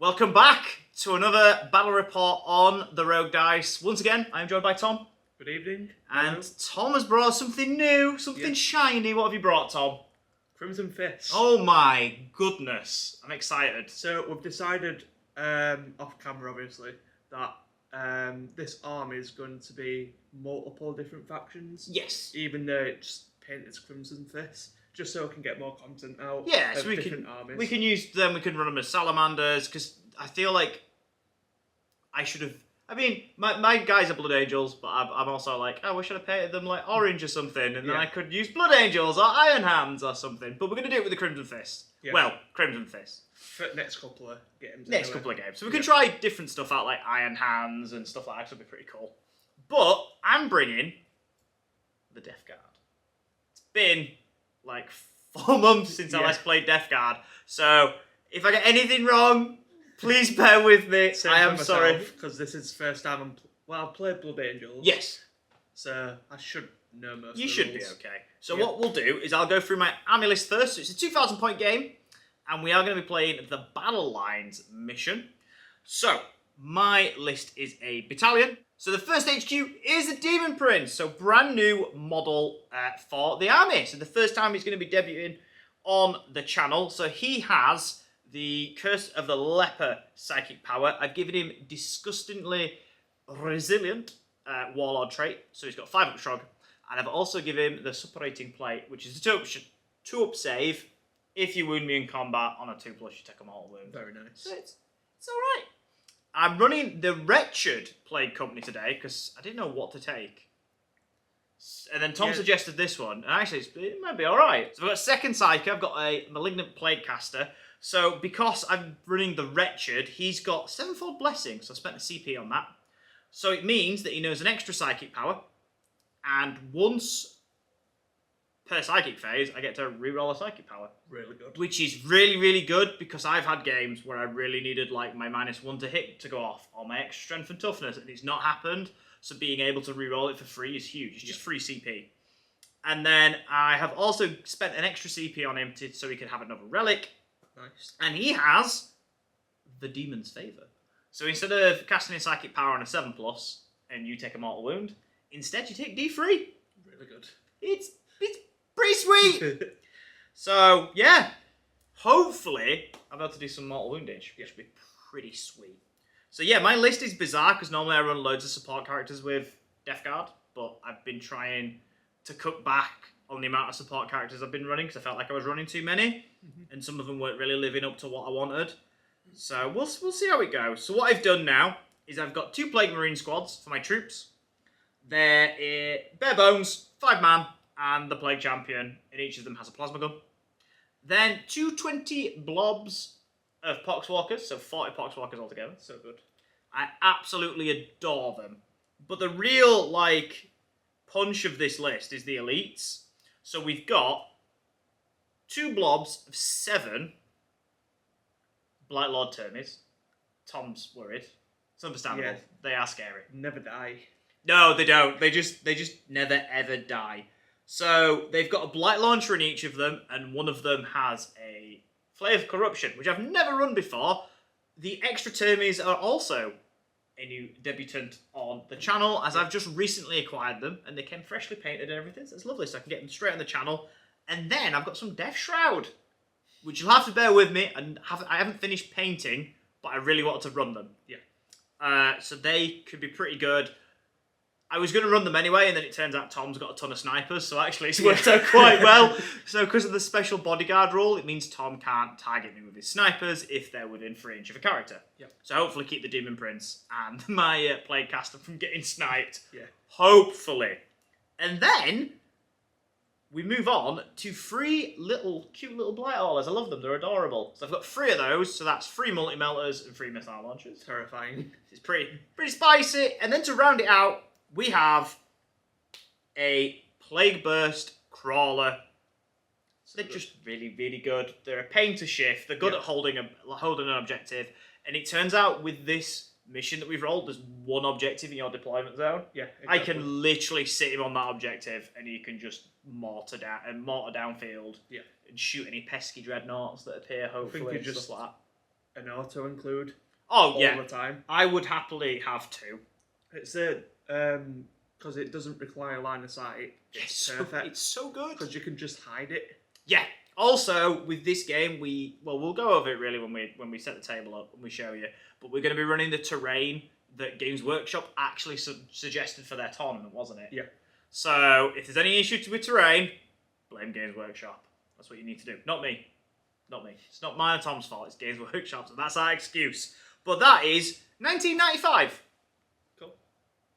Welcome back to another battle report on the Rogue Dice. Once again, I'm joined by Tom. Good evening. And Hello. Tom has brought something new, something shiny. What have you brought, Tom? Crimson Fist. Oh my goodness. I'm excited. So we've decided, off camera obviously, that this army is going to be multiple different factions. Yes. Even though it's painted as Crimson Fist, just so we can get more content out Yeah, of so we different can armies. we can use them, we can run them as salamanders, because I feel like I should have... I mean, my guys are Blood Angels, but I'm also like, oh, we should have painted them like orange or something, and then I could use Blood Angels or Iron Hands or something. But we're going to do it with the Crimson Fist. Yeah. Well, Crimson Fist. For next couple of games. Next couple of games. So we can try different stuff out, like Iron Hands and stuff like that, which would be pretty cool. But I'm bringing the Death Guard. It's been like 4 months since I last played Death Guard. So if I get anything wrong, please bear with me. I am sorry. Because this is the first time I've played Blood Angels. Yes. So I should know most of the You should rules. be okay. So what we'll do is I'll go through my army list first. So it's a 2,000 point game. And we are going to be playing the Battle Lines mission. So, my list is a battalion. So the first HQ is the Demon Prince. So brand new model for the army. So the first time he's going to be debuting on the channel. So he has the Curse of the Leper psychic power. I've given him disgustingly resilient warlord trait. So he's got 5 up shrug. And I've also given him the suppurating plate, which is a 2 up save. If you wound me in combat on a 2+, you take a mortal wound. Very nice. So it's alright. I'm running the Wretched Plague Company today because I didn't know what to take. And then Tom suggested this one, and actually it might be alright. So I've got Second Psyker, I've got a Malignant Plague Caster. So because I'm running the Wretched, he's got 7-fold Blessing, so I spent a CP on that. So it means that he knows an extra psychic power, and once per psychic phase, I get to reroll a psychic power. Really good. Which is really, really good because I've had games where I really needed like my -1 to hit to go off or my extra strength and toughness, and it's not happened. So being able to reroll it for free is huge. It's just free CP. And then I have also spent an extra CP on him so he can have another relic. Nice. And he has the Demon's Favour. So instead of casting a psychic power on a 7+ and you take a mortal wound, instead you take D3. Really good. It's pretty sweet. So, yeah. Hopefully, I'll be able to do some mortal woundage, which would be pretty sweet. So, yeah, my list is bizarre, because normally I run loads of support characters with Death Guard, but I've been trying to cut back on the amount of support characters I've been running, because I felt like I was running too many, and some of them weren't really living up to what I wanted. So, we'll see how it goes. So, what I've done now is I've got 2 Plague Marine squads for my troops. They're bare bones, 5-man, and the Plague Champion, and each of them has a plasma gun. Then 220 blobs of Poxwalkers, so 40 Poxwalkers altogether. So good. I absolutely adore them. But the real, like, punch of this list is the elites. So we've got 2 blobs of 7 Blight Lord Termies. Tom's worried. It's understandable. Yeah. They are scary. Never die. No, they don't. They just never ever die. So they've got a Blight Launcher in each of them, and one of them has a Flay of Corruption, which I've never run before. The extra Termies are also a new debutant on the channel, as I've just recently acquired them, and they came freshly painted and everything, so it's lovely, so I can get them straight on the channel. And then I've got some Death Shroud, which you'll have to bear with me, and I haven't finished painting, but I really wanted to run them. Yeah. So they could be pretty good. I was going to run them anyway, and then it turns out Tom's got a ton of snipers, so actually it's worked out quite well. So because of the special bodyguard rule, it means Tom can't target me with his snipers if they're within 3 inches of a character. Yep. So hopefully keep the Demon Prince and my Plague Caster from getting sniped. Yeah. Hopefully. And then we move on to 3 cute little Blight Haulers. I love them, they're adorable. So I've got 3 of those, so that's 3 multi-melters and 3 missile launchers. Terrifying. It's pretty spicy. And then to round it out, we have a Plague Burst Crawler. So they're just really, really good. They're a pain to shift. They're good at holding an objective. And it turns out with this mission that we've rolled, there's 1 objective in your deployment zone. Yeah, exactly. I can literally sit him on that objective, and he can just mortar downfield. Yeah. And shoot any pesky dreadnoughts that appear. Hopefully, and stuff like that. an auto include Oh all yeah, the time. I would happily have 2. It's because it doesn't require line of sight. It's perfect. It's so good. Because you can just hide it. Yeah. Also, with this game, we'll go over it really when we set the table up and we show you. But we're going to be running the terrain that Games Workshop actually suggested for their tournament, wasn't it? Yeah. So if there's any issue with terrain, blame Games Workshop. That's what you need to do. Not me. Not me. It's not mine or Tom's fault. It's Games Workshop, so that's our excuse. But that is 1995. Cool.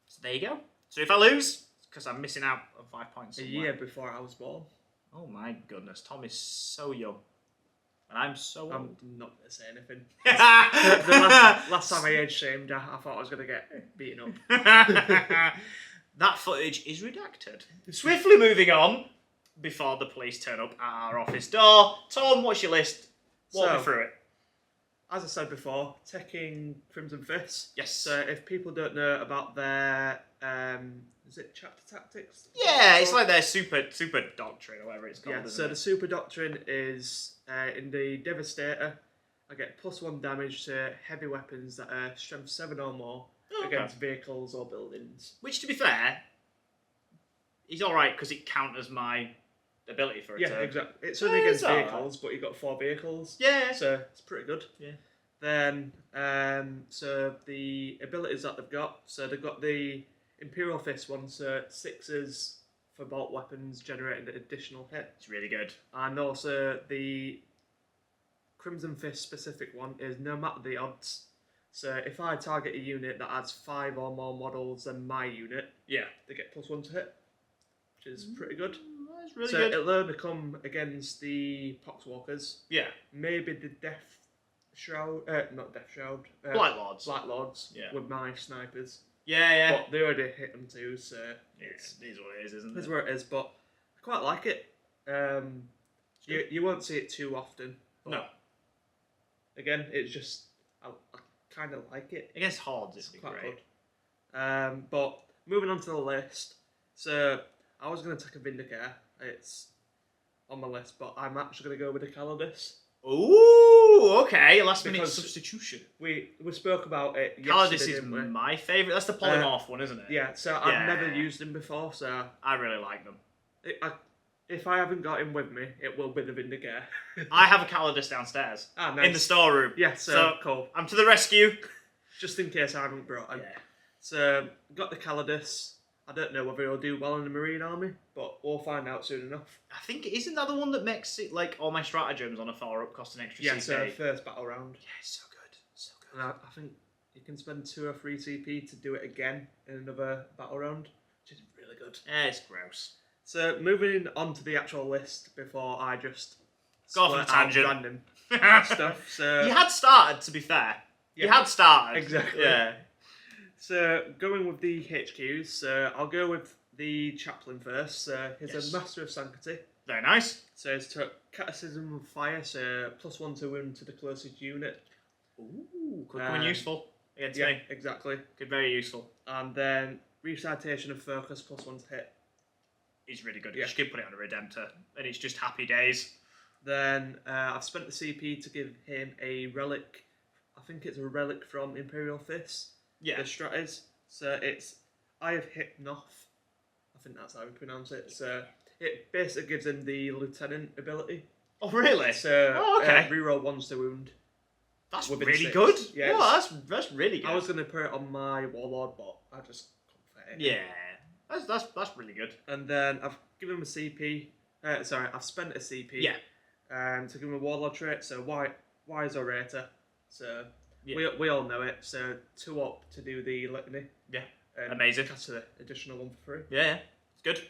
So there you go. So if I lose, it's because I'm missing out on 5 points. A year before I was born. Oh my goodness, Tom is so young. And I'm so old. I'm not going to say anything. the last time I age shamed, I thought I was going to get beaten up. That footage is redacted. Swiftly moving on, before the police turn up at our office door. Tom, what's your list? Walk me through it. As I said before, taking Crimson Fist. Yes. So if people don't know about their, is it chapter tactics? Yeah, it's like their super doctrine or whatever it's called. Yeah, so the super doctrine is in the Devastator, I get +1 damage to heavy weapons that are strength 7 or more against vehicles or buildings. Which, to be fair, is alright because it counters my ability for it. Yeah, exactly. It's only against vehicles, but you've got 4 vehicles. Yeah. So it's pretty good. Yeah. Then, so the abilities that they've got, so they've got the Imperial Fist one, so 6s for bolt weapons generating an additional hit. It's really good. And also the Crimson Fist specific one is no matter the odds. So if I target a unit that adds 5 or more models than my unit, Yeah. they get +1 to hit, which is pretty good. That's really so good. it'll only come against the Poxwalkers. Yeah. Maybe the Death Shroud, not Death Shroud. Blight Lords. Blight Lords. Yeah. With my snipers. Yeah. But they already hit them too, so It is what it is, isn't that's it? where it is. But I quite like it. You won't see it too often. But No. Again, it's just I kind of like it. Against Hordes, it'd be Quite great. good. But moving on to the list. So I was going to take a Vindicator. It's on my list, but I'm actually going to go with a Calidus. Ooh, okay. Last minute Because substitution. We spoke about it Calidus yesterday, is didn't we? my favourite. That's the polymorph one, isn't it? Yeah, so Yeah. I've never used him before, so I really like them. if I haven't got him with me, it will be the Vindicator. I have a Calidus downstairs. Ah, nice. In the storeroom. Yeah, so cool. I'm to the rescue. Just in case I haven't brought him. Yeah. So, got the Calidus. I don't know whether he'll do well in the Marine Army, but we'll find out soon enough. I think, isn't that the one that makes it like all my stratagems on a 4-up cost an extra Yeah, CP? so first battle round. Yeah, it's so good. So good. And I think you can spend 2 or 3 CP to do it again in another battle round, which is really good. Yeah, it's gross. So, moving on to the actual list before I just Go off on a splurt out tangent. random stuff. So, You had started, to be fair. You Yeah. had started. Exactly. Yeah. So, going with the HQs, so I'll go with the Chaplain first. So, he's Yes. a Master of Sanctity. Very nice. So, he's took Catechism of Fire, so +1 to wound to the closest unit. Ooh, could come in useful against Yeah, me. exactly. Could very useful. And then Recitation of Focus, +1 to hit. It's really good. Yeah. You can put it on a Redemptor, and it's just happy days. Then I've spent the CP to give him a relic. I think it's a relic from Imperial Fist. Yeah. The strat is. So it's Eye of Hypnoth. I think that's how we pronounce it. So it basically gives him the Lieutenant ability. Oh, really? So okay. reroll 1s to wound. That's within really 6. good. Yeah, Yeah, that's really good. I was going to put it on my Warlord, but I just couldn't fit it. Yeah, that's really good. And then I've given him a CP. I've spent a CP. Yeah. To give him a Warlord trait. So Wise Orator. So Yeah. we all know it. So 2 up to do the litany. Yeah. And Amazing. Cast an additional 1 for free. Yeah, it's good.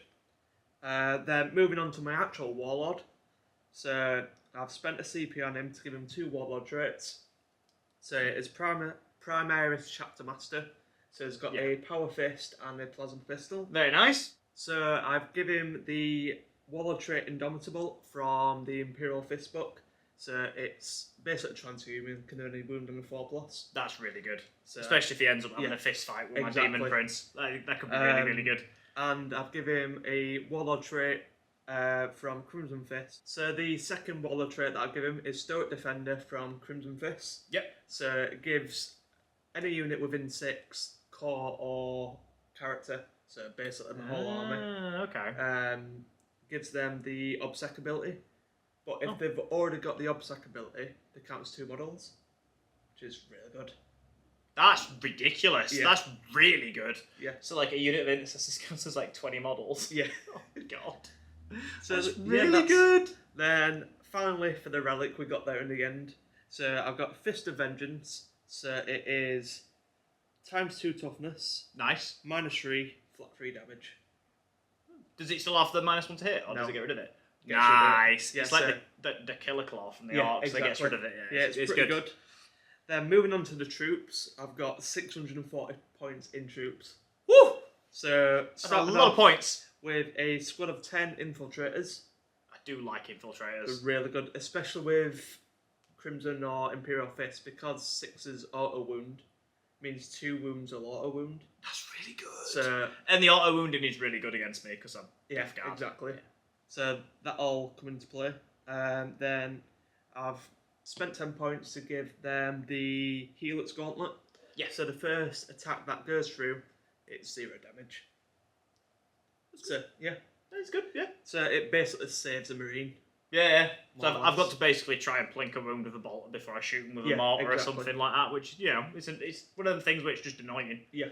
Then moving on to my actual Warlord. So I've spent a CP on him to give him 2 Warlord traits. So it's Primaris Chapter Master. So he's got a Power Fist and a Plasma Pistol. Very nice. So I've given him the Warlord trait Indomitable from the Imperial Fist book. So it's basically transhuman, can only wound on a 4+. That's really good. So, Especially if he ends up having a fist fight with my Demon Prince. That could be really good. And I've given him a Warlord trait from Crimson Fist. So the second Waller trait that I give him is Stoic Defender from Crimson Fist. Yep. So it gives any unit within 6 core or character, so basically the whole army. Okay. Gives them the Obsec ability. But if they've already got the Obsec ability, they count as 2 models, which is really good. That's ridiculous. Yeah. That's really good. Yeah. So like a unit of intercessors counts as like 20 models. Yeah. Oh god. So That's yeah, really good. Then finally for the relic, we got there in the end. So I've got Fist of Vengeance. So it is ×2 toughness, Nice. -3, flat 3 damage. Does it still have the -1 to hit, or No. does it get rid of it? Gets rid of it. Nice. Yeah, it's like so- the killer claw from the Yeah, orcs that gets exactly. rid of it. Yeah, it's pretty good. Then moving on to the troops, I've got 640 points in troops. Woo! So That's a starting lot of off points. with a squad of 10 infiltrators. I do like infiltrators. They're really good, especially with Crimson or Imperial Fist, because 6's auto wound means 2 wounds will auto wound. That's really good. So and the auto wounding is really good against me because I'm yeah, death guard. exactly. So that all come into play. Then I've spent 10 points to give them the Helix Gauntlet. Yeah. So the first attack that goes through, it's 0 damage. So yeah. That's good. Yeah. So it basically saves a Marine. Yeah. So More or I've got less. to basically try and plink a wound with a bolt before I shoot him with a Yeah, mortar exactly. or something like that, which it's one of the things which is just annoying. Yeah,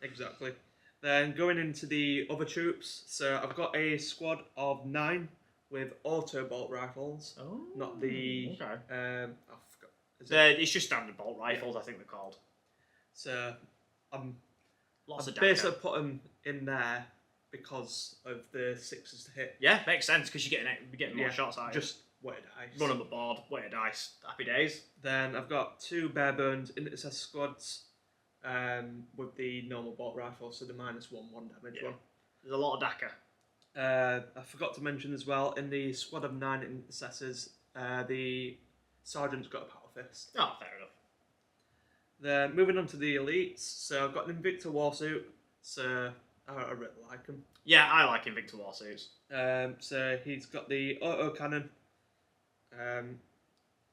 exactly. Then going into the other troops, so I've got a squad of 9 with auto bolt rifles. Oh. Not the Okay. I forgot. Is it? It's just standard bolt rifles, I think they're called. So I'm Lots of basically damage. put them in there because of the 6's to hit. Yeah, makes sense because you're getting more shots out. Just weight dice. Run on the board, weight of dice, happy days. Then I've got 2 bare bones intercessor squads with the normal bolt rifle, so the -1 damage Yeah. one. There's a lot of DACA. I forgot to mention as well, in the squad of 9 intercessors, the sergeant's got a power fist. Oh, fair enough. Then moving on to the elites, so I've got an Invicta warsuit, so I really like him. Yeah, I like Invicta Warsuits. So he's got the auto cannon.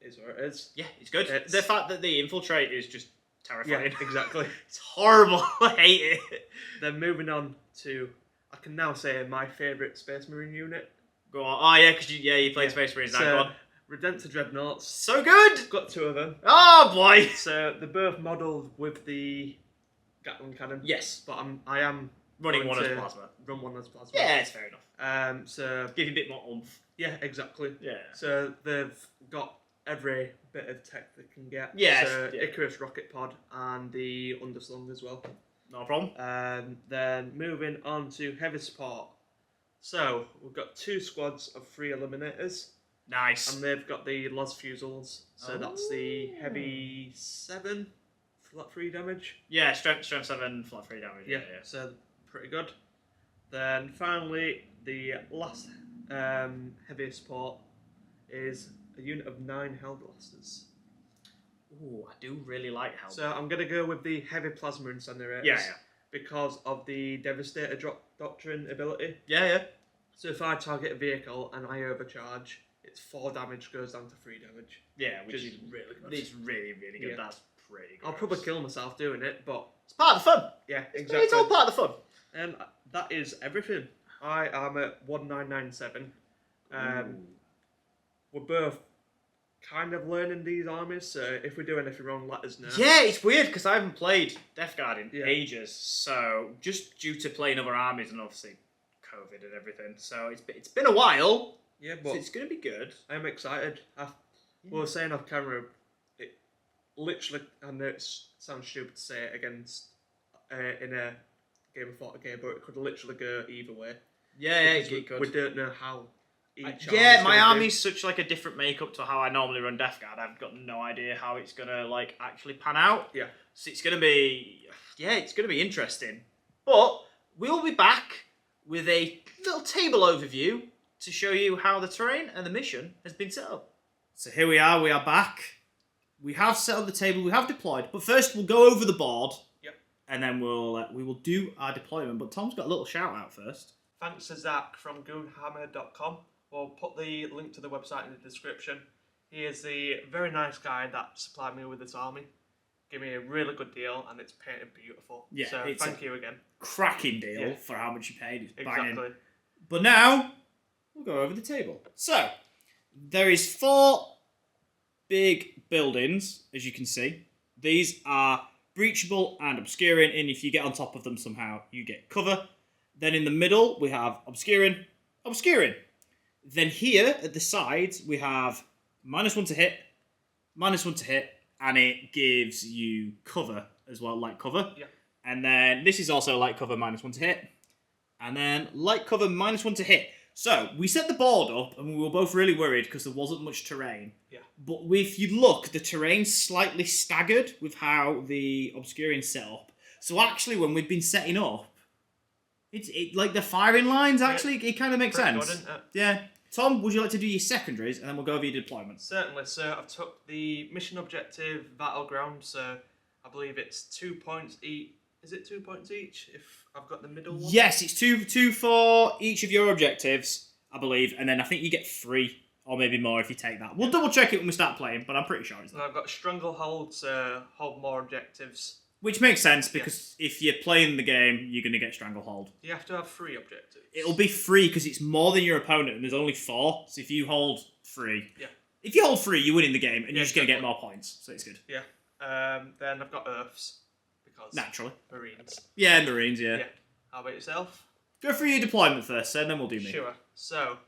Is where it is. Yeah, it's good. It's- The fact that the infiltrate is just Yeah, terrifying. exactly. It's horrible. I hate it. Then moving on to, I can now say my favourite Space Marine unit. Go on. Oh yeah, because you played Yeah. Space Marines. Now So, go on. Redemptor Dreadnoughts. So good. Got 2 of them. Oh boy. So they're both modelled with the Gatling cannon. Yes. But I am Running going one as to plasma. Run one as plasma. Yeah, it's fair enough. So Give you a bit more oomph. yeah, exactly. Yeah. So they've got every bit of tech they can get. Yes, So yeah. Icarus rocket pod and the underslung as well. No problem. Then moving on to heavy support. So we've got 2 squads of 3 eliminators, Nice. and they've got the Las Fusils. So that's the Oh. heavy 7 flat 3 damage. Yeah, strength 7, flat 3 damage. Yeah. So pretty good. Then finally, the last heavy support is a unit of 9 Hellblasters. Ooh, I do really like how. So I'm gonna go with the heavy plasma incinerators. Yeah. Because of the Devastator Doctrine ability. Yeah. So if I target a vehicle and I overcharge, it's 4 damage goes down to 3 damage. Yeah, which Which is is really good. It's really, really good. Yeah. That's pretty good. I'll probably kill myself doing it, but It's part of the fun. yeah, It's exactly. all part of the fun. And that is everything. I am at 1997. We're both kind of learning these armies, so if we do anything wrong, let us know. Yeah, it's weird because I haven't played Death Guard in Yeah. ages. So just due to playing other armies and obviously COVID and everything, so it's been a while. Yeah, So but it's going to be good. I'm excited. We were saying off camera, it literally, I know it sounds stupid to say it against in a game of 40k, but it could literally go either way. Yeah, Because it could. we don't know how each Yeah, army's my gonna do. army's such like a different makeup to how I normally run Death Guard. I've got no idea how it's gonna like actually pan out. Yeah. So it's gonna be, it's gonna be interesting. But we'll be back with a little table overview to show you how the terrain and the mission has been set up. So here we are back. We have set up the table, we have deployed, but first we'll go over the board. Yep. And then we will do our deployment. But Tom's got a little shout out first. thanks to Zach from Warhammer.com. We'll put the link to the website in the description. He is the very nice guy that supplied me with this army. Give me a really good deal, and it's painted beautiful. Yeah, so it's thank you again. Cracking deal for how much you paid. It's banging. Exactly. But now, we'll go over the table. So, there is 4 big buildings, as you can see. These are breachable and obscuring, and if you get on top of them somehow, you get cover. Then in the middle, we have obscuring, obscuring. Then here, at the sides, we have -1 to hit, -1 to hit, and it gives you cover as well, light cover. Yeah. And then this is also light cover, -1 to hit. And then light cover, -1 to hit. So, we set the board up, and we were both really worried because there wasn't much terrain. Yeah. But if you look, the terrain's slightly staggered with how the obscuring's set up. So actually, when we've been setting up, it's like the firing lines, actually, it kind of makes sense. Good, isn't it? Yeah. Tom, would you like to do your secondaries, and then we'll go over your deployments? Certainly. So I've took the mission objective battleground. So I believe it's 2 points each. Is it 2 points each? If I've got the middle one. Yes, it's two for each of your objectives, I believe, and then I think you get 3 or maybe more if you take that. We'll double check it when we start playing, but I'm pretty sure it's that. And I've got stranglehold to hold more objectives. Which makes sense because if you're playing the game, you're going to get stranglehold. You have to have 3 objectives. It'll be 3 because it's more than your opponent, and there's only 4. So if you hold 3, Yeah. If you hold 3, you win in the game, and you're just going to get definitely. more points. So it's good. Yeah. Then I've got earths because Naturally. Marines. Yeah, Marines. Yeah. Yeah. How about yourself? Go through your deployment first, and then we'll do me. Sure. So,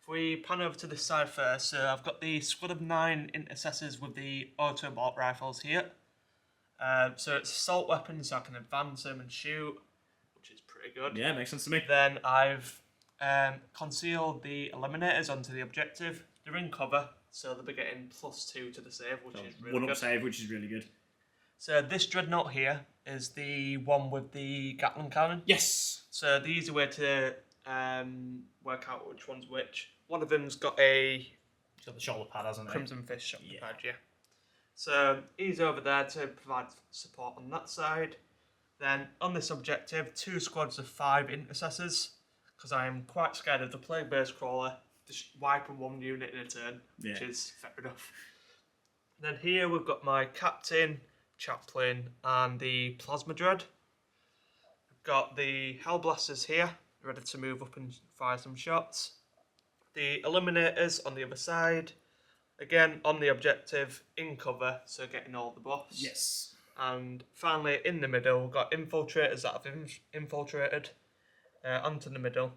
if we pan over to this side first, I've got the squad of 9 intercessors with the auto-bolt rifles here. So it's assault weapons, so I can advance them and shoot, which is pretty good. Yeah, makes sense to me. Then I've concealed the eliminators onto the objective. They're in cover, so they'll be getting +2 to the save, which is really One good. up save, which is really good. So this dreadnought here is the one with the Gatling cannon. Yes. So the easy way to work out which one's which. One of them's got a He's got the shoulder pad, hasn't he? Crimson Fist shot pad, yeah. So he's over there to provide support on that side. Then on this objective, 2 squads of 5 intercessors, because I am quite scared of the plague-based crawler just wiping 1 unit in a turn, which is fair enough. Then here we've got my captain, chaplain, and the plasma dread. I've got the hellblasters here, ready to move up and fire some shots. The eliminators on the other side. Again, on the objective, in cover, so getting all the buffs. Yes. And finally, in the middle, we've got infiltrators that have infiltrated onto the middle.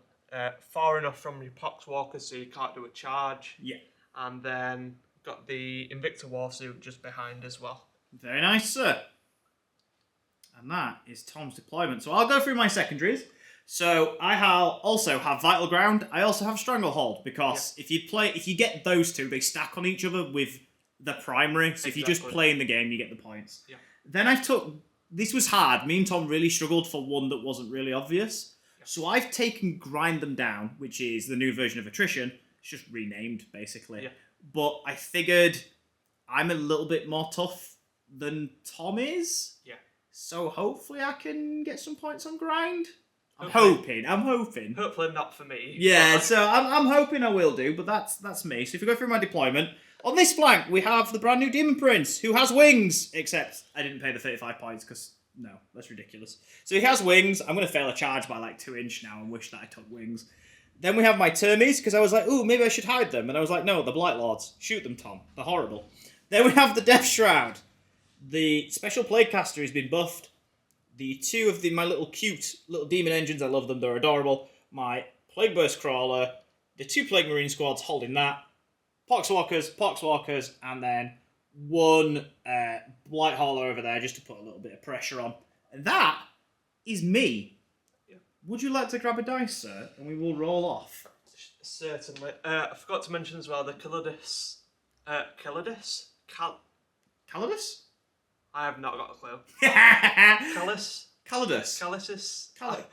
Far enough from your poxwalkers so you can't do a charge. Yeah. And then got the Invicta Warsuit just behind as well. Very nice, sir. And that is Tom's deployment. So I'll go through my secondaries. So I also have Vital Ground. I also have Stranglehold because if you get those 2, they stack on each other with the primary. So if you just play in the game, you get the points. Yeah. Then this was hard. Me and Tom really struggled for one that wasn't really obvious. Yeah. So I've taken Grind Them Down, which is the new version of Attrition. It's just renamed, basically. Yeah. But I figured I'm a little bit more tough than Tom is. Yeah. So hopefully I can get some points on Grind. I'm hoping. Hopefully not for me. Yeah, so I'm hoping I will do, but that's me. So if we go through my deployment, on this flank we have the brand new Demon Prince, who has wings, except I didn't pay the 35 points, because, no, that's ridiculous. So he has wings. I'm going to fail a charge by like 2 inch now and wish that I took wings. Then we have my Termies, because I was like, ooh, maybe I should hide them. And I was like, no, the Blight Lords. Shoot them, Tom. They're horrible. Then we have the Death Shroud. The Special Plaguecaster has been buffed. The 2 of my little cute little demon engines, I love them, they're adorable. My Plague Burst Crawler, the 2 Plague Marine squads holding that, Poxwalkers, and then 1 Blight Hauler over there just to put a little bit of pressure on. And that is me. Yeah. Would you like to grab a dice, sir? And we will roll off. Certainly. I forgot to mention as well the Calidus. Calidus? Calidus? I have not got a clue. Calidus? Calidus.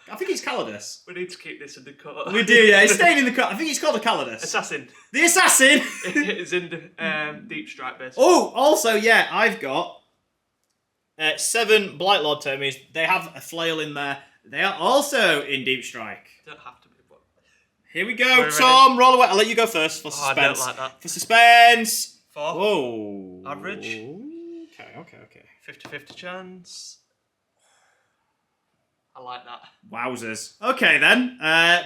I think it's Calidus. We need to keep this in the cut. We do, yeah. It's staying in the cut. I think it's called a Calidus. Assassin. The Assassin! It's in the Deep Strike, basically. Oh, also, yeah, I've got 7 Blight Lord Termies. They have a flail in there. They are also in Deep Strike. Don't have to be, but Here we go, Tom. Roll away. I'll let you go first for suspense. I don't like that. For suspense. 4. Whoa. Average. Okay. 50-50 chance. I like that. Wowzers. Okay, then.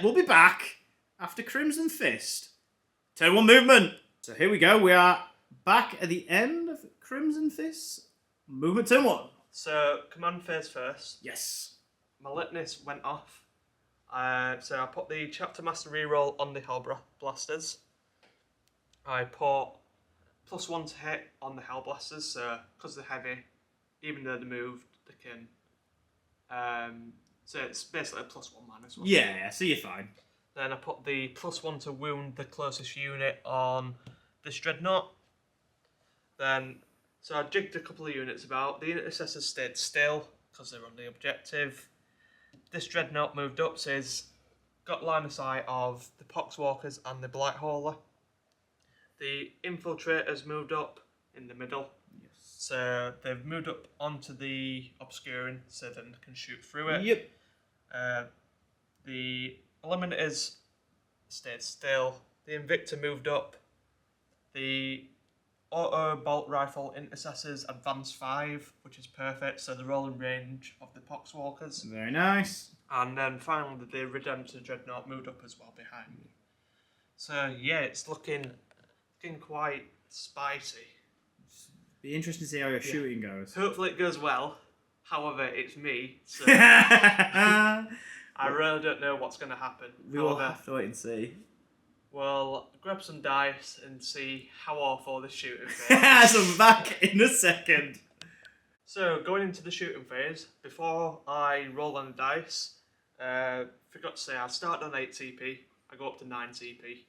We'll be back after Crimson Fist. Turn 1 movement. So here we go. We are back at the end of Crimson Fist. Movement turn 1. So, command phase first. Yes. My litness went off. So I put the Chapter Master reroll on the Hell Blasters. I put +1 to hit on the Hell Blasters, so because they're heavy, even though they moved, they can. So it's basically a +1 -1. Yeah, so you're fine. Then I put the +1 to wound the closest unit on this Dreadnought. Then, so I jigged a couple of units about. The intercessors stayed still because they're on the objective. This Dreadnought moved up, so he's got line of sight of the Poxwalkers and the Blighthauler. The Infiltrators moved up in the middle. Yes. So they've moved up onto the Obscuring, so then they can shoot through it. Yep. The Eliminators stayed still. The Invictor moved up. The Auto Bolt Rifle Intercessors advanced 5, which is perfect, so they're all in range of the Poxwalkers. Very nice. And then finally the Redemptor Dreadnought moved up as well behind me. So yeah, it's looking quite spicy. Be interesting to see how your shooting goes. Hopefully it goes well. However, it's me, so I I really don't know what's going to happen. We will have to wait and see. We'll grab some dice and see how awful this shooting phase is. So I'm back in a second. So, going into the shooting phase, before I roll on the dice, forgot to say I started on 8 CP, I go up to 9 CP.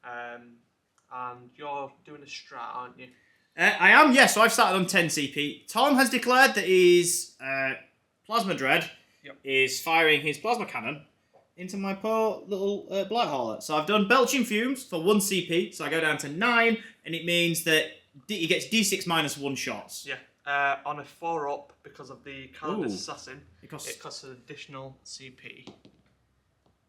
And you're doing a strat, aren't you? I am, yes. So I've started on 10 CP. Tom has declared that his Plasma Dread is firing his Plasma Cannon into my poor little Blighthauler. So I've done Belching Fumes for 1 CP, so I go down to 9, and it means that he gets D6 -1 shots. Yeah. On a 4 up, because of the Calendar Assassin, it costs an additional CP.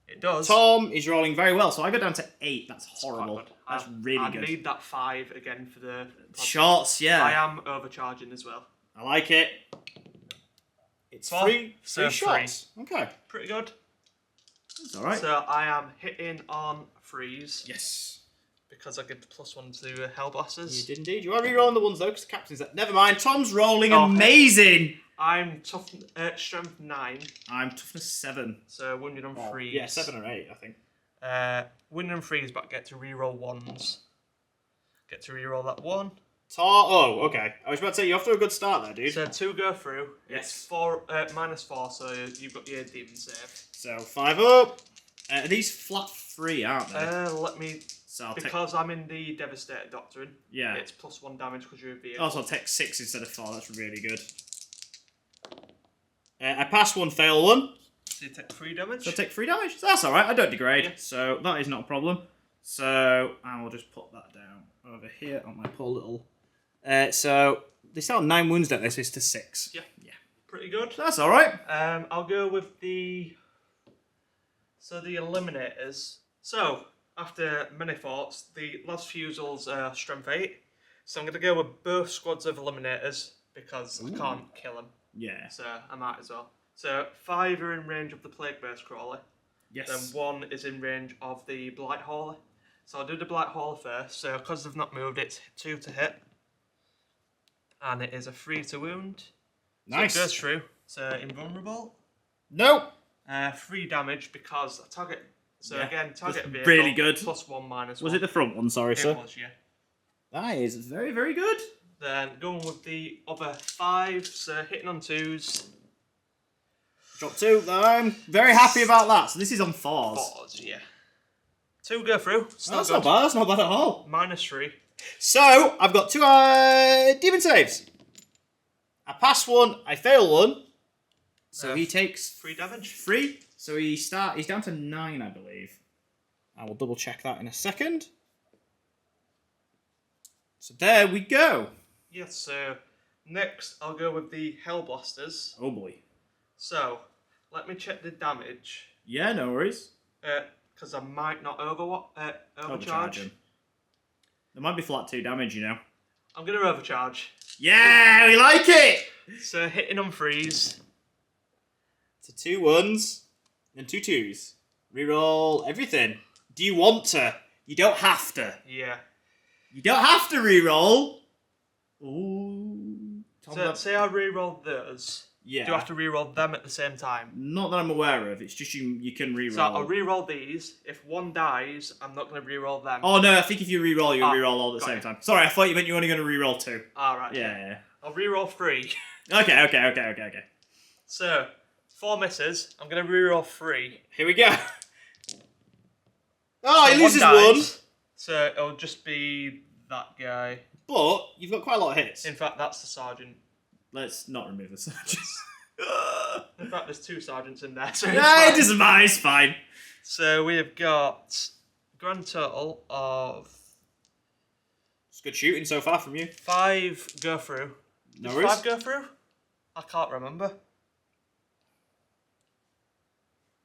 It does. Tom is rolling very well, so I go down to 8. That's horrible. That's really good. I need that 5 again for the shots, yeah. I am overcharging as well. I like it. It's 3 shots. Okay. Pretty good. That's alright. So I am hitting on freeze. Yes. Because I give the +1 to Hellblasters. You did indeed. You are re-rolling the ones though, because the captain's there. Never mind. Tom's rolling amazing. I'm tough, strength 9. I'm toughness 7. So wounded on freeze. Yeah, 7 or 8, I think. Wounded on freeze, but get to re-roll 1s. Get to re-roll that 1. Oh, okay. I was about to say, you're off to a good start there, dude. So 2 go through. Yes. It's 4, -4, so you've got your demon save. So 5 up. Are these flat 3, aren't they? Let me... So because I'm in the Devastator Doctrine, yeah, it's +1 damage because you're a vehicle. Also, I'll take 6 instead of 4. That's really good. I pass 1, fail 1. So you take 3 damage. So I take 3 damage. So that's alright. I don't degrade. Yeah. So that is not a problem. So I will just put that down over here on my poor little... so they start 9 wounds, don't they? So it's to 6. Yeah. Pretty good. So that's alright. I'll go with the... So the Eliminators. So... After many thoughts, the last Fusel's strength 8. So I'm going to go with both squads of Eliminators because I can't kill them. Yeah. So I might as well. So 5 are in range of the Plague Burst Crawler. Yes. Then 1 is in range of the Blighthauler. So I'll do the Blighthauler first. So because they've not moved, it's 2 to hit. And it is a 3 to wound. Nice. So it goes through. So invulnerable. Nope. 3 damage because I target... So again, target That's vehicle, really good. +1 -1. Was it the front one? Sorry, sir. It was, yeah. That is very, very good. Then going with the other 5, so hitting on 2s. Drop 2. I'm very happy about that. So this is on 4s. 4s, yeah. 2 go through. That's not bad. That's not bad at all. -3. So I've got 2 demon saves. I pass 1. I fail 1. So he takes 3 damage. 3. So he's down to 9, I believe. I will double check that in a second. So there we go. Yes, so next I'll go with the Hellblasters. Oh boy. So, let me check the damage. Yeah, no worries. because I might not overcharge. Him. There might be flat 2 damage, you know. I'm going to overcharge. Yeah, we like it! So hitting on freeze. So 2 1s and 2 2s. Reroll everything. Do you want to? You don't have to. Yeah. You don't have to reroll. Ooh. So say I reroll those. Yeah. Do I have to reroll them at the same time? Not that I'm aware of. It's just you can reroll. So I'll reroll these. If one dies, I'm not going to reroll them. Oh no, I think if you reroll, you'll reroll all at the same it. time. Sorry, I thought you meant you were only going to reroll 2. Alright. Yeah. I'll reroll 3. Okay. So, 4 misses. I'm going to reroll 3. Here we go. Oh, So he loses dies, 1. So it'll just be that guy. But you've got quite a lot of hits. In fact, that's the sergeant. Let's not remove the sergeants. In fact, there's 2 sergeants in there. So Yeah, it doesn't matter. It's fine. So we have got a grand total of... It's good shooting so far from you. 5 go through. No Did worries. 5 go through? I can't remember.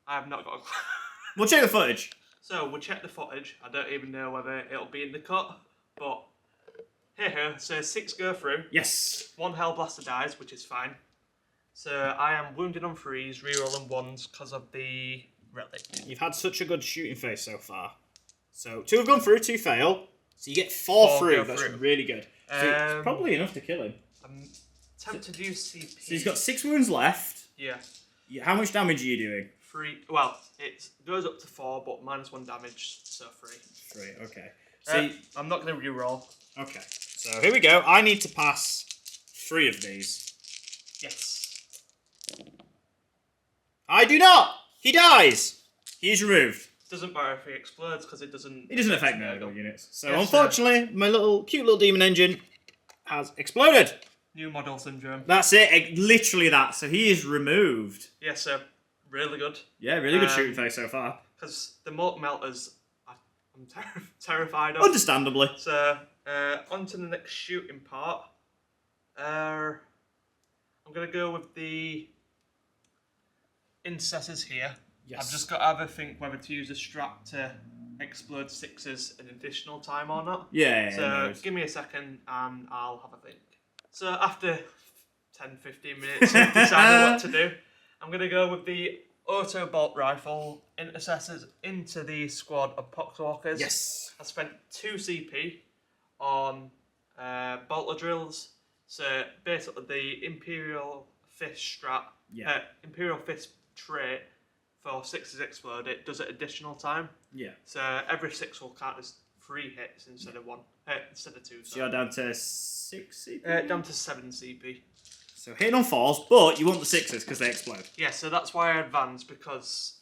I have not got a... We'll check the footage. So we'll check the footage. I don't even know whether it'll be in the cut, but here, so 6 go through. Yes. 1 Hellblaster dies, which is fine. So I am wounded on freeze, rerolling 1s because of the relic. You've had such a good shooting face so far. So 2 have gone through, 2 fail. So you get 4 through. That's really good. So it's probably enough to kill him. I'm tempted to use CP. So he's got 6 wounds left. Yeah. How much damage are you doing? 3. Well, it goes up to 4, but -1 damage, so 3. 3, okay. So I'm not going to reroll. okay. So here we go. I need to pass 3 of these. Yes. I do not! He dies! He's removed. Doesn't matter if he explodes because it doesn't... It doesn't affect melee units. So Yes, unfortunately, my cute little demon engine has exploded. New model syndrome. That's it. Literally that. So he is removed. Yeah, so really good. Yeah, really good shooting face so far. Because the Mork Melters, I'm terrified of. Understandably. So, on to the next shooting part. I'm going to go with the intercessors here. Yes. I've just got to have a think whether to use a strap to explode 6s an additional time or not. Yeah. So give me a second and I'll have a think. So after 10-15 minutes of deciding what to do, I'm going to go with the auto bolt rifle intercessors into the squad of poxwalkers. Yes. I spent 2 CP on bolter drills. So basically the Imperial Fist strap, Imperial Fist trait for 6s explode, it does it additional time. Yeah. So every 6 will count as 3 hits instead of 1, instead of 2. So you're down to 6 CP? Down to 7 CP. So hitting on 4s, but you want the 6s because they explode. Yeah, so that's why I advance, because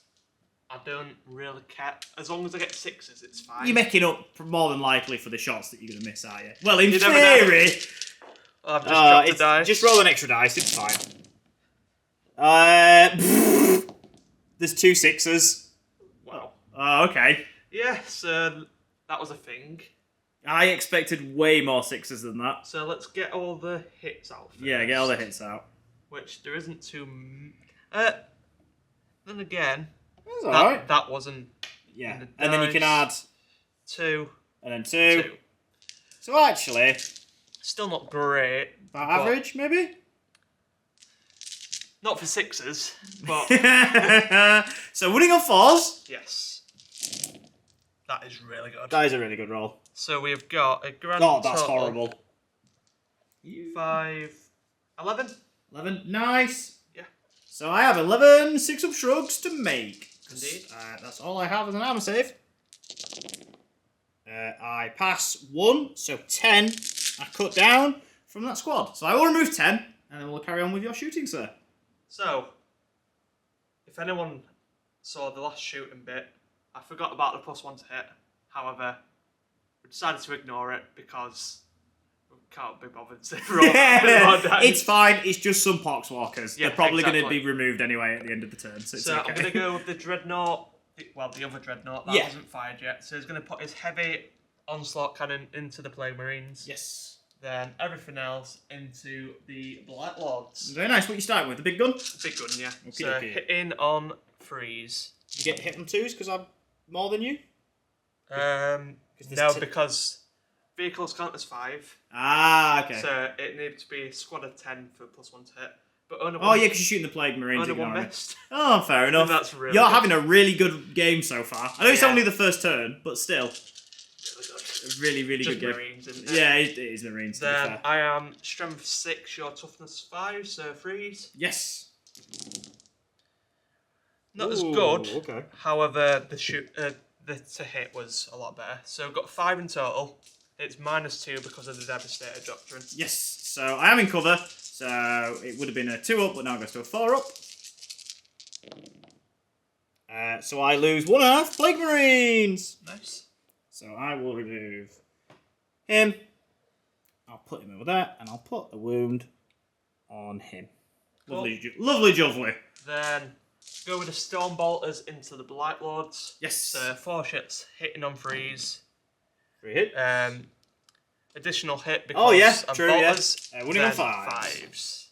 I don't really care. As long as I get 6s, it's fine. You're making up more than likely for the shots that you're going to miss, are you? Well, in You never know. theory... I've just dropped a die. Just roll an extra dice, it's fine. There's 2 6s. Wow. Oh, okay. Yeah, so that was a thing. I expected way more 6s than that. So let's get all the hits out first. Yeah, get all the hits out. Which there isn't too... then again... That's alright. That wasn't... Yeah, and then you can add... 2. And then 2. So actually... Still not great. About average, maybe? Not for 6s, but... So winning on 4s. Yes. That is really good. That is a really good roll. So we've got a grand Oh, that's total horrible. 5... 11? 11, nice. Yeah. So I have 11 6-up shrugs to make. Indeed. That's all I have as an armor save. I pass 1, so 10 I cut down from that squad. So I will remove 10, and then we'll carry on with your shooting, sir. So, if anyone saw the last shooting bit, I forgot about the +1 to hit. However, we decided to ignore it because we can't be bothered to roll dice. It's fine, it's just some poxwalkers. Yeah, They're probably going to exactly. be removed anyway at the end of the turn, so it's So okay. I'm going to go with the Dreadnought, the other Dreadnought, that hasn't fired yet. So he's going to put his heavy onslaught cannon into the Plague Marines. Yes. Then everything else into the Blight Lords. Very nice. What you starting with? The big gun? Big gun, yeah. Okay, so okay. hitting on freeze. You get hit on 2s because I'm more than you? No, because vehicles count as 5. Ah, okay. So it needs to be a squad of 10 for +1 to hit. But only Oh, yeah, because you're shooting the Plague Marines. only one ignoring it. missed. Oh, fair enough. That's really You're good. having a really good game so far. I know it's Yeah. only the first turn, but still. Really good. A really, really Just good game. Marines, isn't it? Yeah, it is Marines, to be Then fair. I am strength 6, your toughness 5, so freeze. Yes. Not as Ooh, good. Okay. However, the to hit was a lot better. So I've got 5 in total. It's -2 because of the Devastator Doctrine. Yes, so I am in cover, so it would have been a 2 up, but now it goes to a 4 up. So I lose 1.5 Plague Marines! Nice. So I will remove him. I'll put him over there, and I'll put a wound on him. Cool. Lovely jovely. Then go with the Storm Bolters into the Blight Lords. Yes. So 4 ships hitting on freeze. 3 hit. Additional hit because Oh, yeah, of true, bolters. yeah. Winning on then 5s.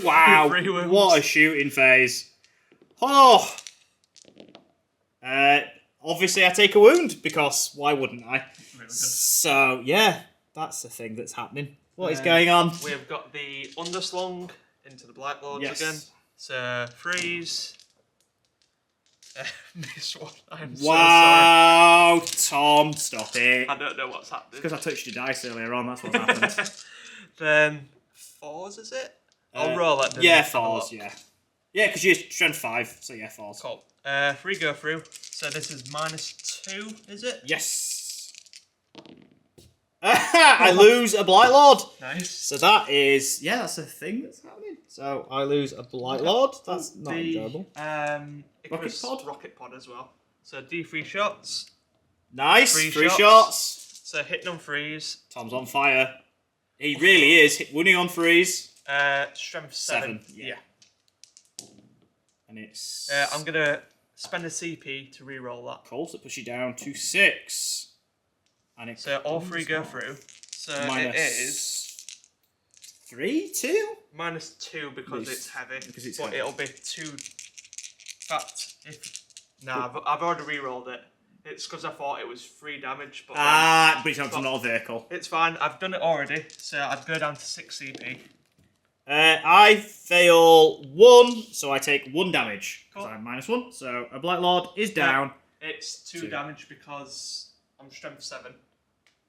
Wow, 3 wounds. what a shooting phase. Oh! Obviously I take a wound, because why wouldn't I? Really good. So, yeah, that's the thing that's happening. What is going on? We've got the Underslung into the Blight Lords Yes. again. So freeze. Missed one. I'm so sorry. Wow, Tom, stop it. I don't know what's happening. Because I touched your dice earlier on, that's what happened. Then 4s, is it? I'll roll it. then Yeah, have a 4s, look. yeah. Yeah, because you're strength 5, so yeah, 4s. Cool. 3 go through. So this is -2, is it? Yes. I lose a Blight Lord. Nice. So that is, yeah, that's a thing that's happening. So I lose a Blight Lord. That's not enjoyable. Rocket pod? Rocket pod as well. So D3 shots. Nice. 3 3 shots. So hitting on freeze. Tom's on fire. He really is. Winning on freeze. Strength 7. Yeah. And it's... I'm going to spend a CP to re-roll that. Cool, so it puts you down to 6. And it So all 3 go through. So minus it is 3, 2? -2 because Least. it's heavy. Because it's but heavy. it'll be 2. In fact, if I've already re-rolled it. It's because I thought it was 3 damage. But But it's not a vehicle. it's fine. I've done it already. So I'd go down to 6 CP. I fail 1, so I take 1 damage. Cool. So I'm -1, so a Blight Lord is down. It's 2 2. damage because I'm strength 7.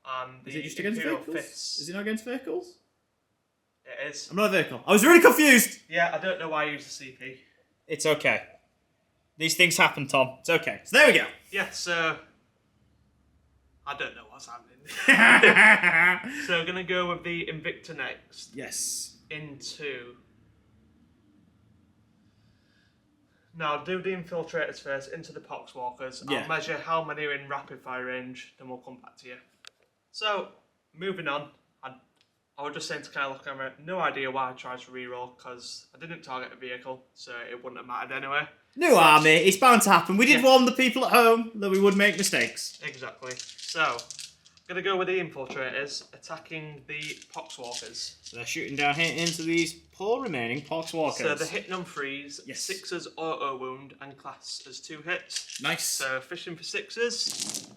And the Is it just against Imperial vehicles? Fists. Is it not against vehicles? It is. I'm not a vehicle. I was really confused. Yeah, I don't know why I use the CP. It's okay. These things happen, Tom. It's okay. So there we go. Yeah, so I don't know what's happening. So I'm gonna go with the Invicta next Yes. into. Now I'll do the infiltrators first into the Poxwalkers. Yeah. I'll measure how many are in rapid fire range, then we'll come back to you. So moving on, I was just saying to Kyle Camera, no idea why I tried to reroll because I didn't target a vehicle, so it wouldn't have mattered anyway. New army. It's bound to happen. We did Yeah. warn the people at home that we would make mistakes. Exactly. So I'm gonna go with the infiltrators attacking the Poxwalkers. So they're shooting down here into these poor remaining Poxwalkers. So they're hitting on freeze, Yes. 6s auto wound and class as 2 hits. Nice. So fishing for 6s.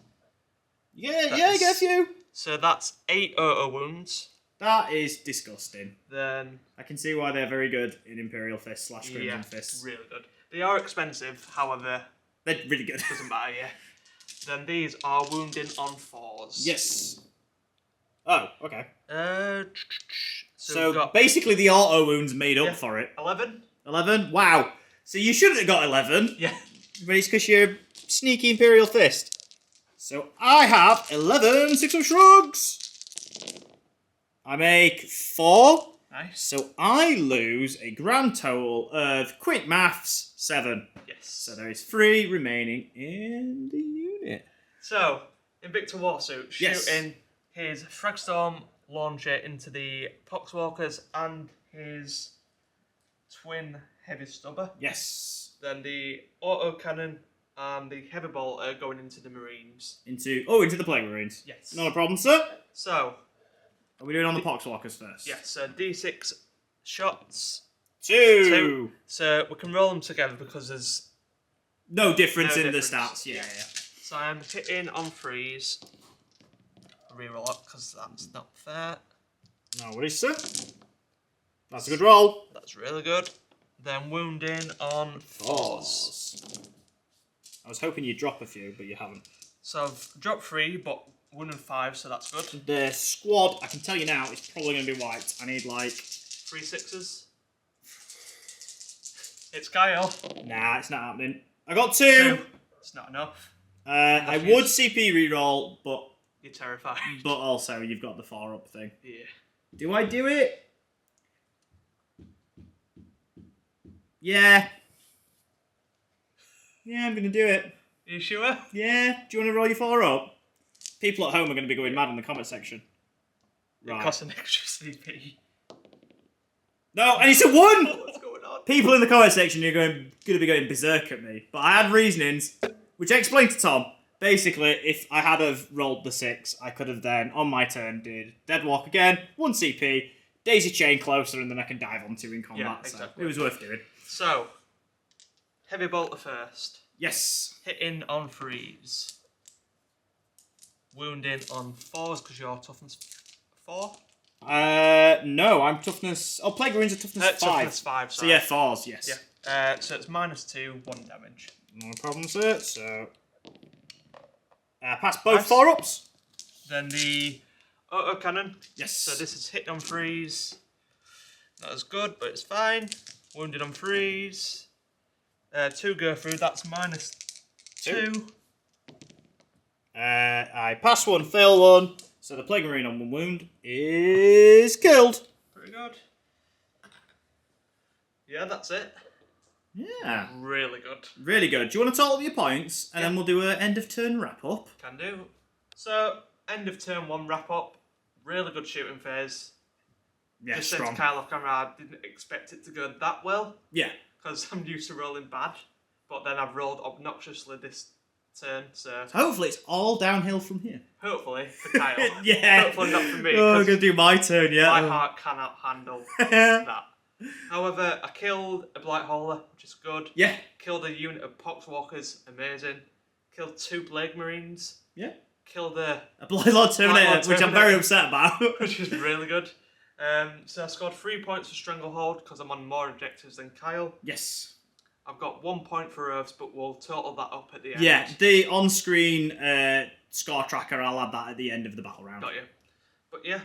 Yeah, I get a few. So that's 8 auto wounds. That is disgusting. Then I can see why they're very good in Imperial Fists / Crimson yeah, Fists. really good. They are expensive, however, They're really good. doesn't matter. Yeah. Then these are wounding on 4s. Yes. Oh, okay. So we've got basically the auto wounds made up Yeah. for it. 11. 11? Wow. So you shouldn't have got 11, Yeah. but it's because you're a sneaky Imperial Fist. So I have 11 Six of Shrugs. I make 4. Nice. So I lose a grand total of, quick maths, 7. Yes. So there is 3 remaining in the unit. So, Invicta Warsuit Yes. shooting his Fragstorm launcher into the Poxwalkers and his twin heavy stubber. Yes. Then the auto cannon and the heavy bolter going into the Marines. Into the Plague Marines. Yes. Not a problem, sir. So, Are we doing on the Poxwalkers first? yes, so D6 shots. 2. So we can roll them together because there's No difference No in difference. the stats. Yeah. So I'm hitting on freeze. Reroll it because that's not fair. No worries, sir. That's a good roll. That's really good. Then wounding on 4s. I was hoping you'd drop a few, but you haven't. So I've dropped 3, but wounded 5, so that's good. The squad, I can tell you now, is probably going to be wiped. I need like 3 6s. It's Kyle. Nah, it's not happening. I got 2. It's not enough. I would CP reroll, but You're terrified. But also, you've got the 4-up thing. Yeah. Do I do it? Yeah. Yeah, I'm going to do it. Are you sure? Yeah. Do you want to roll your 4-up? People at home are going to be going mad in the comment section. It costs an extra CP. No, and it's a 1! What's going on? People in the comment section are going to be going berserk at me. But I had reasonings, which I explained to Tom. Basically, if I had have rolled the 6, I could have then, on my turn, did Dead Walk again, 1 CP, Daisy Chain closer, and then I can dive on 2 in combat. Yeah, exactly. So it was worth doing. So, Heavy Bolter first. Yes. Hitting on freeze. Wounding on 4s because you're toughness 4. No, I'm toughness. Oh, Plague Runes are toughness 5. Toughness 5, So sorry. yeah, 4s, yes. Yeah. So it's -2, 1 damage. No problem, sir. So pass both 4-ups. Then the auto cannon. Yes. So this is hit on freeze. Not as good, but it's fine. Wounded on freeze. 2 go through. That's -2. I pass 1, fail 1. So the Plague Marine on 1 wound is killed. Pretty good. Yeah, that's it. Yeah. Really good. Really good. Do you want to total up your points, and then we'll do an end of turn wrap up? Can do. So, end of turn 1 wrap up. Really good shooting phase. Yeah, Just strong. said to Kyle off camera, I didn't expect it to go that well Yeah. because I'm used to rolling bad, but then I've rolled obnoxiously this turn. So Hopefully it's all downhill from here. hopefully for Kyle, Yeah. hopefully not for me. Oh, I'm 'cause going to do my turn, yeah. my heart cannot handle that. However, I killed a Blight Hauler, which is good. Yeah. Killed a unit of Poxwalkers, amazing. Killed 2 Plague Marines. Yeah. Killed a A Blight Lord Terminator, Blight Lord which I'm very Terminator. upset about. which is really good. So I scored 3 points for Stranglehold because I'm on more objectives than Kyle. Yes. I've got 1 point for Oaths, but we'll total that up at the end. Yeah, the on-screen score tracker, I'll add that at the end of the battle round. Got you. But yeah,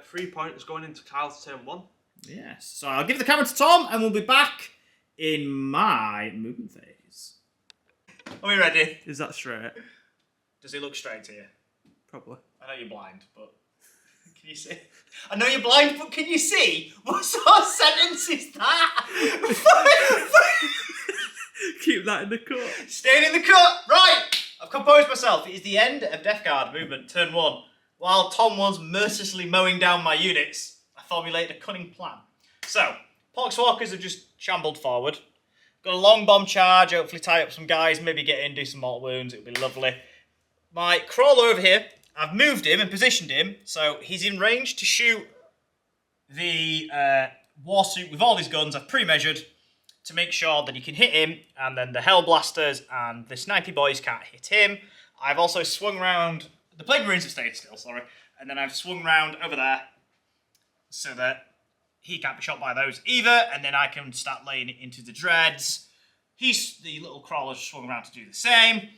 3 points going into Kyle's turn 1. Yes. So I'll give the camera to Tom, and we'll be back in my movement phase. Are we ready? Is that straight? Does it look straight to you? Probably. I know you're blind, but can you see? I know you're blind, but can you see? What sort of sentence is that? Keep that in the cut. Staying in the cut. Right. I've composed myself. It is the end of Death Guard movement, turn 1. While Tom was mercilessly mowing down my units, I formulated a cunning plan. So, Poxwalkers have just shambled forward. Got a long bomb charge, hopefully tie up some guys, maybe get in, do some mortal wounds, it'll be lovely. My crawler over here, I've moved him and positioned him, so he's in range to shoot the warsuit with all his guns. I've pre-measured to make sure that he can hit him, and then the Hellblasters and the Snipey boys can't hit him. I've also swung round, the Plague Marines have stayed still, sorry, and then I've swung round over there so that he can't be shot by those either, and then I can start laying it into the dreads. The little crawler swung around to do the same.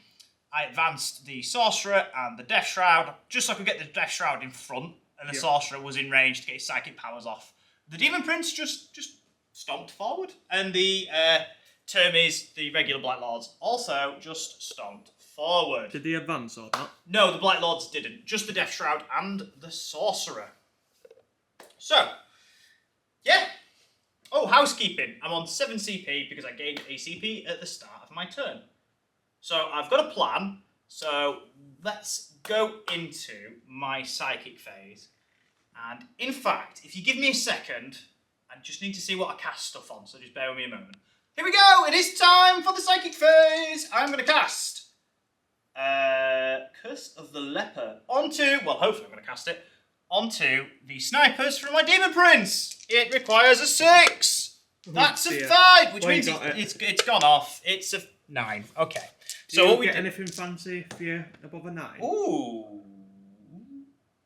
I advanced the Sorcerer and the Death Shroud, just so I could get the Death Shroud in front, and the Sorcerer was in range to get his psychic powers off. The Demon Prince just stomped forward, and the Termies, the regular Blight Lords, also just stomped forward. Did they advance or not? No, the Blight Lords didn't. Just the Death Shroud and the Sorcerer. So, yeah. Oh, housekeeping. I'm on 7 CP because I gained a CP at the start of my turn. So I've got a plan. So let's go into my psychic phase. And in fact, if you give me a second, I just need to see what I cast stuff on. So just bear with me a moment. Here we go. It is time for the psychic phase. I'm going to cast Curse of the Leper onto, well, hopefully I'm going to cast it, onto the snipers from my Demon Prince. It requires a 6. That's a 5, which means it's gone off. It's a 9. Okay. Do So you what we get do... anything fancy if you're above a 9? Ooh.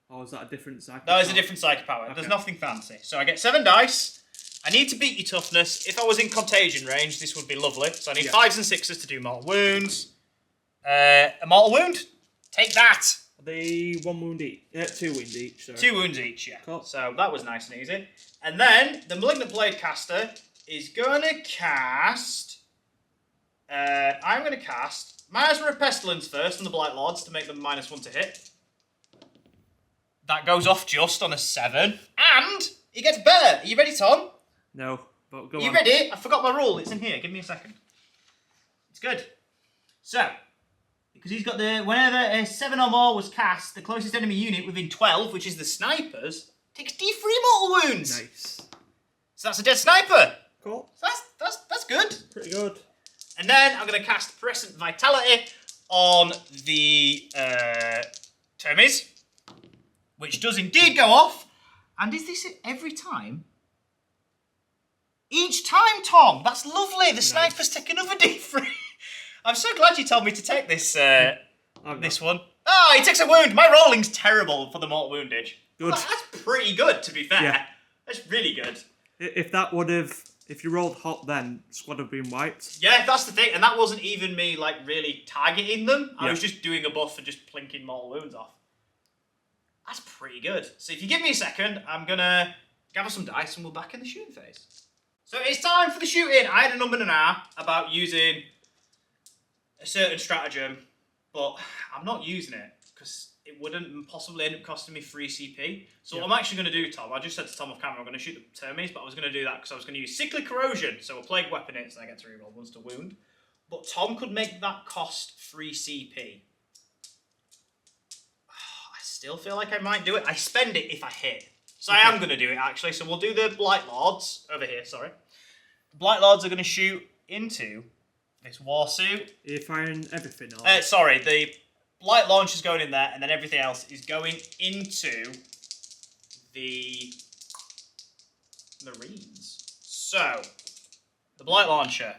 Or is that a different psychic That is a power? different psychic power. Okay. There's nothing fancy. So I get 7 dice. I need to beat your toughness. If I was in contagion range, this would be lovely. So I need 5s and 6s to do mortal wounds. A mortal wound? Take that! Are they 1 wound each? 2 wounds each, sorry. 2 wounds each, yeah. Cool. So that was nice and easy. And then the Malignant Blade caster is going to cast... I'm going to cast Miasma of Pestilence first on the Blight Lords to make them -1 to hit. That goes off just on a 7. And it gets better. Are you ready, Tom? No, but go on. Are you ready? I forgot my rule. It's in here. Give me a second. It's good. So, because he's got the... Whenever a 7 or more was cast, the closest enemy unit within 12, which is the snipers, takes D3 mortal wounds. Nice. So that's a dead sniper. Cool. So that's good. Pretty good. And then I'm going to cast Present Vitality on the Termies, which does indeed go off. And is this every time? Each time, Tom. That's lovely. The sniper's take another D3. I'm so glad you told me to take this this one. Oh, he takes a wound. My rolling's terrible for the mortal woundage. Good. That's pretty good, to be fair. Yeah. That's really good. If that would have... If you rolled hot then, squad would have been wiped. Yeah, that's the thing. And that wasn't even me, like, really targeting them. I was just doing a buff and just plinking mortal wounds off. That's pretty good. So if you give me a second, I'm going to gather some dice and we're back in the shooting phase. So it's time for the shooting. I had a number and an hour about using a certain stratagem, but I'm not using it because it wouldn't possibly end up costing me 3 CP. So what I'm actually going to do, Tom, I just said to Tom off camera, I'm going to shoot the Termies, but I was going to do that because I was going to use Cyclic Corrosion, so a Plague Weapon it, so I get to reroll 1s to wound. But Tom could make that cost 3 CP. I still feel like I might do it. I spend it if I hit. So I am going to do it, actually. So we'll do the Blight Lords over here, sorry. The Blight Lords are going to shoot into this Warsuit. Are you firing everything? Or... sorry, the Blight Launch is going in there, and then everything else is going into the Marines. So, the Blight Launcher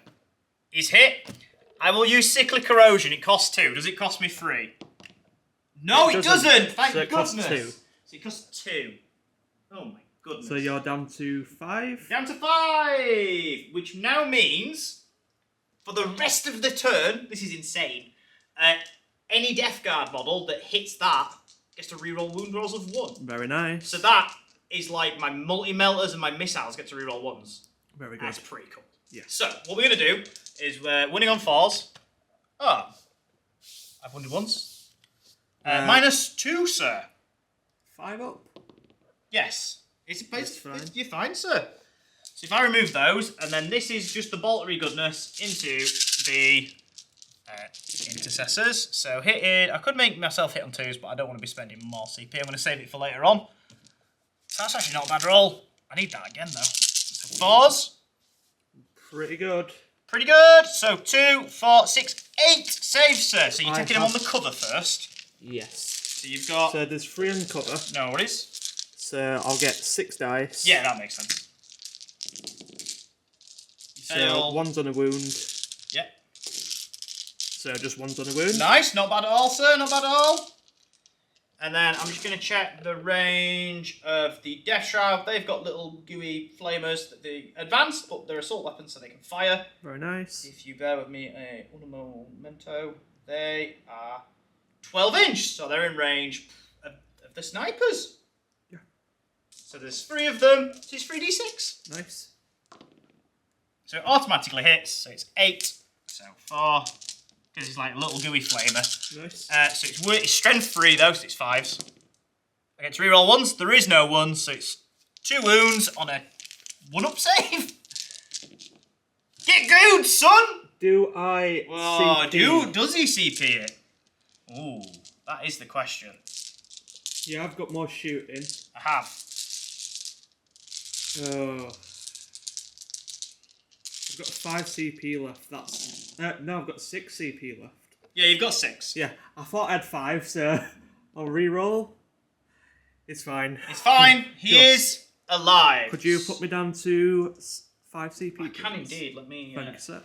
is hit. I will use Cyclic Corrosion. It costs 2. Does it cost me 3? No, it doesn't. Thank so it goodness. costs 2. So it costs 2. Oh my goodness. So you're down to 5? Down to 5! Which now means, for the rest of the turn, this is insane, any Death Guard model that hits that gets to reroll wound rolls of 1. Very nice. So that is like my multi-melters and my missiles get to reroll 1s. Very good. That's pretty cool. Yeah. So, what we're going to do is we're winning on 4s. Oh, I've wounded once. -2, sir. 5 up? Yes. It's fine. You're fine, sir. So if I remove those, and then this is just the boltery goodness into the intercessors. So hitting, I could make myself hit on 2s, but I don't want to be spending more CP. I'm going to save it for later on. So that's actually not a bad roll. I need that again, though. So 4s. Pretty good. Pretty good. So 2, 4, 6, 8 saves, sir. So you're taking them on the cover first. Yes. So you've got... So there's 3 on cover. No worries. So I'll get 6 dice. Yeah, that makes sense. You fail. So 1's on a wound. Yep. So just 1's on a wound. Nice, not bad at all, sir, not bad at all. And then I'm just going to check the range of the Death Shroud. They've got little gooey flamers that they advanced, but they're assault weapons, so they can fire. Very nice. If you bear with me un momento, they are 12-inch, so they're in range of the snipers. Yeah. So there's 3 of them, so it's 3d6. Nice. So it automatically hits, so it's 8, so 4. Because it's like a little gooey flamer. Nice. So it's strength 3 though, so it's 5s. I get to reroll 1s. There is no 1s, so it's 2 wounds on a 1-up save. Get good, son! Do I CP? Does he CP it? Ooh, that is the question. Yeah, I've got more shooting. I have. Oh. I've got 5 CP left. That's... no, I've got 6 CP left. Yeah, you've got 6. Yeah, I thought I had 5, so I'll re-roll. It's fine. It's fine. He is alive. Could you put me down to 5 CP? I can indeed. Let me... Thank you, sir.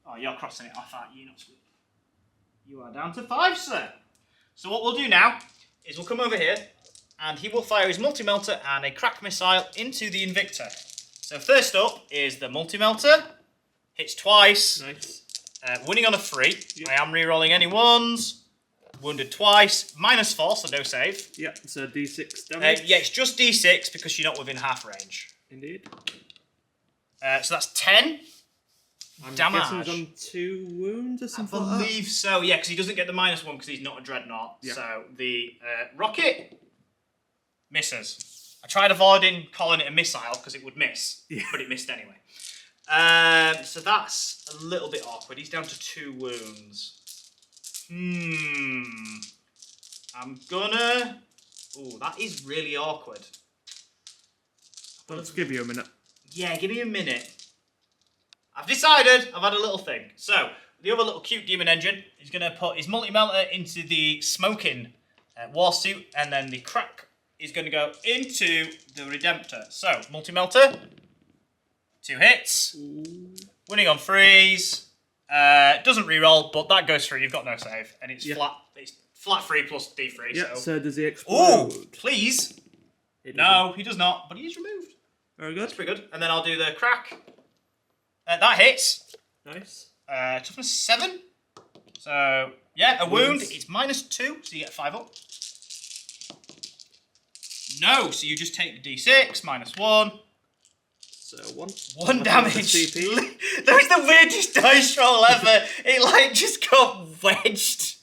Oh, you're crossing it off, aren't you? Not sweet. You are down to 5, sir. So what we'll do now is we'll come over here and he will fire his multi-melter and a crack missile into the Invictor. So first up is the multi-melter. Hits twice. Nice. Winning on a 3. Yep. I am re-rolling any 1s. Wounded twice. -4, so no save. Yeah, so D6 damage. Yeah, it's just D6 because you're not within half range. Indeed. So that's 10. I'm damage. guessing he's on 2 wounds or something. I believe so, yeah, because he doesn't get the -1 because he's not a dreadnought. Yeah. So the rocket misses. I tried avoiding calling it a missile because it would miss, but it missed anyway. So that's a little bit awkward. He's down to 2 wounds. I'm gonna... Ooh, that is really awkward. Let's give you a minute. Yeah, give me a minute. I've decided. I've had a little think. So, the other little cute demon engine is going to put his multi-melter into the smoking war suit, and then the crack is going to go into the Redemptor. So, multi-melter, 2 hits, winning on 3s, doesn't reroll, but that goes through. You've got no save, and it's flat 3 plus D3. Yeah. So does he explode? Ooh, please. No, he does not, but he is removed. Very good. That's pretty good. And then I'll do the crack. That hits. Nice. Toughness 7. So, yeah, a wound. It's -2, so you get 5 up. No, so you just take the D6, -1. So 1. 1 damage. That was the weirdest dice roll ever. It, like, just got wedged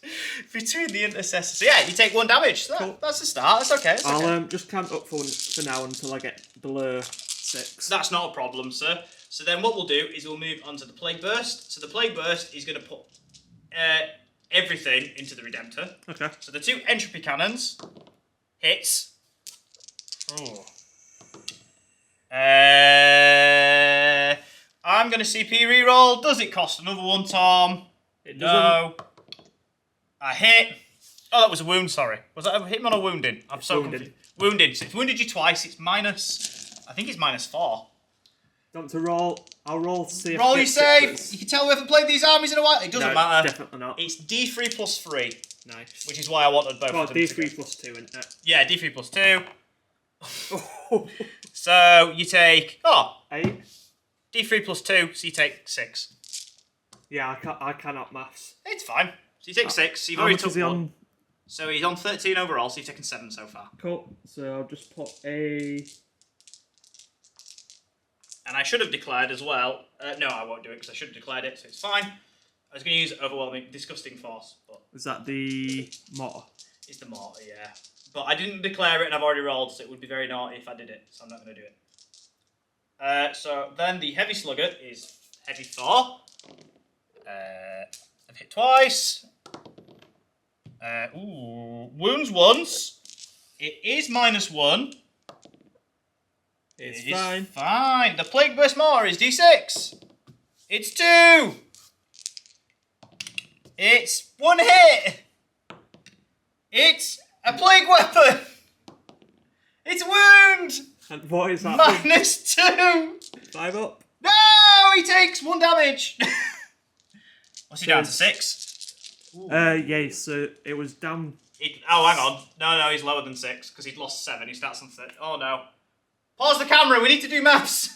between the intercessors. So, yeah, you take 1 damage. So cool. That's a start. That's okay. I'll just count up for now until I get below 6. That's not a problem, sir. So then what we'll do is we'll move on to the Plague Burst. So the Plague Burst is going to put everything into the Redemptor. Okay. So the 2 Entropy Cannons hits. Oh. I'm going to CP reroll. Does it cost another 1, Tom? It no. doesn't. I hit. Oh, that was a wound, sorry. Was that a hitman or wounding? I'm so confused. Wounded. So it's wounded you twice. It's I think it's -4. Want to roll? I'll roll to see if roll your save. You can tell we haven't played these armies in a while. It doesn't matter. Definitely not. It's D3 plus 3. Nice. Which is why I wanted both of them. D3 plus 2, isn't it? Yeah, D3 plus 2. So you take 8. D3 plus 2, so you take 6. Yeah, I cannot maths. It's fine. So you take 6. So you've already took 1. So he's on 13 overall, so you've taken 7 so far. Cool. So I'll just put a... And I should have declared as well. No, I won't do it because I should have declared it, so it's fine. I was going to use Overwhelming, Disgusting Force. But is that the mortar? It's the mortar, yeah. But I didn't declare it and I've already rolled, so it would be very naughty if I did it, so I'm not going to do it. So then the Heavy Slugger is Heavy 4. I've hit twice. Wounds once. It is -1. It's fine. Fine. The Plague Burst Mortar is D6. It's 2. It's 1 hit. It's a Plague Weapon. It's a wound. And what is that? -2. 5 up. No, he takes 1 damage. What's he down to 6? Yeah, so it was down... Oh, hang on. No, he's lower than 6 because he'd lost 7. He starts on 30. Oh, no. Pause the camera, we need to do maths.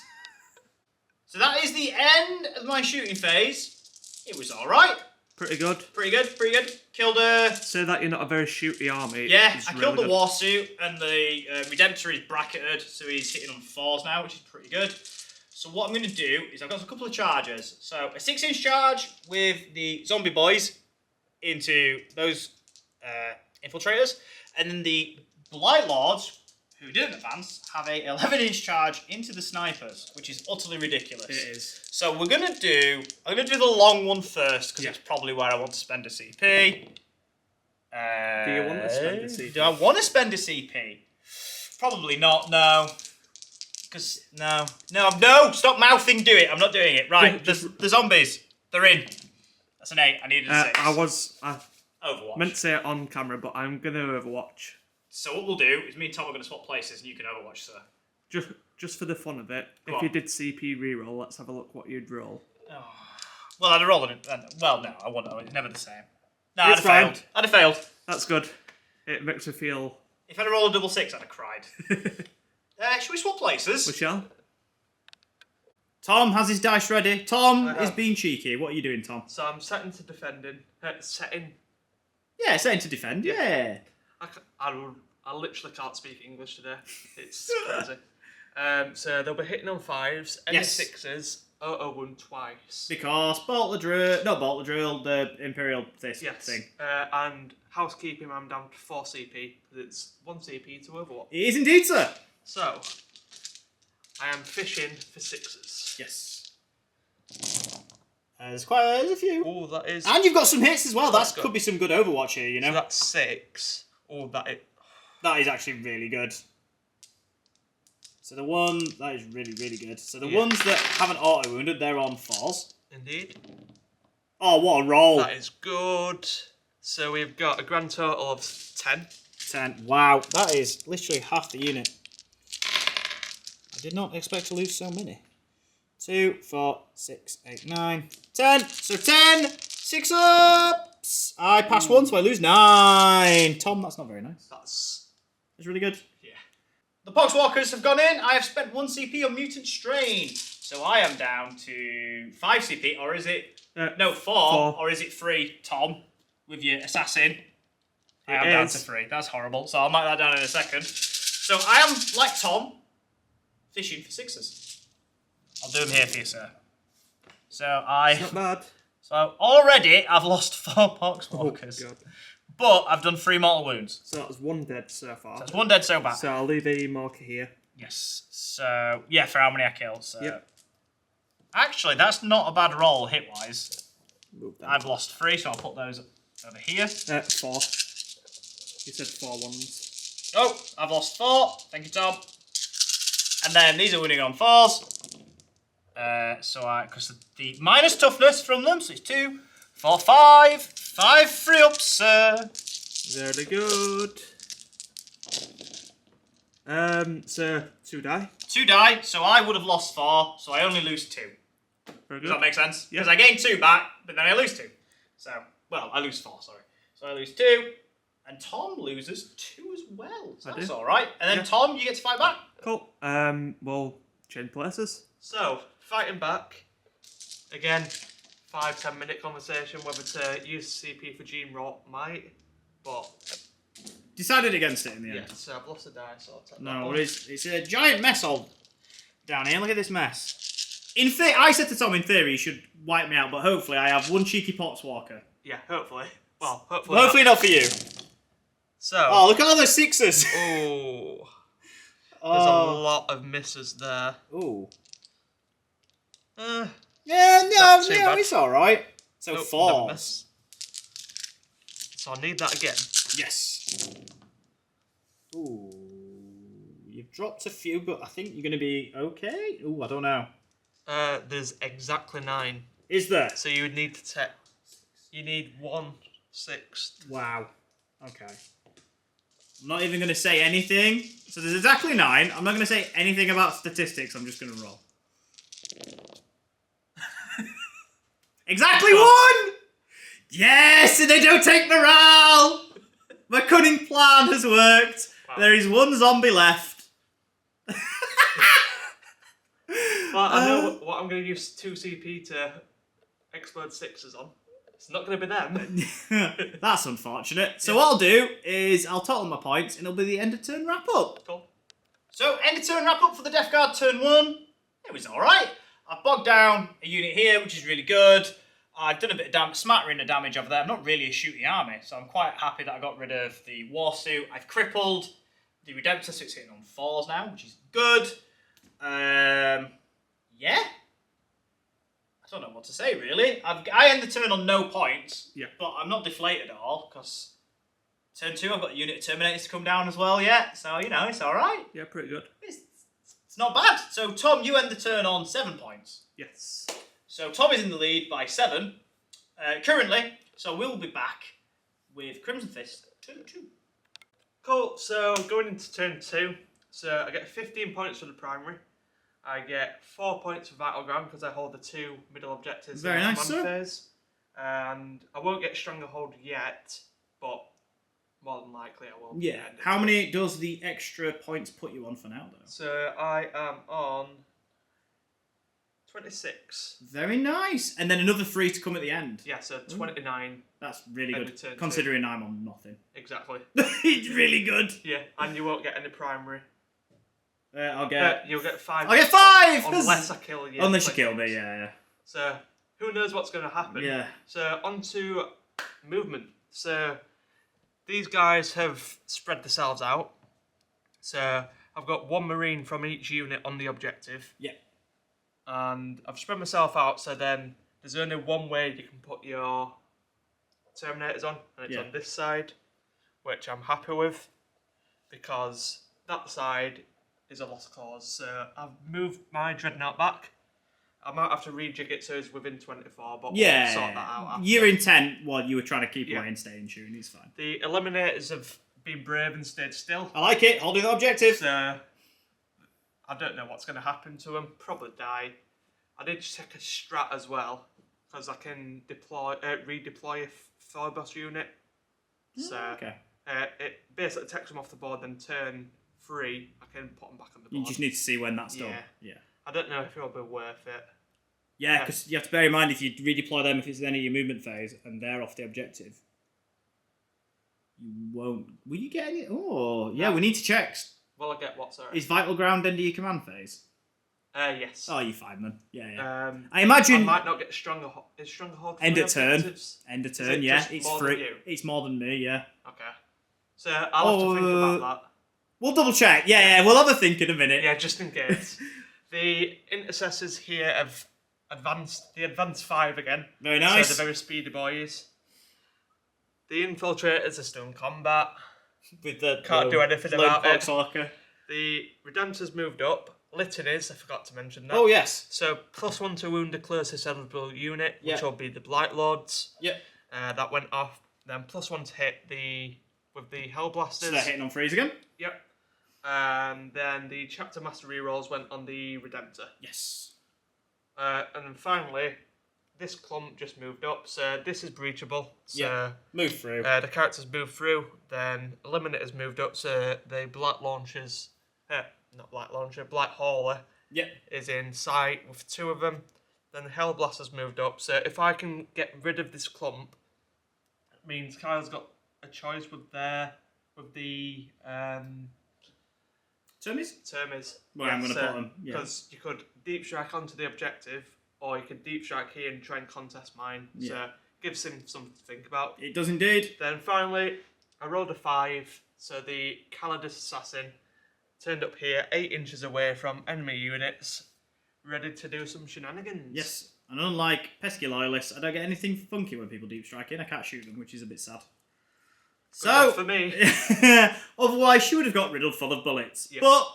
So that is the end of my shooting phase. It was alright. Pretty good. Pretty good. Killed a... Say that you're not a very shooty army. Yeah, I killed the war suit and the Redemptor is bracketed, so he's hitting on 4s now, which is pretty good. So what I'm going to do is I've got a couple of charges. So a 6-inch charge with the zombie boys into those infiltrators, and then the Blight Lords, who didn't advance, have a 11-inch charge into the snipers, which is utterly ridiculous. It is. So I'm gonna do the long one first because it's probably where I want to spend a CP. Do you want to spend a CP? Do I want to spend a CP? Probably not. No. Because no. Stop mouthing. Do it. I'm not doing it. Right. The zombies. They're in. That's an 8. I needed a 6. I Overwatch. meant to say it on camera, but I'm gonna Overwatch. So what we'll do is me and Tom are going to swap places and you can Overwatch, sir. Just for the fun of it, if you did CP reroll, let's have a look what you'd roll. Oh, Well, I'd have rolled it. Well, no, I wouldn't. It's never the same. No, I'd It's have fine. failed. I'd have failed. That's good. It makes me feel... If I'd have rolled a double 6, I'd have cried. Should we swap places? We shall. Tom has his dice ready. Tom I is have. being cheeky. What are you doing, Tom? So I'm setting to defending. Setting... Yeah, setting to defend. Yeah. I literally can't speak English today. It's crazy. So they'll be hitting on 5s, any Yes. 6s, auto-wound twice. Because the Imperial this Yes. thing. And housekeeping, I'm down to 4 CP, because it's 1 CP to Overwatch. It is indeed, sir. So, I am fishing for 6s. Yes. There's a few. Oh, that is... And you've got some hits as well. That's That good. could be some good Overwatch here, you know. So that's 6. Oh, that is... That is actually really good. So the one that is really, really good. So the Yeah. ones that haven't auto wounded, they're on 4s. Indeed. Oh, what a roll! That is good. So we've got a grand total of 10. 10. Wow, that is literally half the unit. I did not expect to lose so many. 2, 4, 6, 8, 9, 10. So 10, 6 ups. I pass 1, so I lose 9. Tom, that's not very nice. That's really good. yeah. The Poxwalkers have gone in. I have spent 1 CP on Mutant Strain. So I am down to 5 CP, or is it... no, 4, or is it 3, Tom, with your assassin? I am down to 3. That's horrible. So I'll mark that down in a second. So I am, like Tom, fishing for 6s. I'll do them here for you, sir. So Not bad. So already I've lost 4 Poxwalkers. Oh, God. But I've done 3 mortal wounds. So that's 1 dead so far. So that's 1 dead so bad. So I'll leave a marker here. Yes. So, yeah, for how many I killed. So. Yep. Actually, that's not a bad roll hit-wise. Move that. I've lost 3, so I'll put those over here. 4. You said 4 ones. Oh, I've lost 4. Thank you, Tom. And then these are winning on 4s. Because the minus toughness from them, so it's 2, 4, 5. 5 free ups, sir. Very good. So 2 die. 2 die, so I would have lost 4, so I only lose 2. Very good. Does that make sense? Yeah. Because I gain 2 back, but then I lose 2. So, well, I lose 4, sorry. So I lose 2, and Tom loses 2 as well. So that's alright. And then Yeah. Tom, you get to fight back. Cool. We'll change places. So, fighting back. Again, 5-10 minute conversation whether to use CP for Gene Rot might, but Decided against it in the yeah, end. so I've lost a die, so I'll take that No, one. it's a giant mess all down here. Look at this mess. I said to Tom, in theory, he should wipe me out, but hopefully I have 1 cheeky Poxwalker. Yeah, hopefully. Well, hopefully. Hopefully not for you. So. Oh, look at all those 6s. Oh. There's a lot of misses there. Ooh. Uh, Yeah, Not too no, bad. it's alright. So nope, 4. another miss. So I need that again. Yes. Ooh. You've dropped a few, but I think you're going to be okay. Ooh, I don't know. There's exactly 9. Is there? So you would need to take. You need 1/6. Wow. Okay. I'm not even going to say anything. So there's exactly 9. I'm not going to say anything about statistics. I'm just going to roll. Exactly 1! Yes! And they don't take morale! My cunning plan has worked. Wow. There is 1 zombie left. But I know what I'm going to use 2 CP to explode 6s on. It's not going to be them. That's unfortunate. So what I'll do is I'll total my points and it'll be the end of turn wrap up. Cool. So end of turn wrap up for the Death Guard turn 1. It was alright. I've bogged down a unit here, which is really good. I've done a bit of smattering of damage over there. I'm not really a shooting army, so I'm quite happy that I got rid of the war suit. I've crippled the Redemptor, so it's hitting on 4s now, which is good. Yeah. I don't know what to say, really. I end the turn on no points, but I'm not deflated at all, because turn 2 I've got a unit of Terminators to come down as well yet, so, you know, it's alright. Yeah, pretty good. It's not bad. So, Tom, you end the turn on 7 points. Yes. So, Tom is in the lead by 7, currently, so we'll be back with Crimson Fist turn 2. Cool, so going into turn 2, so I get 15 points for the primary. I get 4 points for Vital Ground because I hold the 2 middle objectives Very in the nice, command sir. phase. And I won't get Stranglehold yet, but more than likely I will. Yeah. How many does the extra points put you on for now, though? So I am on 26. Very nice. And then another 3 to come at the end. Yeah, so 29. That's really good, Turn considering I'm on nothing. Exactly. It's really good. Yeah, and you won't get any primary. I'll get... You'll get 5. I'll get 5! Unless I kill you. Unless you kill me, yeah. So, who knows what's going to happen. Yeah. So, on to movement. So, these guys have spread themselves out. So, I've got 1 Marine from each unit on the objective. Yeah. And I've spread myself out, so then there's only one way you can put your Terminators on, and it's on this side, which I'm happy with, because that side is a lost cause. So I've moved my Dreadnought back. I might have to rejig it so it's within 24, but we'll sort that out after. Your intent, what you were trying to keep away and stay in tune, is fine. The Eliminators have been brave and stayed still. I like it, holding the objective. So I don't know what's going to happen to them. Probably die. I did check a strat as well, because I can redeploy a Phobos unit. So it basically takes them off the board, then turn 3, I can put them back on the board. You just need to see when that's done. Yeah. I don't know if it'll be worth it. Yeah, because you have to bear in mind, if you redeploy them, if it's the end of your movement phase, and they're off the objective, you won't... Will you get any... Oh, yeah, we need to check. Will I get what, sorry? Is Vital Ground end of your command phase? Yes. Oh, you're fine then. Yeah. I I imagine... might not get Stranglehold. Is Stranglehold end of turn. objectives? End of turn, yeah. It's more free. than you? It's more than me, yeah. Okay. So I'll have to think about that. We'll double check. Yeah, we'll have a think in a minute. Yeah, just in case. The Intercessors here have advanced. They advanced 5 again. Very nice. So they're very speedy boys. The Infiltrators are still in combat. With the Can't do anything about it. Soccer. The Redemptor's moved up. Litanies, I forgot to mention that. Oh, yes. So, +1 to wound the closest eligible unit, which will be the Blight Lords. Yep. That went off. Then +1 to hit with the Hellblasters. So they're hitting on freeze again? Yep. And then the Chapter Master rerolls went on the Redemptor. Yes. And then finally, this clump just moved up. So this is breachable. So move through. the characters moved through. Then Eliminators moved up. So the Blight Launchers... not Blight Launcher, Blight Hauler is in sight with 2 of them. Then the Hellblasters moved up. So if I can get rid of this clump, it means Kyle's got a choice with the Termis. Where I'm going to put them. Because you could deep strike onto the objective, or you could deep strike here and try and contest mine. So gives him something to think about. It does indeed. Then finally, I rolled a 5. So the Calidus Assassin turned up here 8 inches away from enemy units, ready to do some shenanigans. Yes, and unlike pesky loyalists, I don't get anything funky when people deep strike in. I can't shoot them, which is a bit sad. So for me, otherwise you would have got riddled full of bullets. Yep. But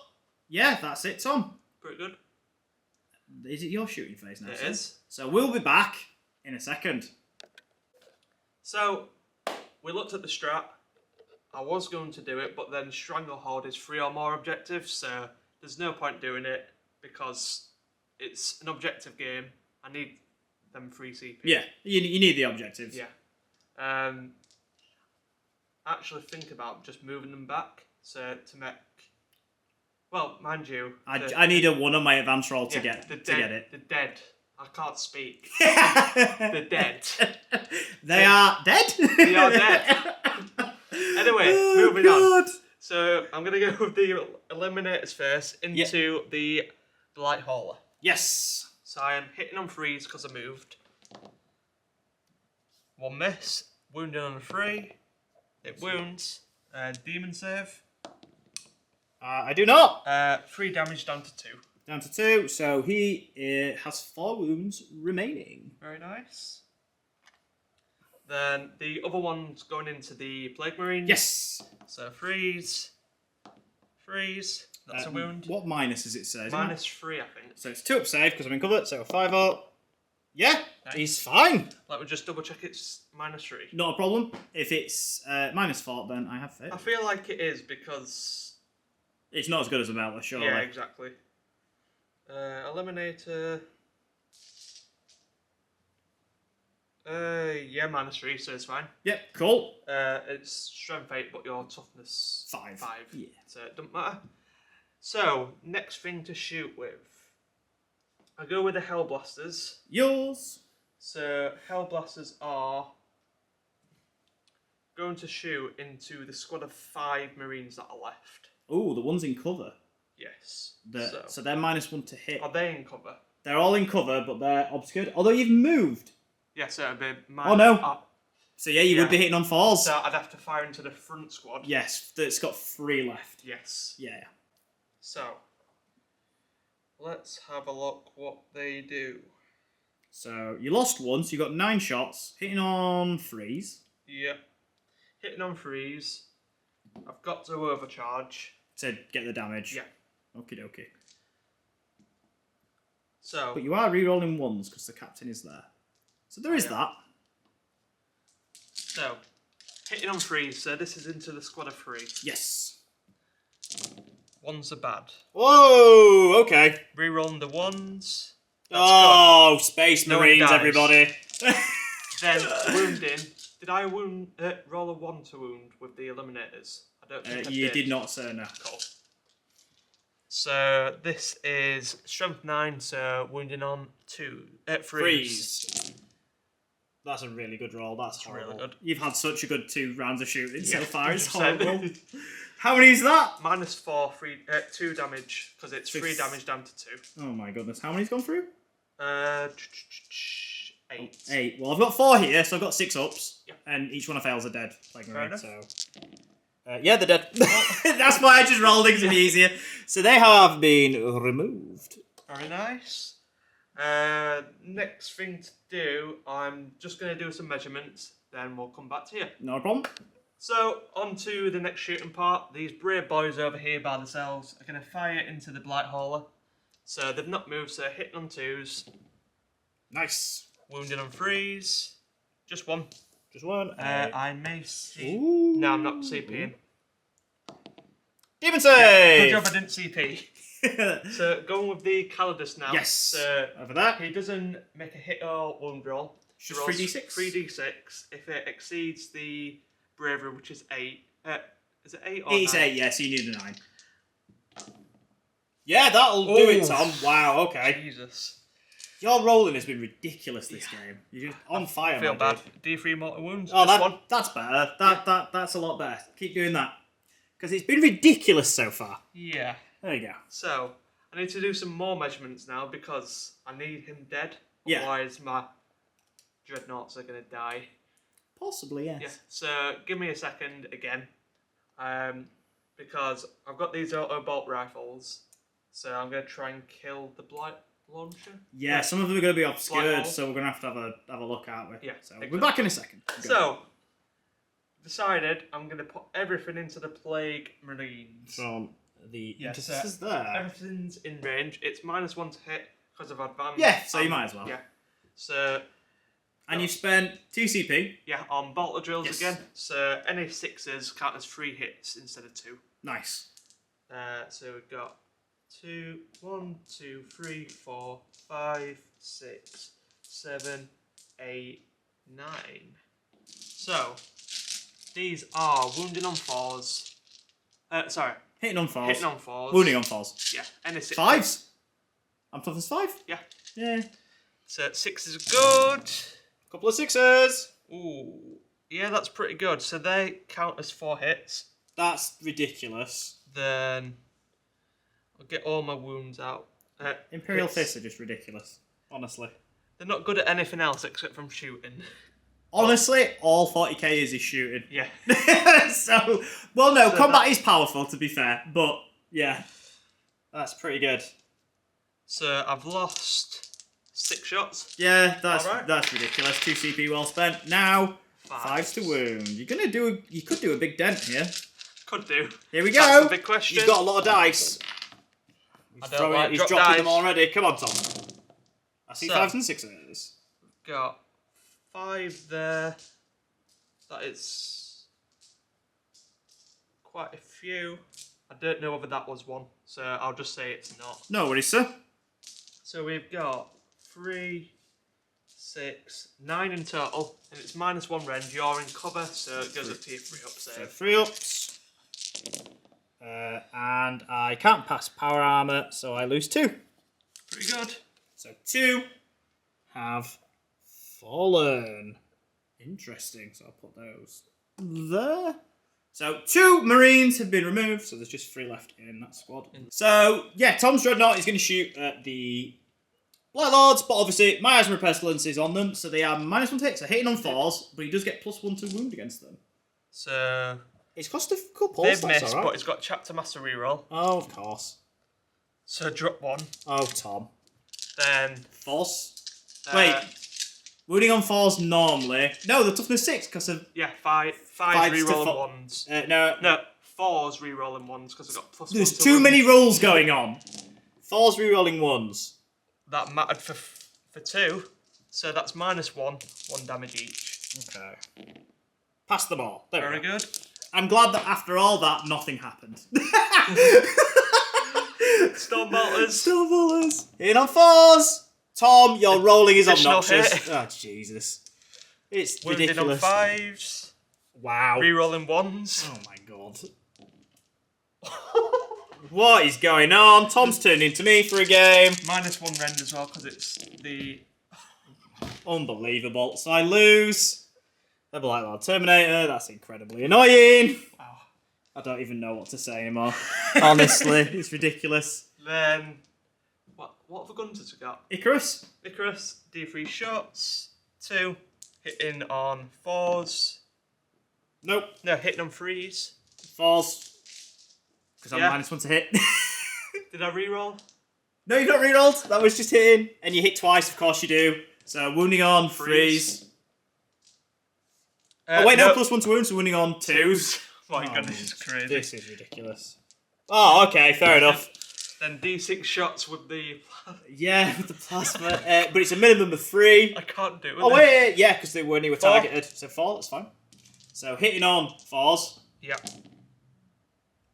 yeah, that's it, Tom. Pretty good. Is it your shooting phase now? It is. So we'll be back in a second. So we looked at the strat. I was going to do it, but then Stranglehold is 3 or more objectives, so there's no point doing it because it's an objective game. I need them 3 CP. Yeah, you need the objectives. Yeah. Actually think about just moving them back, so to make... Well, mind you... I need a 1 on my advance roll to get it. The dead. I can't speak. The dead. They are dead? They are dead. Anyway, moving on. So I'm going to go with the Eliminators first into the Blight Hauler. Yes. So I am hitting on 3s because I moved. 1 miss. Wounded on a 3. It wounds. Demon save. I do not. 3 damage down to 2. Down to 2. So he has 4 wounds remaining. Very nice. Then the other one's going into the Plague Marines. Yes. So freeze. That's a wound. What minus does it say? -3, I think. So it's 2 up save because I'm in cover. So 5-0. Yeah, nice. He's fine. Let me just double check it's -3. Not a problem. If it's -4, then I have faith. I feel like it is because it's not as good as a Melter, surely. Yeah, exactly. Eliminator. Yeah, -3, so it's fine. Yep, cool. It's strength 8, but your toughness 5. 5. Yeah. So it doesn't matter. So, next thing to shoot with. I go with the Hellblasters. Yours. So, Hellblasters are going to shoot into the squad of 5 Marines that are left. Oh, the ones in cover. Yes. So they're -1 to hit. Are they in cover? They're all in cover, but they're obscured. Although you've moved. Yeah, so it'd be Oh no. So yeah, you would be hitting on 4s. So I'd have to fire into the front squad. Yes, it's got 3 left. Yes. Yeah. So, let's have a look what they do. So you lost 1, so you got 9 shots, hitting on 3s. Yep. Hitting on 3s. I've got to overcharge. To get the damage. Yeah. Okie dokie. So. But you are re-rolling 1s because the captain is there. So there is that. So, hitting on 3s, so this is into the squad of 3. Yes. 1s are bad. Whoa, okay. Rerolling the 1s. Oh, Space No one Marines, dies. everybody. Then, wounding. Did I roll a 1 to wound with the Eliminators? I don't think I you did not, sir, no. Cool. So, this is strength 9, so wounding on 3s. That's a really good roll. That's horrible. really good. You've had such a good 2 rounds of shooting so Yeah, far. It's 100%. horrible. How many is that? -4, 2 damage, because it's 3 damage down to 2. Oh my goodness. How many's gone through? 8. 8. Well, I've got 4 here, so I've got 6 ups. Yep. And each one of fails are dead. Like Fair enough. so. Yeah, they're dead. That's why I just rolled it to be easier. So they have been removed. Very nice. Next thing to do, I'm just going to do some measurements, then we'll come back to you. No problem. So, on to the next shooting part. These brave boys over here by themselves are going to fire into the Blight Hauler. So, they've not moved, so hitting on 2s. Nice. Wounding on 3s. Just 1. Just 1. I may see... Ooh. No, I'm not CPing. Demon save! Good job I didn't CP. So, going with the Calidus now. Yes. So, over that. he doesn't make a hit or wound roll. Just 3d6? 3d6. If it exceeds the bravery, which is 8. Is it 8 or 9? It's 8, yeah, so you need a 9. Yeah, that'll do it, Tom. Wow, okay. Jesus. Your rolling has been ridiculous this game. You're just on fire, I feel my bad. dude. D3 mortal wounds. Oh, Just 1. that's better. That's a lot better. Keep doing that. Because it's been ridiculous so far. Yeah. There you go. So, I need to do some more measurements now because I need him dead. Yeah. Otherwise, my dreadnoughts are going to die. Possibly, yes. Yeah. So, give me a second again. Because I've got these auto bolt rifles. So, I'm going to try and kill the blight launcher. Yeah, some of them are going to be obscured, hole. so we're going to have a look, aren't we? Yeah, So exactly. we're back in a second. Go. So, decided I'm going to put everything into the Plague Marines. From the Yeah, intercessors so there. everything's in range. It's -1 to hit because of advantage. Yeah, so you might as well. Yeah. So, And you've spent 2 CP. yeah, on bolter drills Yes. again. So, any 6s count as 3 hits instead of 2. Nice. So, we've got 1, 2, 3, 4, 5, 6, 7, 8, 9. So, these are wounding on 4s. Sorry. Hitting on 4s. Hitting on 4s. Wounding on 4s. Yeah, any 6. 5s. I'm toughness 5. Yeah. Yeah. So 6 is good. Couple of 6s. Ooh. Yeah, that's pretty good. So they count as 4 hits. That's ridiculous. Then I'll get all my wounds out. Imperial hits. Fists are just ridiculous. Honestly. They're not good at anything else except from shooting. Honestly, all 40k is shooting. Yeah. So, well, no, So combat is powerful, to be fair, but yeah, that's pretty good. So I've lost 6 shots. Yeah, that's Alright. that's ridiculous. 2 CP well spent. Now, 5. 5s to wound. You could do a big dent here. Could do. Here we go. That's the big question. He's got a lot of dice. I don't like He's drop dropping dice. them already. Come on, Tom. I see So- 5s and 6s. Got 5 there. That is quite a few. I don't know whether that was 1, so I'll just say it's not. No worries, sir. So we've got 3, 6, 9 in total, and it's -1 rend. You're in cover, so it goes up to your 3-up So save. 3 ups. And I can't pass power armor, so I lose 2. Pretty good. So 2 have fallen. Interesting. So I'll put those there. So 2 Marines have been removed, so there's just 3 left in that squad. So yeah, Tom's Dreadnought is going to shoot at the Blight Lords, but obviously Miasma Pestilence is on them, so they are -1 to hit, so hitting on 4s, but he does get +1 to wound against them. So It's cost a couple. they've missed, but it's got Chapter Master reroll. Oh, of course. So drop 1. Oh, Tom. Then 4s. Wait. Wounding on 4s normally. No, the toughness 6 because of. yeah, 5 Fives to rerolling 1s. No, 4s rerolling 1s because I've got +1. there's too many rolls going on. 4s rerolling 1s. That mattered for 2, so that's -1, 1 damage each. Okay. Pass them all. There Very we go. good. I'm glad that after all that, nothing happened. Stormbolters. Stormbolters. In on 4s. Tom, your rolling is Additional obnoxious. hit. Oh, Jesus. It's Wounded ridiculous. on 5s. Wow. Rerolling 1s. Oh my god. What is going on? Tom's turned into me for a game. -1 rend as well because it's the. Unbelievable. So I lose. The Blight Lord Terminator. That's incredibly annoying. Wow. I don't even know what to say anymore. Honestly, it's ridiculous. Then what other guns has it got? Icarus. Icarus, D3 shots, 2 hitting on 4s. Nope. No, hitting on 3s. 4s. Because I'm Yeah. -1 to hit. Did I reroll? No, you've not rerolled. That was just hitting. And you hit twice, of course you do. So wounding on 3s. Oh wait, no, +1 to wound, so wounding on 2s. My god, this is crazy. This is ridiculous. Oh, okay, fair enough. Then D6 shots with the. Yeah, with the plasma. But it's a minimum of 3. I can't do it. Oh, wait, yeah, because they were when you were 4. targeted. So 4, that's fine. So hitting on 4s. Yeah.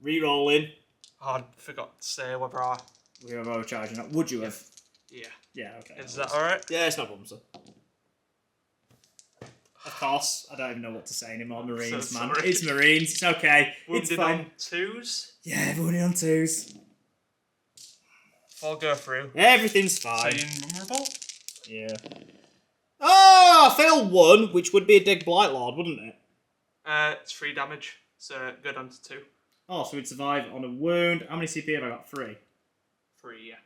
Re-rolling. Oh, I forgot to say whether I. We were overcharging that. Would you have? Yeah. Yeah, okay. Is that alright? Yeah, it's no problem, sir. Of course, I don't even know what to say anymore. Marines, So man. sorry. It's Marines. It's okay. Wounded it's fine. on 2s. Yeah, wounding on 2s. 4 go through. Everything's So fine. you're invulnerable? Yeah. Oh, I failed 1, which would be a Dig Blight Lord, wouldn't it? It's 3 damage, so go down to 2. Oh, so we'd survive on a wound. How many CP have I got? 3. 3, yeah.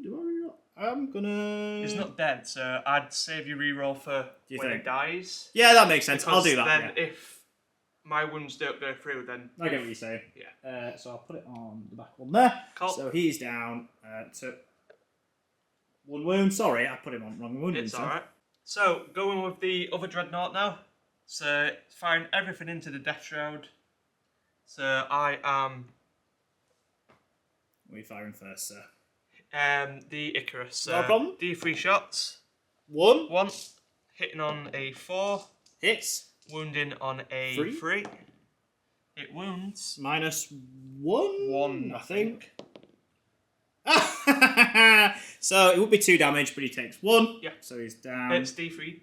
Do I reroll? I'm gonna. He's not dead, so I'd save you reroll for Do you when think? he dies. Yeah, that makes sense. I'll Because do that. Then Yeah. if my wounds don't go through, then I get what you're saying. Yeah. So I'll put it on the back one there. Cool. So he's down to 1 wound. Sorry, I put him on wrong wound. It's alright. So going with the other dreadnought now. So firing everything into the Death Shroud. So I am What are you firing first, sir? the Icarus. So No problem. D3 shots. 1. 1 hitting on a 4, Hits. wounding on a 3. 3. It wounds. -1. 1, I think. So it would be 2 damage, but he takes 1. Yeah. So he's down. It's D3.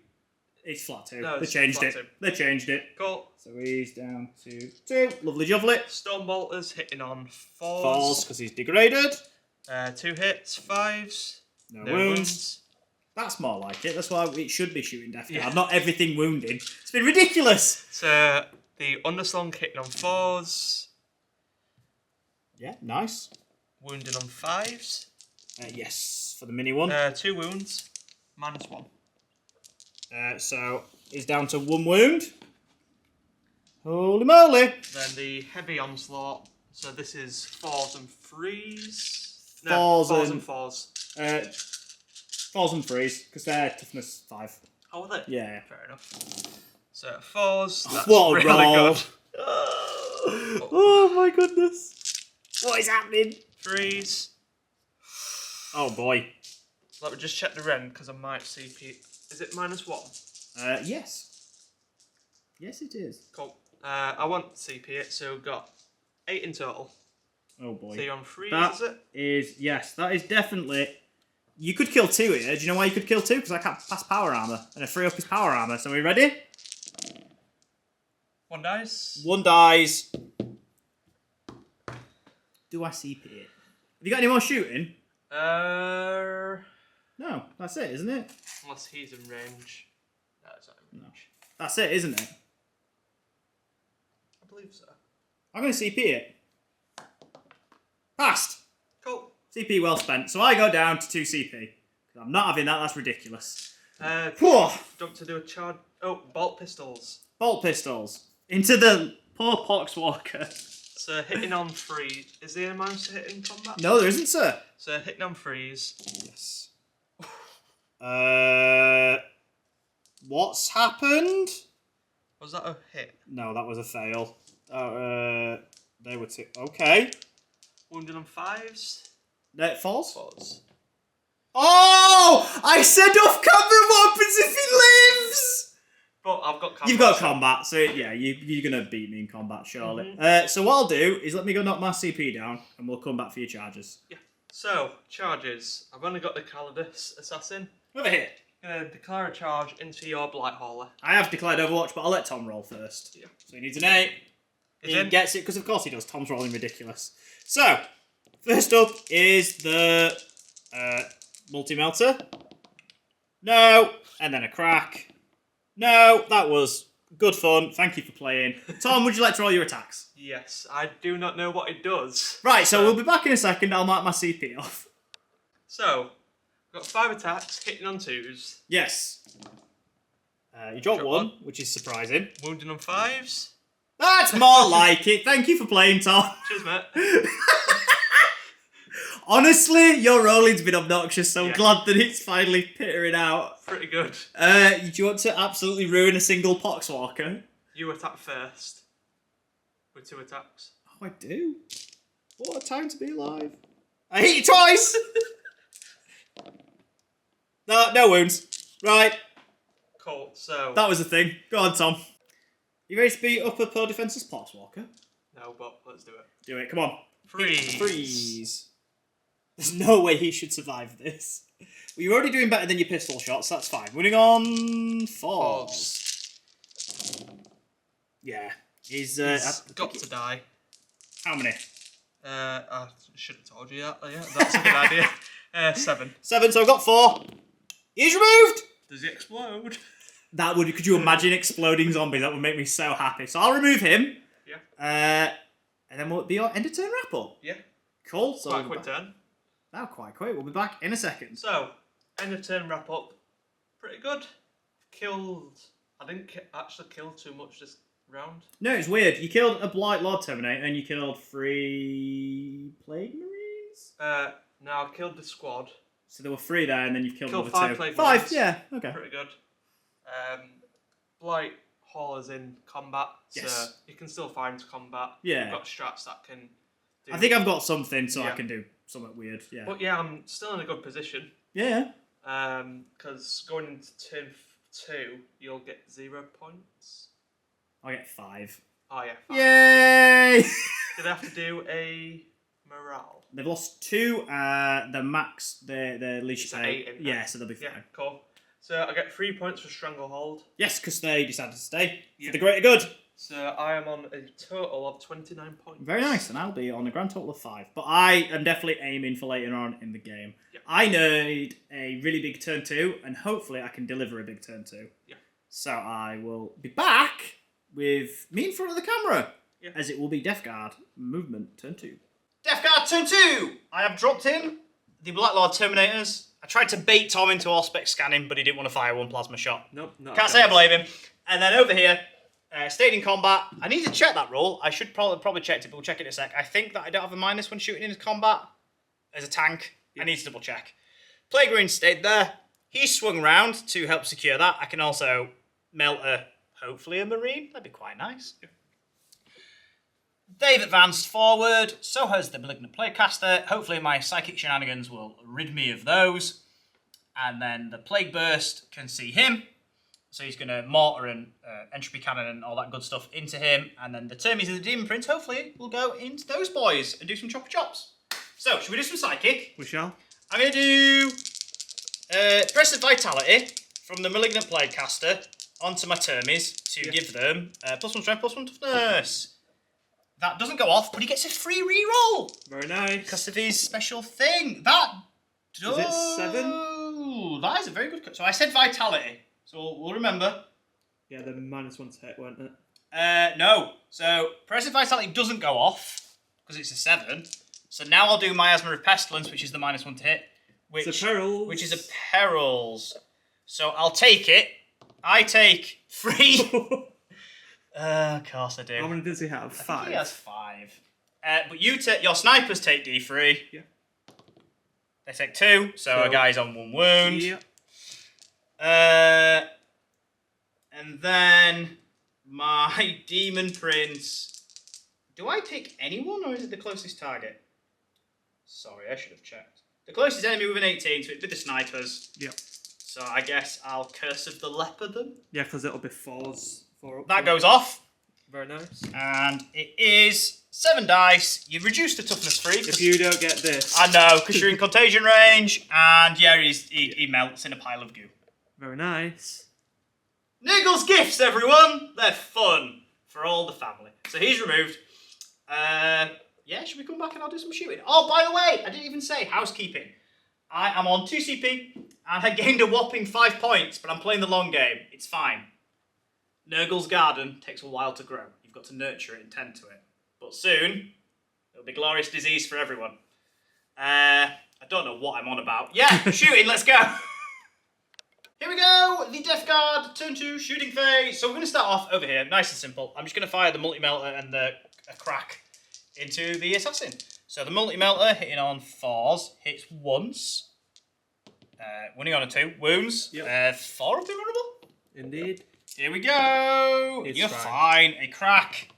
It's flat 2. No, They it's changed flat it. 2. They changed it. Cool. So he's down to 2. Lovely jubbly. Stormbolters hitting on 4s. 4s because he's degraded. 2 hits, 5s. No wounds. That's more like it. That's why it should be shooting Death Guard, Yeah. not everything wounded. It's been ridiculous. So the Underslung hitting on 4s. Yeah, nice. Wounding on 5s. Yes, for the mini one. 2 wounds. -1. So he's down to 1 wound. Holy moly. Then the heavy onslaught. So this is 4s and 3s. No, 4s 4s and- and 4s. 4s and 3s, because they're toughness 5. Oh, are they? Yeah. Fair enough. So 4s. That's What a really roll. good. Oh my goodness. What is happening? 3s. Oh boy. Let me just check the rend because I might CP. Is it -1? Yes. Yes, it is. Cool. I want to CP it, so we've got 8 in total. Oh boy. So you're on freeze, That is it? yes, that is definitely... You could kill 2 here. Do you know why you could kill 2? Because I can't pass power armor. And I free up his power armor. So are we ready? 1 dice. 1 dies. Do I CP it? Have you got any more shooting? No, that's it, isn't it? Unless he's in range. No, it's not in range. That's it, isn't it? I believe so. I'm going to CP it. Passed. Cool. CP well spent. So I go down to 2 CP. I'm not having that, that's ridiculous. Jump to do a charge. Oh, bolt pistols. Bolt pistols. Into the poor Poxwalker. So hitting on freeze. Is there a minus to hit in combat? No, there isn't, sir. So hitting on freeze. Yes. What's happened? Was that a hit? No, that was a fail. They were 2. Okay. Wounded on 5s. That falls? Falls. Oh! I said off camera what happens if he lives! But I've got combat. You've got combat, so yeah, you're going to beat me in combat, surely. So what I'll do is let me go knock my CP down, and we'll come back for your charges. Yeah. So, charges. I've only got the Calidus Assassin. Over here. Declare a charge into your Blight Hauler. I have declared Overwatch, but I'll let Tom roll first. Yeah. So he needs an 8. He gets it, because of course he does. Tom's rolling ridiculous. So, first up is the multi-melter. No. And then a crack. No. That was good fun. Thank you for playing. Tom, would you like to roll your attacks? Yes. I do not know what it does. Right, so we'll be back in a second. I'll mark my CP off. So, I've got 5 attacks, hitting on 2s. Yes. You dropped 1, which is surprising. Wounding on 5s. That's more like it. Thank you for playing, Tom. Cheers, mate. Honestly, your rolling's been obnoxious, so I'm glad that it's finally petering out. Pretty good. Do you want to absolutely ruin a single Poxwalker? You attack first. With 2 attacks. Oh, I do? What a time to be alive. I hit you twice! No wounds. Right. Cool, so... That was the thing. Go on, Tom. You ready to beat up a poor defenseless Poxwalker? No, but let's do it. Do it, come on. Freeze. Freeze. There's no way he should survive this. Well, you're already doing better than your pistol shots, that's fine. Winning on 4s. Yeah. He's got to die. How many? I should have told you that. Yeah, that's a good idea. 7. 7, so I've got 4. He's removed! Does he explode? That would, could you imagine exploding zombies? That would make me so happy. So I'll remove him. Yeah. And then we'll be our end of turn wrap up. Yeah. Cool. So quite a quick turn. Now quite quick. We'll be back in a second. So, end of turn wrap up. Pretty good. Killed. I didn't actually kill too much this round. No, it's weird. You killed a Blight Lord Terminator and you killed 3 Plague Marines? No, I killed the squad. So there were 3 there and then you've killed another 5 2. Plague 5, Marines. yeah. Okay. Pretty good. Blight Haulers in combat, so Yes. you can still find combat. Yeah. You've got strats that can do... I think I've got something so I Yeah. can do something weird, yeah. But yeah, I'm still in a good position. Yeah. Because going into turn 2, you'll get 0 points. I'll get 5. Oh yeah, 5. Yay! Did I have to do a morale? They've lost 2, the max, the leash It's pay. 8, isn't Yeah, it? so they'll be fine. Yeah, cool. So I get 3 points for Stranglehold. Yes, because they decided to stay Yeah. for the greater good. So I am on a total of 29 points. Very nice, and I'll be on a grand total of 5. But I am definitely aiming for later on in the game. Yeah. I need a really big turn 2, and hopefully I can deliver a big turn 2. Yeah. So I will be back with me in front of the camera, Yeah. as it will be Death Guard movement turn 2. Death Guard turn 2! I have dropped in the Black Lord Terminators. I tried to bait Tom into Auspex scanning, but he didn't want to fire 1 plasma shot. Nope, not Can't say I blame him. And then over here, stayed in combat. I need to check that roll. I should probably check it, but we'll check it in a sec. I think that I don't have a minus when shooting in combat as a tank. Yeah. I need to double check. Plague Marine stayed there. He swung round to help secure that. I can also melt hopefully a Marine. That'd be quite nice. Yeah. They've advanced forward. So has the Malignant Plaguecaster. Hopefully my psychic shenanigans will rid me of those. And then the Plague Burst can see him. So he's going to mortar and entropy cannon and all that good stuff into him. And then the Termies and the Demon Prince, hopefully, will go into those boys and do some chopper chops. So, should we do some psychic? We shall. I'm going to do Press Vitality from the Malignant Plaguecaster onto my Termies to give them +1 strength, +1 toughness. That doesn't go off, but he gets a free reroll. Very nice. Because of his special thing. That does... Is it 7? That is a very good... So I said Vitality. So we'll remember. Yeah, the -1 to hit, weren't it? No. So Press Vitality doesn't go off because it's a 7. So now I'll do Miasma of Pestilence, which is the -1 to hit. Which it's a perils. Which is a perils. So I'll take it. I take 3. Of course I do. How many does he have? 5. I think he has 5. But your snipers take D3. Yeah. They take 2, so a guy's on 1 wound. Yeah. And then my Demon Prince. Do I pick anyone or is it the closest target? Sorry, I should have checked. The closest enemy with an 18, so it'd be the snipers. Yeah. So I guess I'll Curse of the Leopard them. Yeah, because it'll be 4s. 4 up. That goes off. Very nice. And it is 7 dice. You reduce the toughness 3. If you don't get this. I know, because you're in contagion range. And yeah, he melts in a pile of goo. Very nice. Niggle's gifts, everyone! They're fun for all the family. So he's removed. Yeah, should we come back and I'll do some shooting? Oh, by the way, I didn't even say housekeeping. I am on 2 CP and I gained a whopping 5 points, but I'm playing the long game. It's fine. Nurgle's garden takes a while to grow. You've got to nurture it and tend to it. But soon, it'll be glorious disease for everyone. I don't know what I'm on about. Yeah, shooting, let's go! Here we go, the Death Guard, turn 2, shooting phase. So we're going to start off over here, nice and simple. I'm just going to fire the multi-melter and the crack into the assassin. So the multi-melter hitting on 4s, hits once. Winning on a 2, wounds. Yep. 4 of vulnerable. Indeed. Here we go. You're fine. A crack.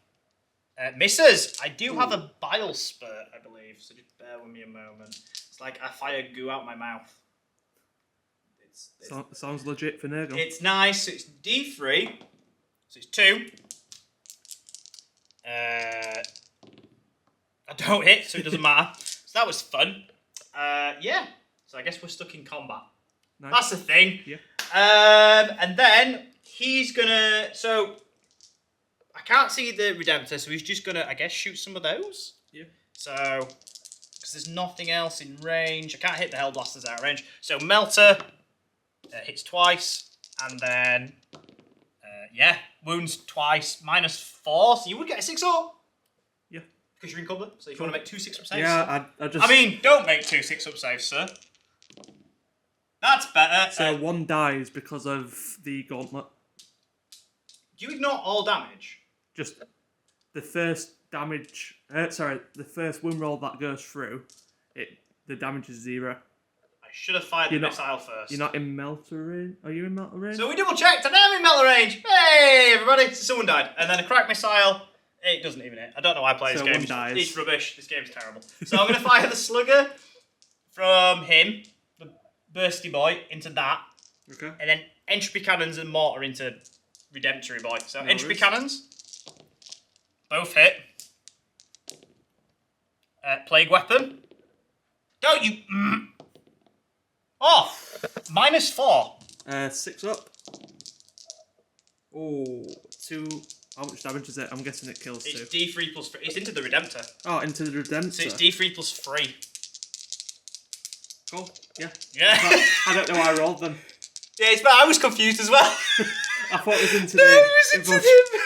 Misses. I do have a bile spurt, I believe. So just bear with me a moment. It's like I fire goo out my mouth. Sounds legit for Nurgle. It's nice. So it's D3. So it's 2. I don't hit, so it doesn't matter. So that was fun. Yeah. So I guess we're stuck in combat. Nice. That's the thing. Yeah. And then he's gonna. So I can't see the Redemptor, so he's just gonna, I guess, shoot some of those. Yeah. So because there's nothing else in range, I can't hit the Hellblasters out of range. So Melter hits twice, and then yeah, wounds twice, -4. So you would get a 6-0. Yeah. Because you're in cover, so if you want to make 2 6-up saves. Yeah, I just. I mean, don't make 2 6-up saves, sir. That's better. So 1 dies because of the gauntlet. Do you ignore all damage? Just the first damage. The first wound roll that goes through, the damage is 0. I should have fired the missile first. You're not in melter range. Are you in melter range? So we double checked, and I'm in melter range. Hey, everybody! So someone died, and then a crack missile. It doesn't even hit. I don't know why I play this game. Dies. It's rubbish. This game's terrible. So I'm going to fire the slugger from him, the bursty boy, into that. Okay. And then entropy cannons and mortar into Redemptory boy. So entropy cannons, both hit. Plague weapon. Don't you? Oh, -4. 6 up. Oh, 2. How much damage is it? I'm guessing it kills 2. It's D3 plus 3. It's into the Redemptor. Oh, into the Redemptor. So it's D3 plus 3. Cool. Yeah. Yeah. I don't know why I rolled them. Yeah, but I was confused as well. I thought it was into No, it was into him.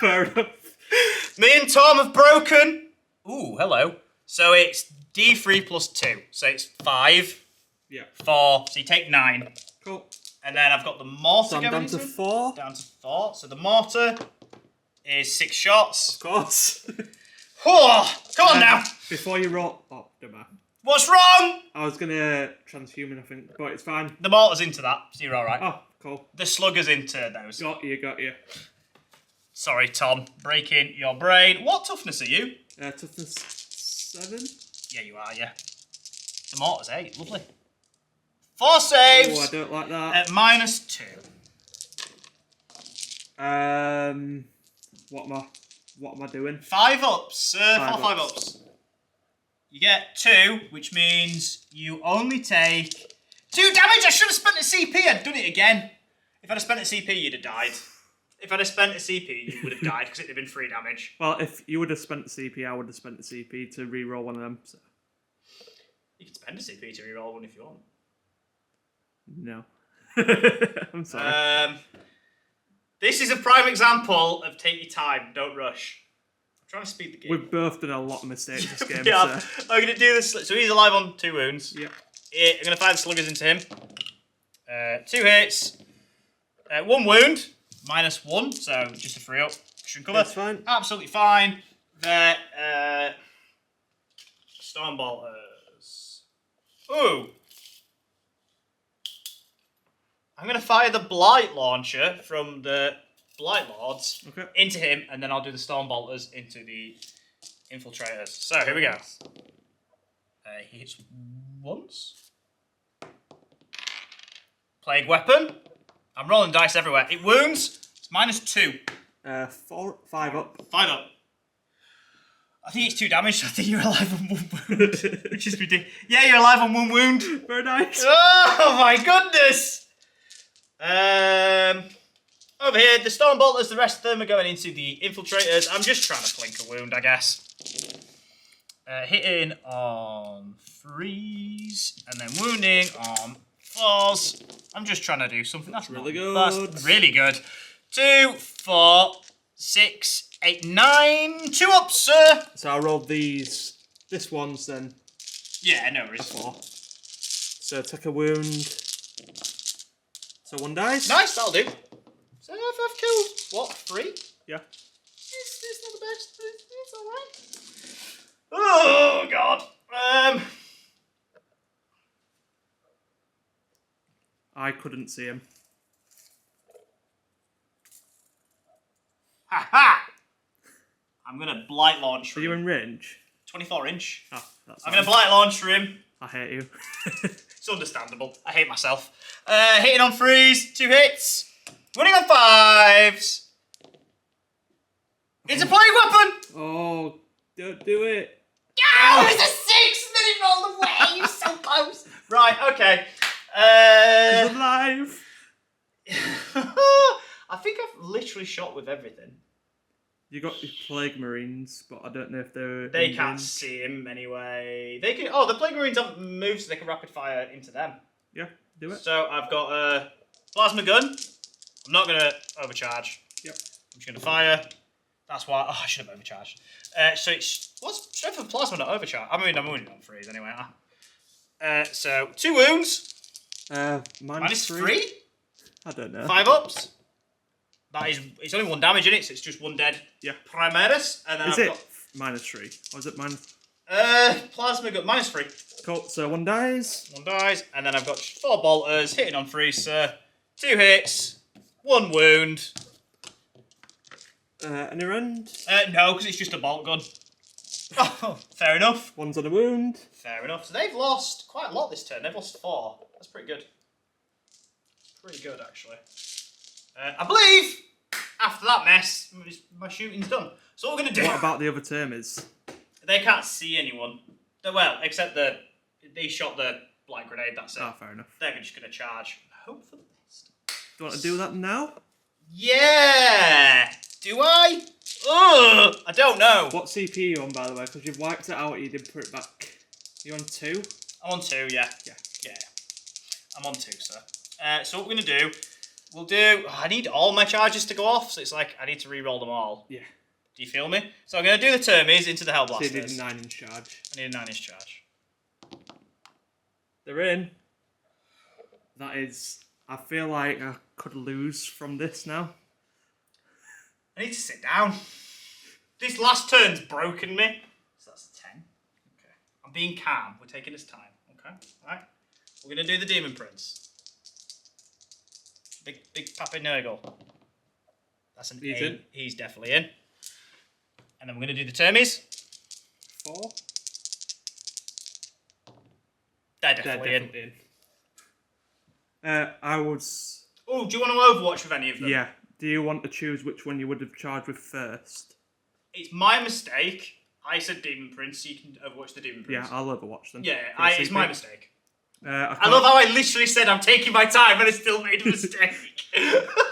Fair enough. Me and Tom have broken. Ooh, hello. So it's D3 plus 2. So it's 5. Yeah. 4. So you take 9. Cool. And then I've got the mortar so I'm going down to 4. Down to 4. So the mortar is 6 shots. Of course. Oh, come on now. Before you roll... Oh, don't matter. What's wrong? I was going to transhuman, I think, but it's fine. The mortar's into that, so you're alright. Oh, cool. The slugger's into those. Got you. Sorry, Tom. Breaking your brain. What toughness are you? Toughness 7. Yeah, you are, yeah. The mortar's 8. Lovely. 4 saves. Oh, I don't like that. At -2. What am I doing? 5 ups. Five 5 ups. You get 2, which means you only take 2 damage. I should have spent a CP. I'd done it again. If I'd have spent a CP, you'd have died. If I'd have spent a CP, you would have died because it'd have been 3 damage. Well, if you would have spent the CP, I would have spent the CP to re-roll one of them. So. You can spend a CP to reroll one if you want. No. I'm sorry. This is a prime example of take your time, don't rush. I'm trying to speed the game. We've both done a lot of mistakes this game. Yeah, So. I'm going to do this. So he's alive on 2 wounds. Yep. I'm going to fire the sluggers into him. 2 hits. 1 wound. -1, so just a 3 up. Shouldn't cover. That's fine. Absolutely fine. The Stormbolters. Ooh. I'm going to fire the Blight Launcher from the Blight Lords into him, and then I'll do the Stormbolters into the Infiltrators. So, here we go. He hits once. Plague Weapon. I'm rolling dice everywhere. It wounds. It's -2. 5 up. 5 up. I think it's 2 damage, so I think you're alive on 1 wound. Which is ridiculous. Yeah, you're alive on 1 wound. Very nice. Oh my goodness! Over here, the Stormbolters, the rest of them are going into the Infiltrators. I'm just trying to plink a wound, I guess. Hitting on 3s, and then wounding on 4s. I'm just trying to do something. That's really good. That's really good. 2, 4, 6, 8, 9. 2 ups, sir. So I rolled this one's then. Yeah, no worries. 4. So take a wound. So 1 dies. Nice, that'll do. So I've killed, what, 3? Yeah. It's not the best, but it's alright. Oh, God. I couldn't see him. Ha ha! I'm going to Blight Launch Are you him. in range? 24 inch. Oh, that's I'm going to Blight Launch for him. I hate you. It's understandable. I hate myself. Hitting on 3s, 2 hits. Winning on 5s. It's a Plague Weapon! Oh, don't do it. Oh, it's a 6 and then it rolled away. You're so close. Right, okay. He's alive. I think I've literally shot with everything. You got your Plague Marines, but I don't know if they're. They can't see him anyway. They can. Oh, the Plague Marines haven't moved, so they can rapid fire into them. Yeah, do it. So I've got a plasma gun. I'm not gonna overcharge. Yep. I'm just gonna fire. That's why. Oh, I should have overcharged. So it's what's strength of plasma not overcharge? I'm only on 3s anyway. So 2 wounds. -3. I don't know. 5 ups. That is. It's only 1 damage in it, so it's just 1 dead. Yeah. Primaris, and then Is I've it got -3? Or is it minus? plasma gun -3. Cool. So 1 dies. 1 dies, and then I've got 4 bolters hitting on 3, sir. 2 hits, 1 wound. Any round? No, because it's just a bolt gun. Oh, fair enough. 1's on a wound. Fair enough. So they've lost quite a lot this turn. They've lost 4. That's pretty good. Pretty good, actually. I believe after that mess, my shooting's done. So what we're going to do... What about the other termies? They can't see anyone. Well, except they shot the blight grenade, that's it. Ah, fair enough. They're just going to charge. Hope for the best. Do you want to do that now? Yeah! Do I? Ugh! I don't know. What CP are you on, by the way? Because you've wiped it out, you didn't put it back. You're on 2? I'm on 2, yeah. Yeah. I'm on 2, sir. So what we're going to do, we'll do... I need all my charges to go off, so it's like I need to re-roll them all. Yeah. Do you feel me? So I'm going to do the termies into the Hellblasters. So you need a 9-inch charge. I need a 9-inch charge. They're in. That is... I feel like I could lose from this now. I need to sit down. This last turn's broken me. So that's a 10. Okay. I'm being calm. We're taking this time. Okay? Alright? We're going to do the Demon Prince. Big Pappy Nurgle. That's an He's 8. in. He's definitely in. And then we're going to do the termies. 4. They're definitely in. I was... Oh, do you want to Overwatch with any of them? Yeah. Do you want to choose which one you would have charged with first? It's my mistake. I said Demon Prince, so you can overwatch the Demon Prince. Yeah, I'll overwatch them. Yeah, it's my mistake. I love how I literally said I'm taking my time and I still made a mistake.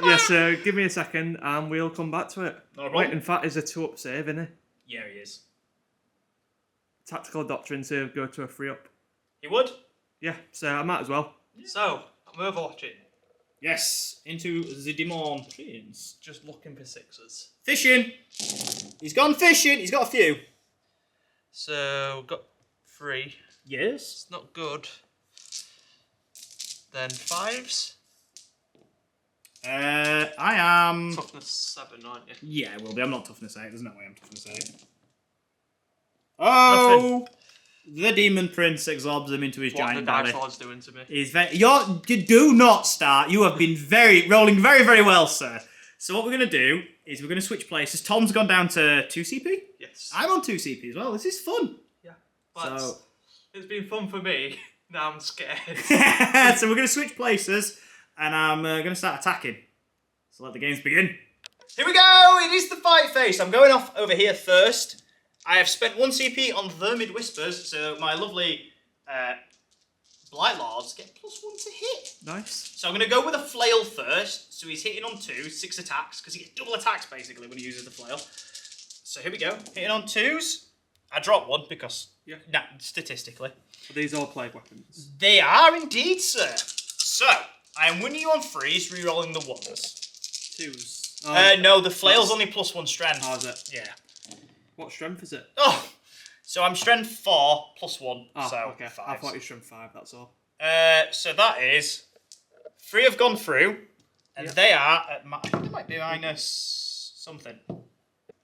Yeah, so give me a second and we'll come back to it. No problem. Wait, in fact, is a 2-up save, isn't it? Yeah, he is. Tactical Doctrine save, go to a 3-up. He would? Yeah, so I might as well. So, I'm overwatching. Yes, into the Demon Prince. Just looking for 6s. Fishing! He's gone fishing, he's got a few. So, got 3. Yes. It's not good. Then 5s. I am... Toughness 7, aren't you? Yeah, I will be. I'm not toughness 8. There's no way I'm toughness 8. Oh! Nothing. The Demon Prince absorbs him into his giant body. What the Dice Lord's doing to me. He's you do not start. You have been rolling very, very well, sir. So what we're going to do is we're going to switch places. Tom's gone down to 2 CP. Yes. I'm on 2 CP as well. This is fun. Yeah. But it's been fun for me. Now I'm scared. So we're going to switch places, and I'm going to start attacking. So let the games begin. Here we go! It is the fight phase. I'm going off over here first. I have spent 1 CP on the Mid Whispers, so my lovely Blight Lords get +1 to hit. Nice. So I'm going to go with a flail first. So he's hitting on 2, 6 attacks, because he gets double attacks basically when he uses the flail. So here we go. Hitting on 2s. I drop 1 because, statistically. Are these all plague weapons? They are indeed, sir. So, I am winning you on 3s, re-rolling the 1s. 2s? No, the flail's only +1 strength. Oh, is it? Yeah. What strength is it? Oh! So I'm strength 4 +1, oh, so okay. 5. I thought you strength 5, that's all. So that is... 3 have gone through, and they are at... I think they might be minus something.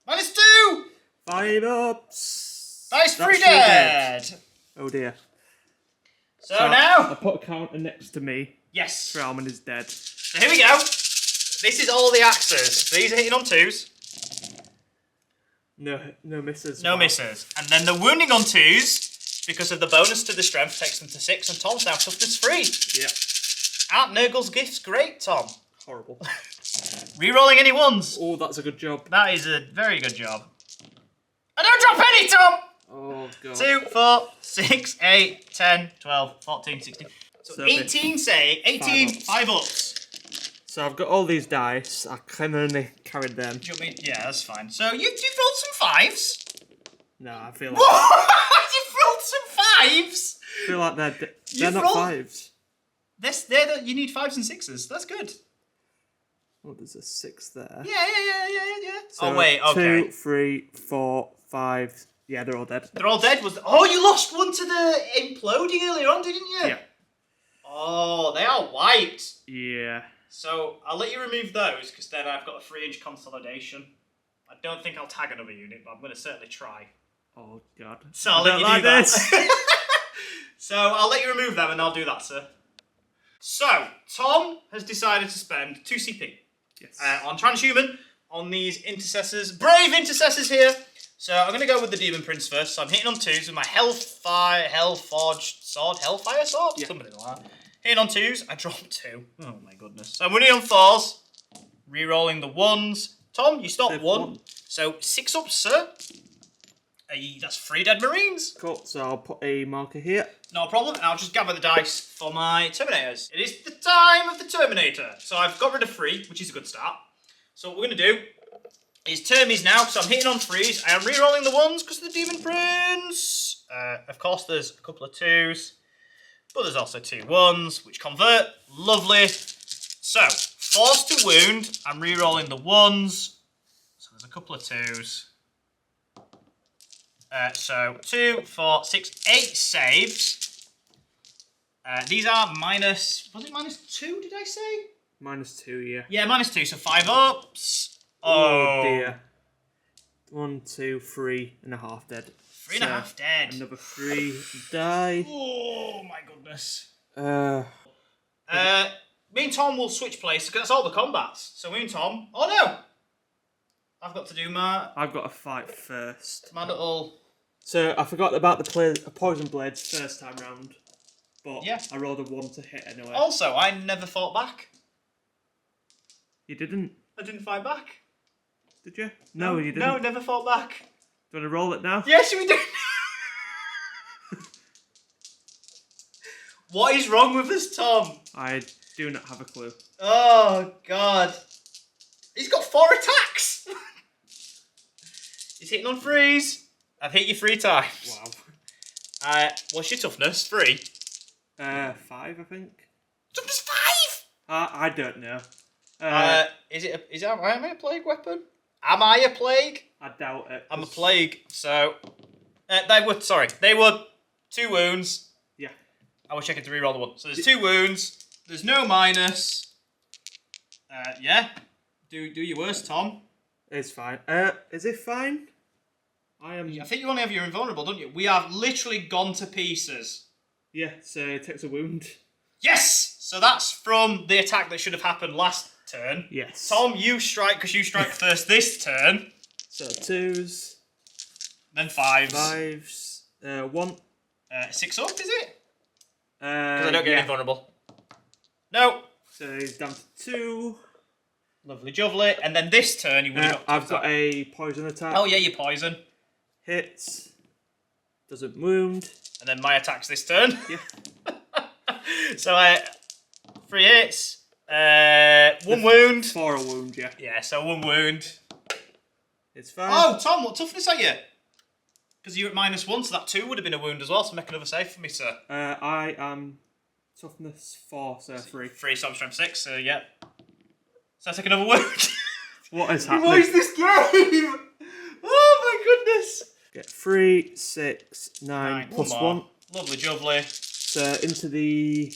-2! 5 ups! That is 3 dead! Oh dear. So now... I put a counter next to me. Yes. Trowman is dead. So here we go. This is all the axes. These are hitting on 2s. No misses. No misses. And then the wounding on 2s, because of the bonus to the strength, takes them to 6, and Tom's now toughness 3. Yeah. Art Nurgle's gift's great, Tom. Horrible. Rerolling any 1s. Oh, that's a good job. That is a very good job. I don't drop any, Tom! Oh, God. 2, 4, 6, 8, 10, 12, 14, 16. So 18, say. 18, 5 ups. So I've got all these dice. I can only carry them. Do you want me? Yeah, that's fine. So you've rolled some 5s? No, I feel like... What? You've rolled some 5s? I feel like they're not 5s. You need 5s and 6s. That's good. Oh, there's a 6 there. Yeah. So oh, wait, okay. 2, 3, 4, 5. Yeah, they're all dead. They're all dead? Oh, you lost 1 to the imploding earlier on, didn't you? Yeah. Oh, they are wiped. Yeah. So, I'll let you remove those, because then I've got a 3-inch consolidation. I don't think I'll tag another unit, but I'm going to certainly try. Oh, God. So, I'll let you do that. So, I'll let you remove them, and I'll do that, sir. So, Tom has decided to spend 2 CP. Yes. On Transhuman, on these intercessors. Brave intercessors here. So, I'm going to go with the Demon Prince first. So, I'm hitting on 2s with my Hellforged Sword. Hellfire Sword? Yeah. Something like that. Hitting on 2s, I dropped 2. Oh my goodness. So I'm winning on 4s, re-rolling the 1s. Tom, you stopped 1. So 6 ups, sir. That's 3 dead Marines. Cool, so I'll put a marker here. No problem, and I'll just gather the dice for my Terminators. It is the time of the Terminator. So I've got rid of 3, which is a good start. So what we're going to do is Termies now, so I'm hitting on 3s. I am re-rolling the 1s because of the Demon Prince. Of course, there's a couple of 2s. But there's also 2 1s, which convert. Lovely. So, forced to wound. I'm re-rolling the 1s. So there's a couple of 2s. So, 2, 4, 6, 8 saves. These are minus... Was it -2, did I say? -2, yeah. Yeah, -2, so 5 ups. Oh, dear. 1, 2, 3.5 dead. 3.5 dead. Another 3 die. Oh my goodness. Me and Tom will switch places because that's all the combats. So me and Tom. Oh no! I've got to do I've got to fight first. my little. So I forgot about the poison blades first time round, but yeah. I rolled a 1 to hit anyway. Also, I never fought back. You didn't? I didn't fight back. Did you? No, you didn't. No, never fought back. Do you want to roll it now? Yes, we did. What is wrong with us, Tom? I do not have a clue. Oh, God. He's got 4 attacks. He's hitting on 3s. I've hit you 3 times. Wow. What's your toughness? 3? 5, I think. Toughness 5? I don't know. Am I a plague weapon? Am I a plague? I doubt it. I'm a plague. So, they were 2 wounds. Yeah. I was checking to reroll the one. So there's 2 wounds. There's no minus. Yeah. Do your worst, Tom. It's fine. Is it fine? I think you only have your invulnerable, don't you? We have literally gone to pieces. Yeah, so it takes a wound. Yes! So that's from the attack that should have happened last turn. Yes. Tom, you strike because you strike first this turn. So 2s. Then 5s. 5s. 1. 6 up, is it? Because I don't get invulnerable. No. So he's down to 2. Lovely jubbly. And then this turn you would have got I've got a poison attack. Oh yeah, you poison. Hits. Doesn't wound. And then my attack's this turn. Yeah. So 3 hits. 1 wound. 4 a wound, yeah. Yeah, so 1 wound. It's fine. Oh, Tom, what toughness are you? Because you're at -1, so that 2 would have been a wound as well, so make another save for me, sir. I am toughness 4, so 3. 3, so I'm strength 6, so yeah. So I take another wound. What is happening? What is this game? Oh my goodness. Get 3, 6, 9, plus 1. Lovely jubbly. So into the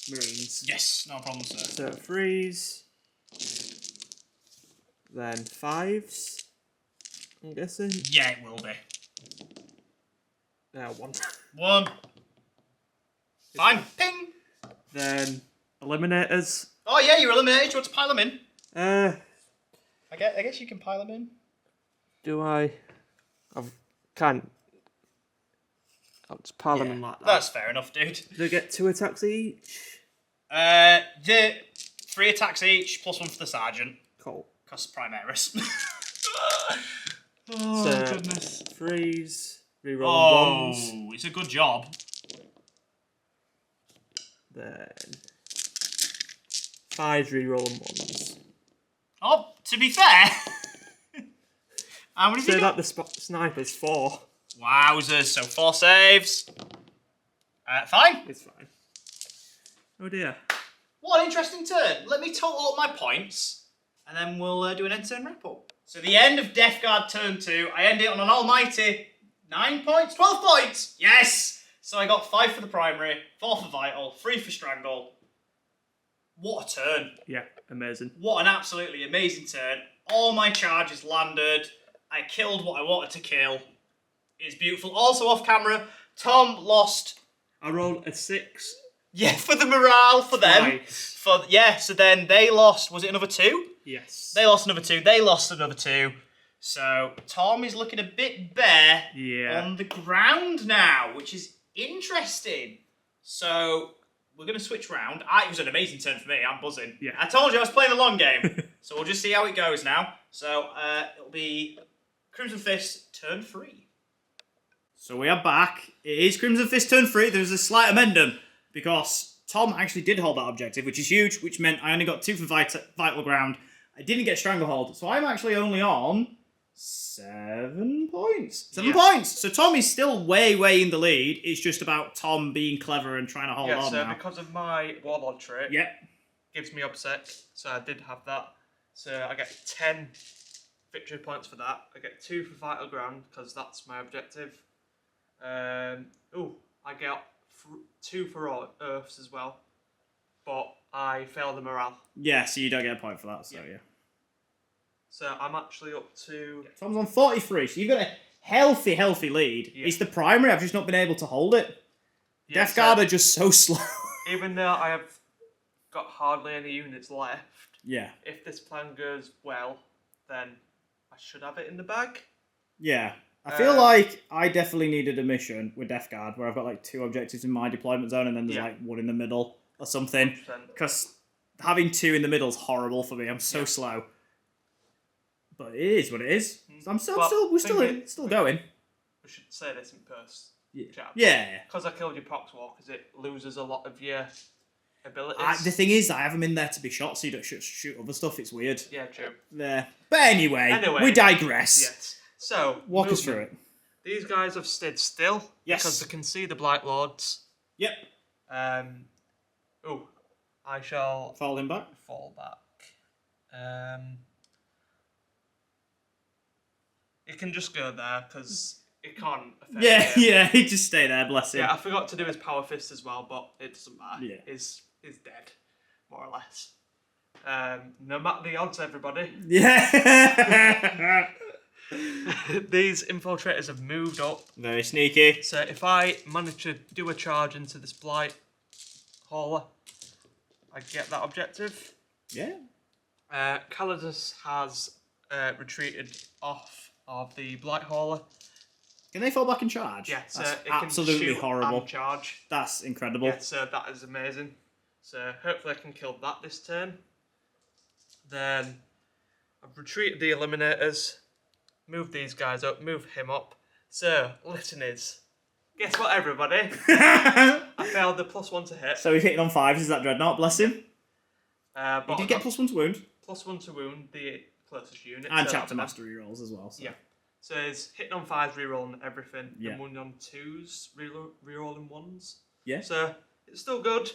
Marines. Yes, no problem, sir. So 3s. Then 5s. I'm guessing. Yeah, it will be. 1. 1. Fine. Ping. Then eliminators. Oh yeah, you're eliminated. Do you want to pile them in? I I guess you can pile them in. Do I? I can't. I'll just pile them in like that. That's fair enough, dude. Do they get 2 attacks each? The 3 attacks each, plus 1 for the sergeant. Cool. Because Primaris. So, goodness. 3s, reroll 1s. Oh, it's a good job. Then 5s, reroll 1s. Oh, to be fair. How many So did you that the sniper's 4. Wowzers, so 4 saves. Fine. It's fine. Oh dear. What an interesting turn. Let me total up my points, and then we'll do an end turn wrap up. So the end of Death Guard turn 2, I end it on an almighty 9 points, 12 points. Yes. So I got 5 for the primary, 4 for vital, 3 for strangle. What a turn. Yeah, amazing. What an absolutely amazing turn. All my charges landed. I killed what I wanted to kill. It's beautiful. Also off camera, Tom lost. I rolled a 6. Yeah, for the morale for them. Twice. So then they lost. Was it another 2? Yes. They lost another 2. They lost another 2. So Tom is looking a bit bare on the ground now, which is interesting. So we're going to switch round. It was an amazing turn for me. I'm buzzing. Yeah. I told you I was playing a long game. So we'll just see how it goes now. So it'll be Crimson Fist turn 3. So we are back. It is Crimson Fist turn 3. There's a slight amendment because Tom actually did hold that objective, which is huge, which meant I only got 2 for Vital Ground. I didn't get Stranglehold, so I'm actually only on 7 points. 7 points! So Tom is still way, way in the lead. It's just about Tom being clever and trying to hold on now. Because of my Warlord trait, Yep. gives me Obsec, so I did have that. So I get 10 victory points for that. I get 2 for Vital Ground, because that's my objective. I get 2 for Earths as well, but I fail the morale. Yeah, so you don't get a point for that, so yeah. So I'm actually up to... Tom's on 43, so you've got a healthy lead. Yeah. It's the primary, I've just not been able to hold it. Yeah, Death Guard are just so slow. Even though I have got hardly any units left, Yeah. if this plan goes well, then I should have it in the bag. Yeah. I feel like I definitely needed a mission with Death Guard where I've got like 2 objectives in my deployment zone and then there's like 1 in the middle or something. 100%. Because having 2 in the middle is horrible for me. I'm so slow. But it is what it is. Mm. We're still going. We should say this in post. Yeah. Because I killed your Poxwalkers, it loses a lot of your abilities. The thing is, I have them in there to be shot, so you don't shoot other stuff. It's weird. Yeah, true. There. But anyway, we digress. Yes. So, walk us through it. These guys have stayed still. Yes. Because they can see the Blight Lords. Yep. I shall... Fall back. It can just go there, because it can't affect him. Yeah, he'd just stay there, bless him. Yeah, I forgot to do his Power Fist as well, but it doesn't matter. Yeah. He's dead, more or less. No matter the odds, everybody. Yeah. These infiltrators have moved up. Very sneaky. So if I manage to do a charge into this Blight Hauler, I get that objective. Yeah. Calidus has retreated off of the Blight Hauler. Can they fall back and charge? Yeah, so that's it absolutely can shoot horrible. And charge. That's incredible. Yeah, so that is amazing. So hopefully I can kill that this turn. Then I've retreated the Eliminators, moved these guys up, move him up. So, Litanies. Guess what, everybody? I failed the +1 to hit. So he's hitting on 5s, is that Dreadnought? Bless him. But he did get +1 to wound. +1 to wound the closest unit. And chapter mastery rolls as well. So. Yeah. So he's hitting on 5s, rerolling everything. Yeah. And wounding on 2s, rerolling 1s. Yeah. So it's still good.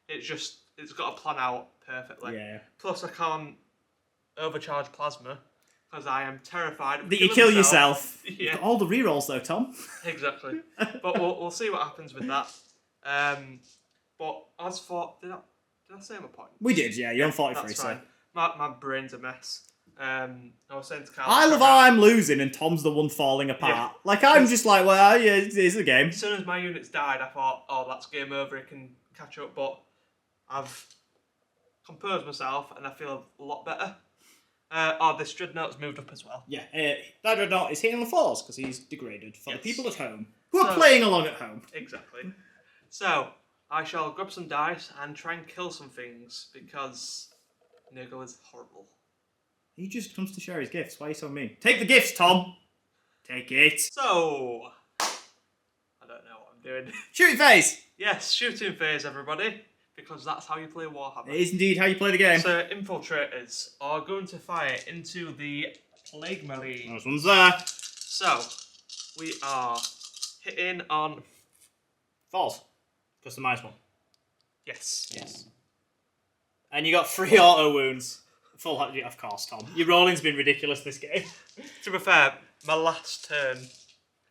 It's got to plan out perfectly. Yeah. Plus I can't overcharge plasma because I am terrified of that you kill yourself. Yeah. You've got all the rerolls though, Tom. Exactly. But we'll see what happens with that. But as for did I say my point? We did, yeah. You're on 43, that's so. fine. My brain's a mess. I was saying to Carl. I love how I'm losing and Tom's the one falling apart. Yeah. Like, I'm just like, well, yeah, it's a game. As soon as my units died, I thought, oh, that's game over, it can catch up, but I've composed myself and I feel a lot better. This Dreadnought's moved up as well. Yeah, that Dreadnought is hitting on the 4s because he's degraded for the people at home who are So- playing along at home. Exactly. So, I shall grab some dice and try and kill some things because Nurgle is horrible. He just comes to share his gifts. Why are you so mean? Take the gifts, Tom! Take it. So, I don't know what I'm doing. Shooting phase! Yes, shooting phase, everybody, because that's how you play Warhammer. It is indeed how you play the game. So, infiltrators are going to fire into the Plague Marine. Those one's there. So, we are hitting on... False. Customised one. Yes. Yes. And you got 3 auto wounds. Full, of course, Tom. Your rolling's been ridiculous this game. To be fair, my last turn...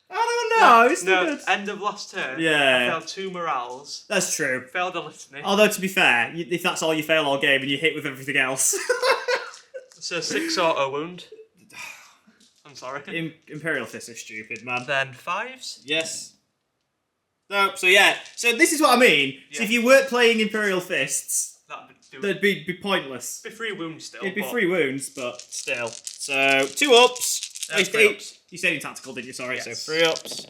I don't know, it's still No, good. end of last turn, Yeah. I failed 2 morals, That's true. failed a litany. Although, to be fair, if that's all you fail all game and you hit with everything else. So 6 auto wound. I'm sorry. Imperial Fists are stupid, man. Then 5s. Yes. No, so yeah. So this is what I mean. So Yeah. if you weren't playing Imperial Fists, That'd they'd be pointless. be 3 wounds still. It'd be but 3 wounds, but still. So 2 ups. Yeah, 3 ups. You said in tactical, didn't you? Sorry. Yes. So 3 ups.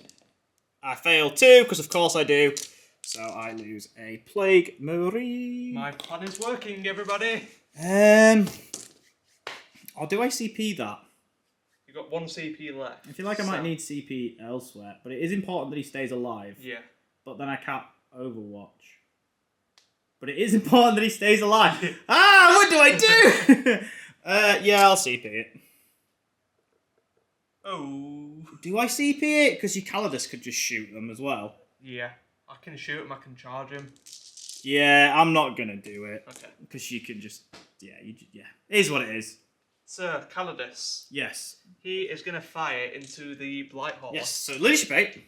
I fail 2 because of course I do. So I lose a Plague Marine. My plan is working, everybody. Or do I CP that? You've got 1 CP left. I feel like I might need CP elsewhere, but it is important that he stays alive. Yeah. But then I can't Overwatch. But it is important that he stays alive. What do I do? Yeah, I'll CP it. Oh. Do I CP it? Because your Calidus could just shoot them as well. Yeah. I can shoot him, I can charge him. Yeah, I'm not going to do it. Okay. Because you can just... Yeah, it is what it is. Sir Calidus. Yes. He is going to fire into the Blight Hall. Yes, so Leadership 8.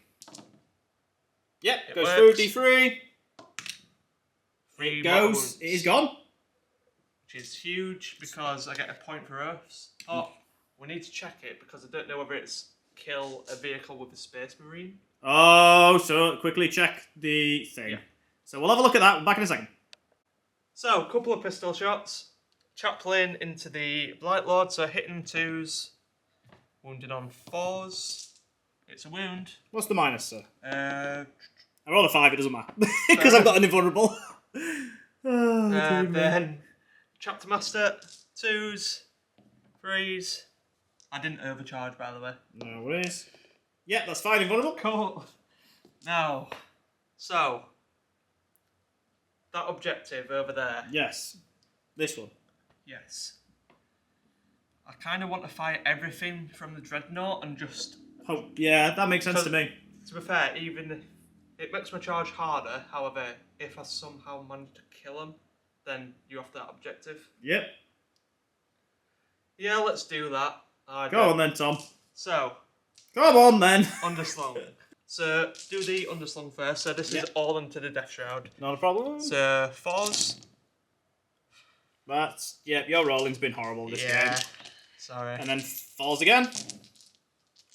Yep, It goes works. through D3. 3 It goes. wounds, It is gone. which is huge because I get a point for Earths. Oh, we need to check it because I don't know whether it's kill a vehicle with a Space Marine. Oh, so quickly check the thing. Yeah. So we'll have a look at that. Back in a second. So, a couple of pistol shots. Chaplain into the Blight Lord, so hitting 2s. Wounded on 4s. It's a wound. What's the minus, sir? Uh, I rolled a 5, it doesn't matter. Because I've got an invulnerable. and then Chapter Master, 2s, 3s, I didn't overcharge, by the way. No worries. Yeah, that's fine, invulnerable. Cool. Now, so that objective over there. Yes. This one. Yes. I kind of want to fire everything from the dreadnought and just. Oh, yeah, that makes sense to me. To be fair, even if it makes my charge harder. However, if I somehow manage to kill him, then you have that objective. Yep. Yeah, let's do that. Go on then, Tom. So. Come on then. Underslung. So, do the underslung first. So, this is all into the Death Shroud. Not a problem. So, fours. That's, your rolling's been horrible this game. Sorry. And then falls again.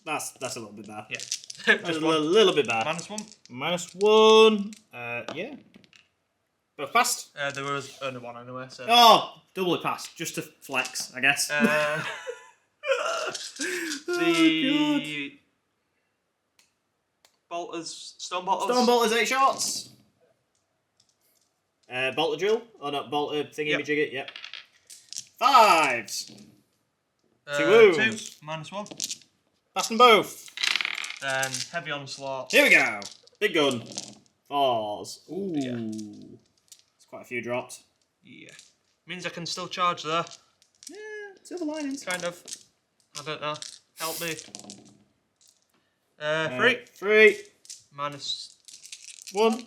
That's a little bit bad. Yeah. Just a little bit bad. -1. -1. Yeah. Both passed. There was only one anyway, so. Oh, double it passed. Just to flex, I guess. The bolters, stone bolters. Stone bolters 8 shots. Bolter drill. Oh no, bolter thingy majiggy. Yep. 5s. 2 wounds. 2, -1. Pass them both. Then heavy onslaught. Here we go. Big gun. 4s. Ooh. Yeah. There's quite a few dropped. Yeah. Means I can still charge there. Yeah, silver linings. Kind of. I don't know. Help me. 3. 3. -1.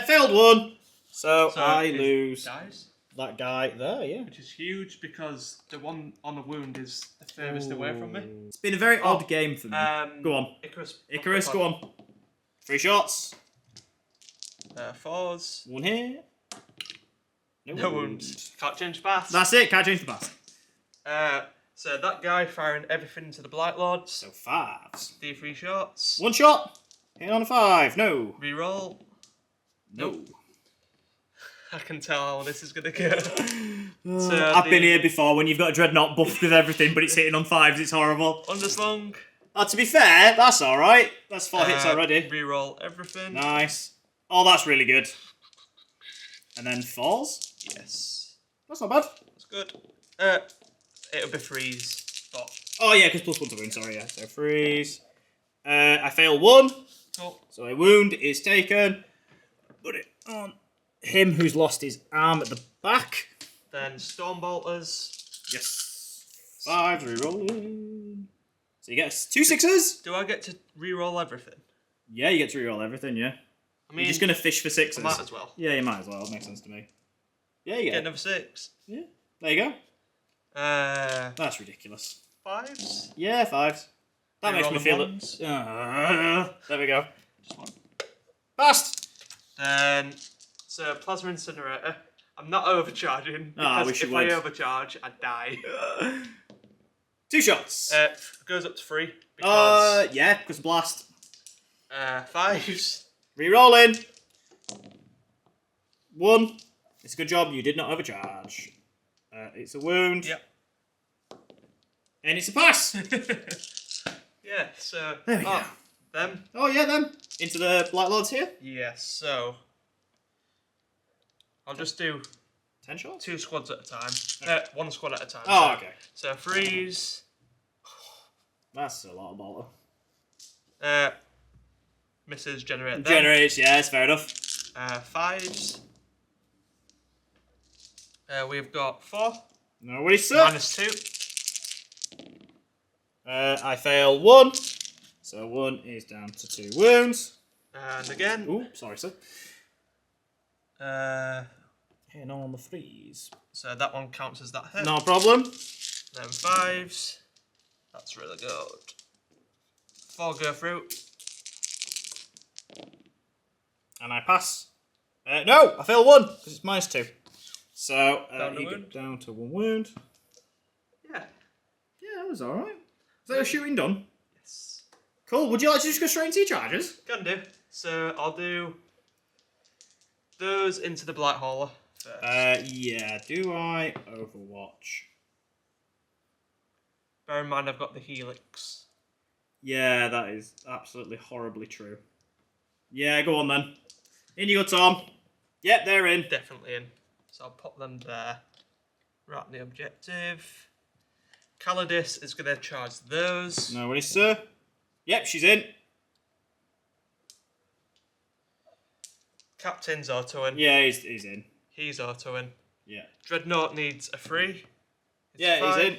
Failed 1. So I it lose dies. that guy there, yeah. Which is huge because the one on the wound is the furthest away from me. It's been a very odd game for me. Go on. Icarus, go on. 3 shots. 4s. 1 here. No wounds. Can't change path. That's it, can't change the pass. So that guy firing everything into the Blight Lords. So 5s. D3 shots. 1 shot. Hit on a 5. No. Reroll. No. I can tell how this is going to go. I've been here before when you've got a dreadnought buffed with everything, but it's hitting on 5s. It's horrible. Underslung. To be fair, that's alright. That's 4 hits already. Reroll everything. Nice. Oh, that's really good. And then 4s. Yes. That's not bad. That's good. It'll be 3s. But... Oh, yeah, because +1 to wound. Sorry, yeah. So 3s. I fail 1. Cool. So a wound is taken. Put it on him who's lost his arm at the back. Then Storm Bolters. Yes. 5, rerolling. So you get 2 6s. Do I get to reroll everything? Yeah, you get to reroll everything, yeah. I mean, you're just going to fish for 6s. I might as well. Yeah, you might as well. It makes sense to me. Yeah, you Get another 6. Yeah. There you go. That's ridiculous. 5s. Yeah, 5s. That makes me feel it. There we go. Just 1. Passed. Then, so Plasma Incinerator. I'm not overcharging because if I overcharge, I die. 2 shots. Goes up to 3. Because, yeah, because blast. 5s. Rerolling. 1. It's a good job. You did not overcharge. It's a wound. Yep. And it's a pass. Yeah. So. There we go. Them. Oh yeah, them. Into the Blight Lords here. Yes. So. I'll just do 10 shots. 2 squads at a time. 1 squad at a time. Oh, so, okay. So 3s. That's a lot of bolter. Misses generate. Generates, yeah, that's fair enough. 5s. We've got 4. No worries, sir. -2. I fail 1. So 1 is down to 2 wounds. And again. Ooh, sorry, sir. Hitting on the 3s. So that one counts as that hit. No problem. Then 5s. That's really good. 4 go through. And I pass. No, I fail 1 because it's -2. So Down you to get down to 1 wound. Yeah. Yeah, that was alright. Is that your shooting done? Yes. Cool. Would you like to just go straight into your charges? Can do. So I'll do those into the Black Hauler first. Yeah. Do I Overwatch? Bear in mind I've got the Helix. Yeah, that is absolutely horribly true. Yeah, go on then. In you go, Tom. Yep, they're in. Definitely in. So I'll pop them there. Right on the objective. Calidus is going to charge those. No worries, sir. Yep, she's in. Captain's autoing. Yeah, he's in. He's autoing. Yeah. Dreadnought needs a 3. Yeah, he's in.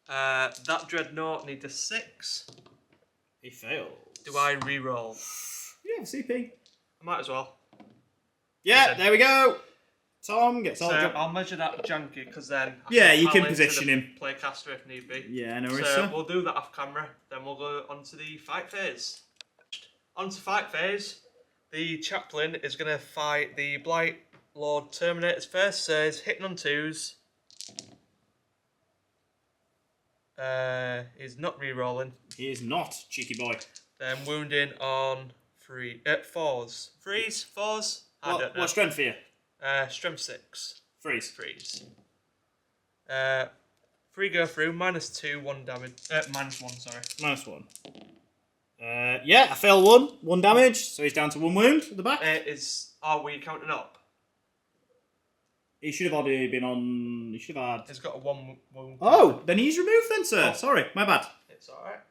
That Dreadnought needs a 6. He failed. Do I re-roll? Yeah, CP. I might as well. Yeah, there we go. Tom gets all So the I'll measure that janky because then you can pal into position the him. Playcaster if need be. Yeah, no worries, So sir. we'll do that off camera. Then we'll go on to the fight phase. On to fight phase. The chaplain is going to fight the Blight Lord Terminators first. So he's hitting on 2s. He's not re-rolling. He is not, cheeky boy. Then wounding on 4s. 4s? I don't know. What strength for you? Strength 6. Freeze. 3 go through, -2, 1 damage. -1, sorry. -1. Yeah, I fail 1. 1 damage, so he's down to 1 wound at the back. Are we counting up? He should have already been on... He should have had... He's got a 1 wound. Oh, then he's removed then, sir. Oh. Sorry, my bad. It's alright.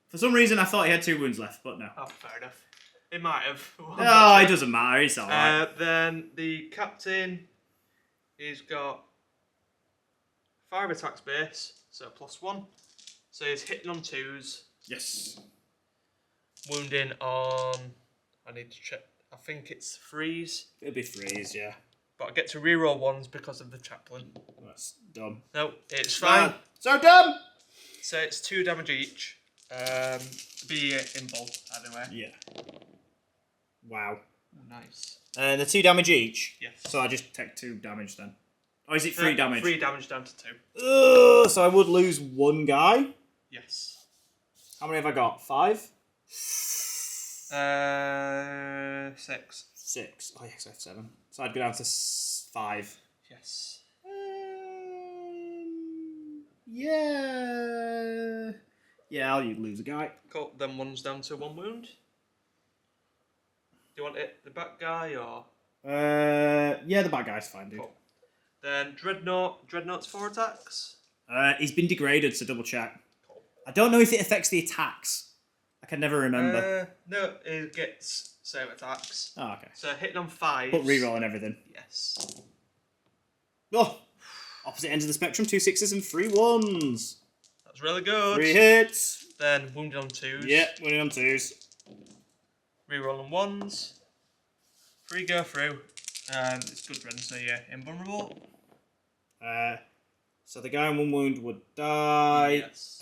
For some reason, I thought he had 2 wounds left, but no. Oh, fair enough. It might have. Oh, it doesn't matter. It's alright. Then the captain, he's got 5 attacks base, so +1. So he's hitting on 2s. Yes. Wounding on... I need to check. I think it's 3s. It'll be freeze, yeah. But I get to reroll 1s because of the chaplain. That's dumb. No, it's fine. So dumb! So it's 2 damage each. Be in bull, anyway. Yeah. Wow. Nice. And the 2 damage each? Yes. So I just take 2 damage then? Or is it 3 damage? 3 damage down to 2. Ugh, so I would lose 1 guy? Yes. How many have I got? 5? 6. 6. Oh yes, I have 7. So I'd go down to 5. Yes. Yeah. Yeah, I'll lose a guy. Cool. Then 1's down to 1 wound. Do you want it the back guy or? Yeah, the bad guy's fine, dude. Cool. Then Dreadnought. Dreadnought's 4 attacks. He's been degraded, so double check. Cool. I don't know if it affects the attacks. I can never remember. No, it gets same attacks. Oh, okay. So hitting on 5. But re-rolling everything. Yes. Oh! Opposite ends of the spectrum, 2 6s and 3 1s. That's really good. 3 hits. Then wounded on 2s. Yeah, winning on 2s. Rerolling 1s. 3 go through. And it's good run, so yeah, invulnerable. So the guy on 1 wound would die. Yes.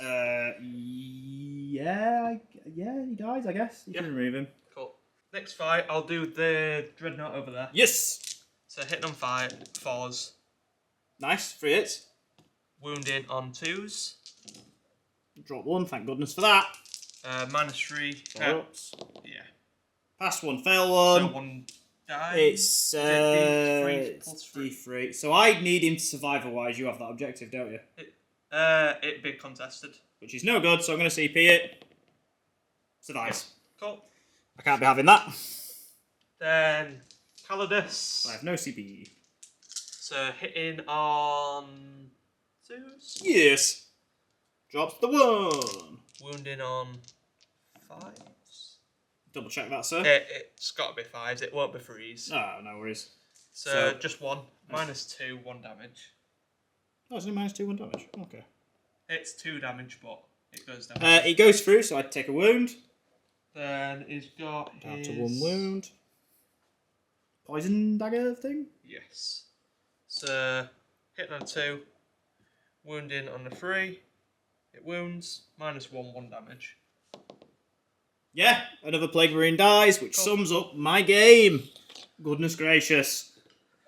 Yeah, he dies, I guess. You can remove him. Cool. Next fight, I'll do the Dreadnought over there. Yes! So hitting on 4s. Nice, 3 hits. Wounding on 2s. Drop 1, thank goodness for that. -3. 4 ups. Yeah. Pass 1, fail 1. So 1 dies. It's D3 plus 3. D3. So I need him to survive, otherwise you have that objective, don't you? It'd be contested. Which is no good, so I'm going to CP it. Survives. Cool. I can't be having that. Then Calidus. I have no CP. So hitting on 2s. Yes. Drops the 1. Wounding on 5s. Double check that, sir. It's got to be 5s. It won't be 3s. Oh, no worries. So just 1. -2, 1 damage. Oh, it's only -2, 1 damage. Okay. It's 2 damage, but it goes down. It goes through, so I'd take a wound. Then he's got Down his... to 1 wound. Poison dagger thing? Yes. So hitting on 2. Wounding on a 3. It wounds. -1, 1 damage. Yeah, another Plague Marine dies, which Cool. sums up my game. Goodness gracious.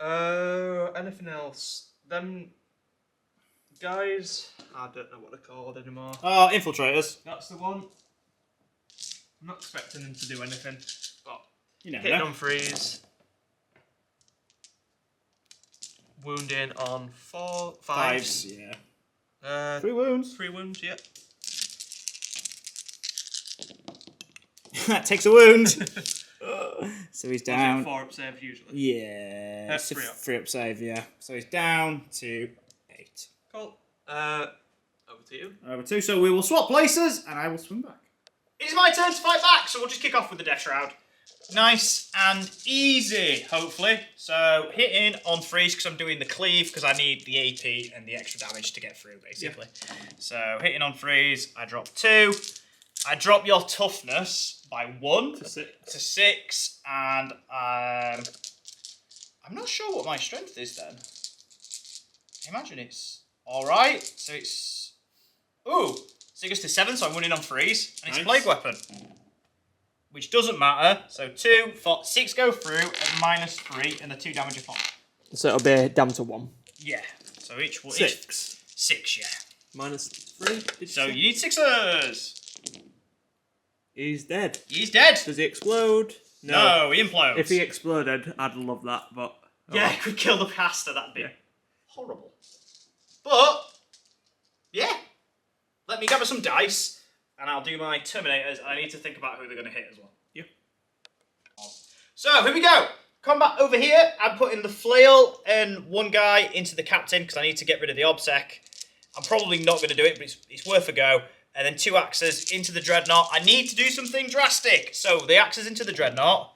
Anything else? Them guys, I don't know what they're called anymore. Oh, infiltrators. That's the one. I'm not expecting them to do anything, but You never hitting know. on 3s. Wounding on 5s. 5s, yeah. 3 wounds. 3 wounds, yep. That takes a wound. So he's Was it down. 4 up save usually? Yeah. It's a 3 up. 3 up save, yeah. So he's down to 8. Cool. Over to you. Over 2. So we will swap places and I will swing back. It's my turn to fight back, so we'll just kick off with the Death Shroud. Nice and easy, hopefully. So hitting on freeze because I'm doing the cleave because I need the AP and the extra damage to get through, basically. Yeah. So hitting on freeze, I drop 2. I drop your toughness by 1 to 6, and I'm not sure what my strength is then. I imagine it's alright. So it's... Ooh! So it goes to 7, so I'm winning on freeze. And it's a plague weapon. Which doesn't matter. So 2, 4, 6 go through at -3, and the 2 damage are fine. So it'll be down to 1. Yeah. So each one... 6. 6, yeah. -3. So you need 6s. He's dead. He's dead. Does he explode? No, he implodes. If he exploded, I'd love that, but... Yeah, it could kill the caster, that'd be horrible. But, yeah. Let me gather some dice, and I'll do my Terminators, and I need to think about who they're going to hit as well. Yeah. So, here we go. Combat over here. I'm putting the flail and one guy into the captain, because I need to get rid of the obsec. I'm probably not going to do it, but it's worth a go. And then 2 axes into the dreadnought. I need to do something drastic. So, the axes into the dreadnought.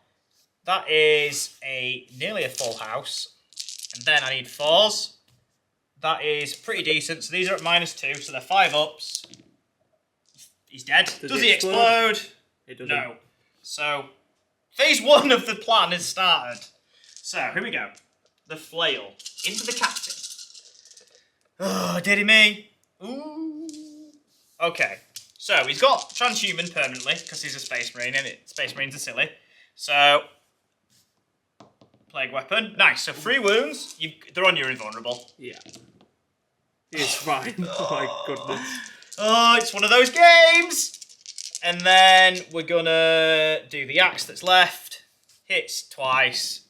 That is nearly a full house. And then I need 4s. That is pretty decent. So these are at -2, so they're 5 ups. He's dead. Does he explode? It doesn't. No. So, phase 1 of the plan has started. So, here we go. The flail into the captain. Oh, dearie me. Ooh. Okay. So, he's got transhuman permanently, because he's a space marine, and space marines are silly. So, plague weapon. Nice. So 3 wounds. They're on your invulnerable. Yeah. It's fine. Oh my goodness. Oh, it's one of those games. And then we're gonna do the axe that's left. Hits twice.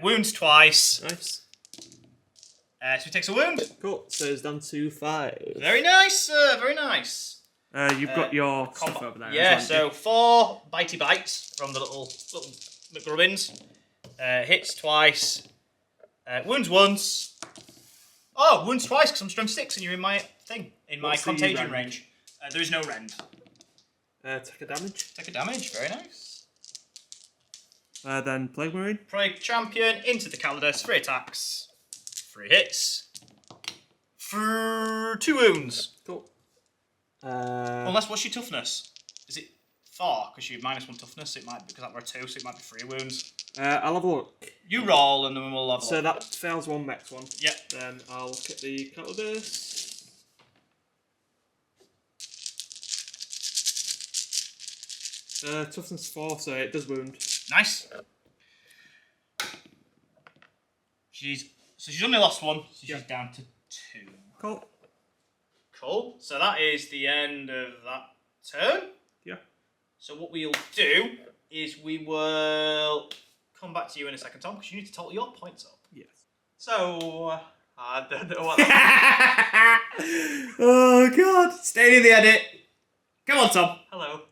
Wounds twice. Nice. So he takes a wound. Cool. So it's down to 5. Very nice, very nice. You've got your stuff over there. Yeah, so 4 bitey bites from the little McGrubbins. Hits twice. Wounds once. Oh, wounds twice because I'm strength 6 and you're in my thing. In my contagion range. There is no rend. Take a damage. Take a damage, very nice. Then Plague Marine. Plague Champion into the Calidus. 3 attacks. 3 hits. For 2 wounds. Cool. Unless, what's your toughness? Is it 4? Because you're -1 toughness, it might be, because that were 2, so it might be 3 wounds. I'll have a look. You roll and then we'll level So up. that fails 1 next one. Yep. Then I'll look at the Calidus. Toughness 4, so it does wound. Nice. She's only lost 1, so she's down to 2. Cool. Cool. So that is the end of that turn. Yeah. So what we'll do is we will come back to you in a second, Tom, because you need to total your points up. Yes. So, I don't know what. Oh god! Stay in the edit. Come on, Tom. Hello.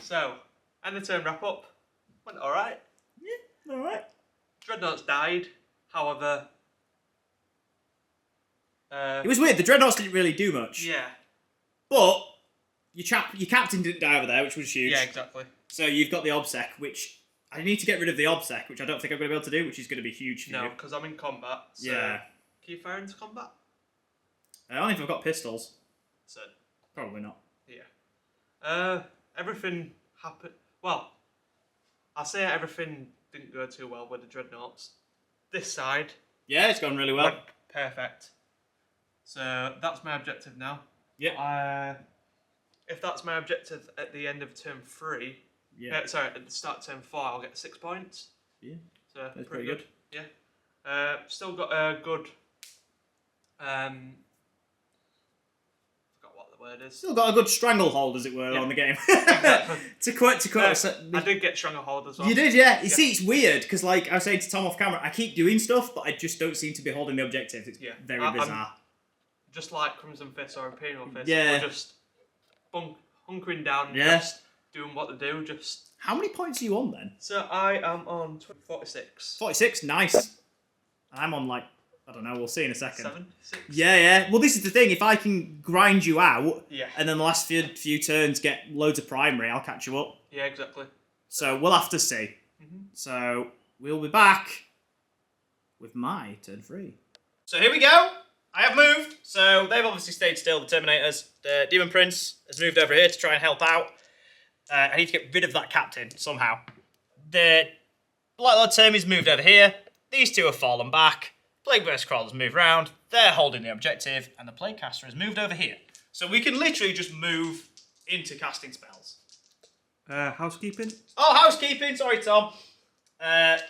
So, and the turn wrap up went alright. Yeah, alright. Dreadnoughts died, however. It was weird. The dreadnoughts didn't really do much. Yeah. But your captain didn't die over there, which was huge. Yeah, exactly. So you've got the obsec, which I need to get rid of the obsec, which I don't think I'm going to be able to do, which is going to be huge for No, you. because I'm in combat. So Yeah. Can you fire into combat? Only if I've got pistols. So, Probably not. yeah. Everything happened. Well, I'll say everything didn't go too well with the dreadnoughts. This side Yeah, it's gone really well. went perfect. So that's my objective now. Yeah. If that's my objective at the end of turn 3, sorry, at the start of turn 4, I'll get 6 points. Yeah. So That's pretty pretty good. Yeah. Still got a good. Forgot what the word is. Still got a good stranglehold, as it were, on the game. Exactly. to quote, I did get stranglehold as well. You did, yeah. You see, it's weird because, like I was saying to Tom off camera, I keep doing stuff, but I just don't seem to be holding the objectives. It's very bizarre. Just like Crimson Fist or Imperial Fist, Yeah. we're just hunkering down, Yeah. just doing what they do, just How many points are you on then? So I am on 46. 46, nice. And I'm on like, I don't know, we'll see in a second. 7, 6. Yeah. Well, this is the thing. If I can grind you out, Yeah. and then the last few turns get loads of primary, I'll catch you up. Yeah, exactly. So we'll have to see. So we'll be back with my turn 3. So here we go. I have moved. So they've obviously stayed still, the Terminators. The Demon Prince has moved over here to try and help out. I need to get rid of that captain somehow. The Black Lord Termin's moved over here. These two have fallen back. Plague Burst Crawler's moved round. They're holding the objective. And the Plague Caster has moved over here. So we can literally just move into casting spells. Housekeeping? Oh, housekeeping. Sorry, Tom. I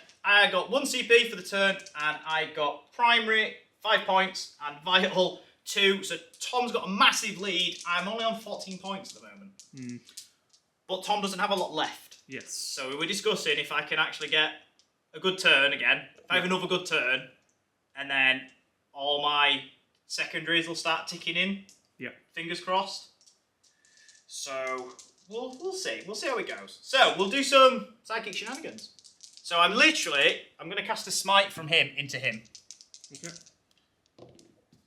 got 1 CP for the turn, and I got primary 5 points and vital 2. So Tom's got a massive lead. I'm only on 14 points at the moment. But Tom doesn't have a lot left. Yes. So we were discussing if I can actually get a good turn again. If I have another good turn, and then all my secondaries will start ticking in. Yeah. Fingers crossed. So we'll see. We'll see how it goes. So we'll do some psychic shenanigans. So I'm going to cast a smite from him into him. Okay.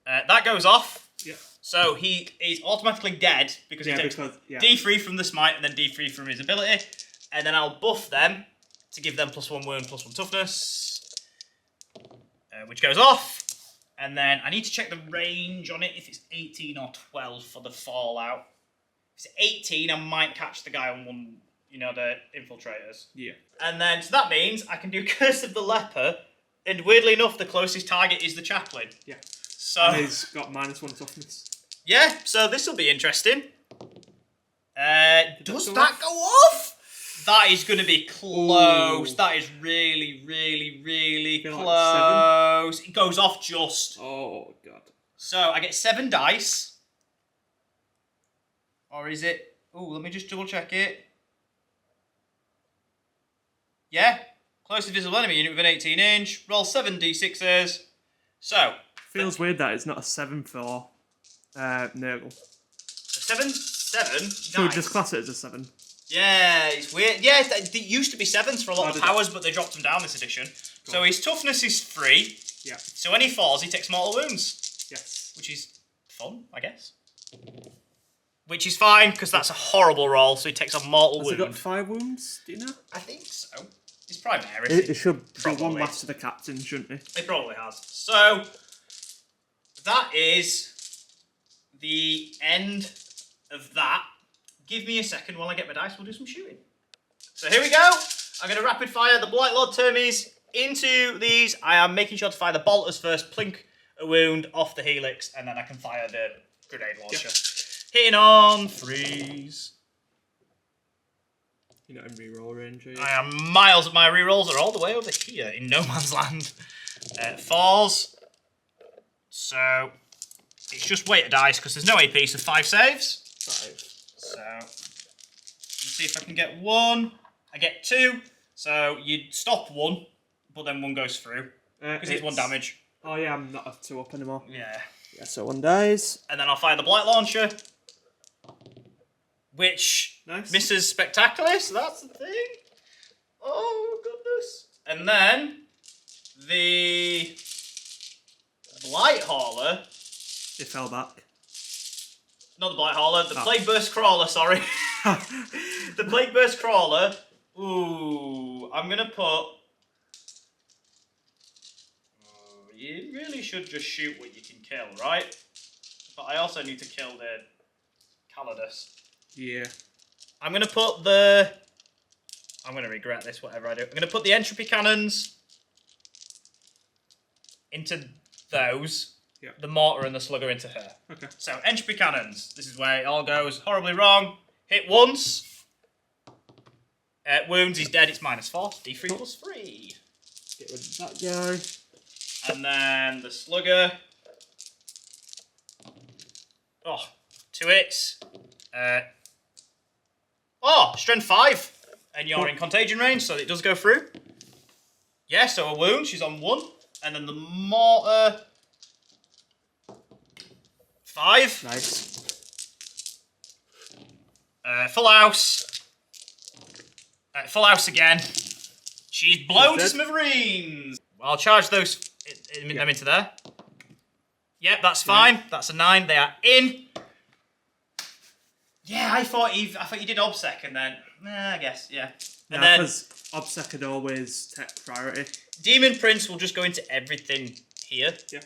That goes off. Yeah. So he is automatically dead because he takes D3 from the smite and then D3 from his ability. And then I'll buff them to give them +1 wound, +1 toughness. Which goes off. And then I need to check the range on it, if it's 18 or 12 for the fallout. If it's 18, I might catch the guy on one, the infiltrators. Yeah. And then, so that means I can do Curse of the Leper, and weirdly enough, the closest target is the chaplain. Yeah. So, And he's got -1 toughness. yeah, so this will be interesting. Does go that off? go off? That is going to be close. Ooh. That is really, really, really Feel like close. It goes off just. Oh, God. So I get 7 dice. Or is it... Oh, let me just double check it. Yeah. Closest visible enemy unit within 18 inch. Roll 7 d6s. So. Feels weird that it's not a 7 for Nurgle. 7. Should we Nice. just class it as a 7? Yeah, it's weird. Yeah, they used to be 7s for a lot Oh, of did powers, but they dropped them down this edition. So his toughness is 3. Yeah. So when he falls, he takes mortal wounds. Yes. Which is fun, I guess. Which is fine, because that's a horrible roll, so he takes a mortal Has wound. he got 5 wounds? Do you know? I think so. He's primary. It should be Probably. 1 less to the captain, shouldn't he? It probably has. So, that is the end of that. Give me a second while I get my dice, we'll do some shooting. So here we go. I'm going to rapid fire the Blight Lord Termies into these. I am making sure to fire the bolters first, plink a wound off the helix, and then I can fire the grenade launcher. Yeah. Hitting on 3s. You're not in reroll range, are you? I am miles. My rerolls are all the way over here in no man's land. 4s. So it's just weight of dice because there's no AP, so 5 saves. 5. So let's see if I can get 1. I get 2. So you stop 1, but then 1 goes through because it's 1 damage. Oh yeah, I'm not a 2 up anymore. Yeah. Yeah, so 1 dies. And then I'll fire the Blight Launcher, which misses spectacularly, so that's the thing. Oh, goodness. And then the Blight Hauler. It fell back. Not the Blight Hauler, the Plague Burst Crawler, sorry. The Plague Burst Crawler. Ooh, I'm going to put... You really should just shoot what you can kill, right? But I also need to kill the Calidus. Yeah. I'm going to put the... I'm going to regret this, whatever I do. I'm going to put the Entropy Cannons into those. Yeah. The Mortar and the Slugger into her. Okay. So, Entropy Cannons. This is where it all goes horribly wrong. Hit once. Wounds, he's dead. It's -4. D3 plus 3. Get rid of that guy. And then the Slugger. Oh, 2 hits. Strength 5. And you're in contagion range, so it does go through. Yeah, so a wound. She's on 1. And then the Mortar... 5. Nice. Full house. Full house again. She's blown to dead. smithereens. Well, I'll charge those them into there. Yep, that's fine. That's a 9. They are in. Yeah, I thought you did obsec and then I guess yeah. And then because obsec would always take priority. Demon Prince will just go into everything here. Yeah.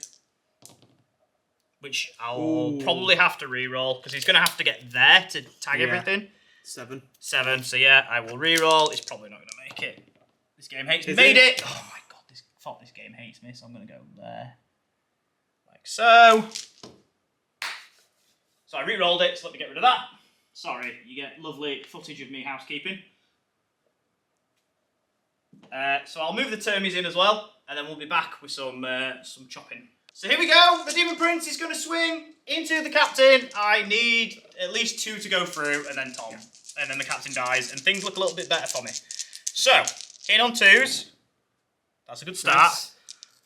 Which I'll probably have to re-roll because he's going to have to get there to tag everything. 7. 7. So yeah, I will re-roll. It's probably not going to make it. This game hates me. Is Made it. Oh my god! This game hates me. So I'm going to go there, like so. So I re-rolled it. So let me get rid of that. Sorry, you get lovely footage of me housekeeping. So I'll move the termies in as well, and then we'll be back with some chopping. So here we go. The Demon Prince is going to swing into the captain. I need at least 2 to go through, and then Tom, and then the captain dies, and things look a little bit better for me. So hitting on 2s. That's a good start. Nice.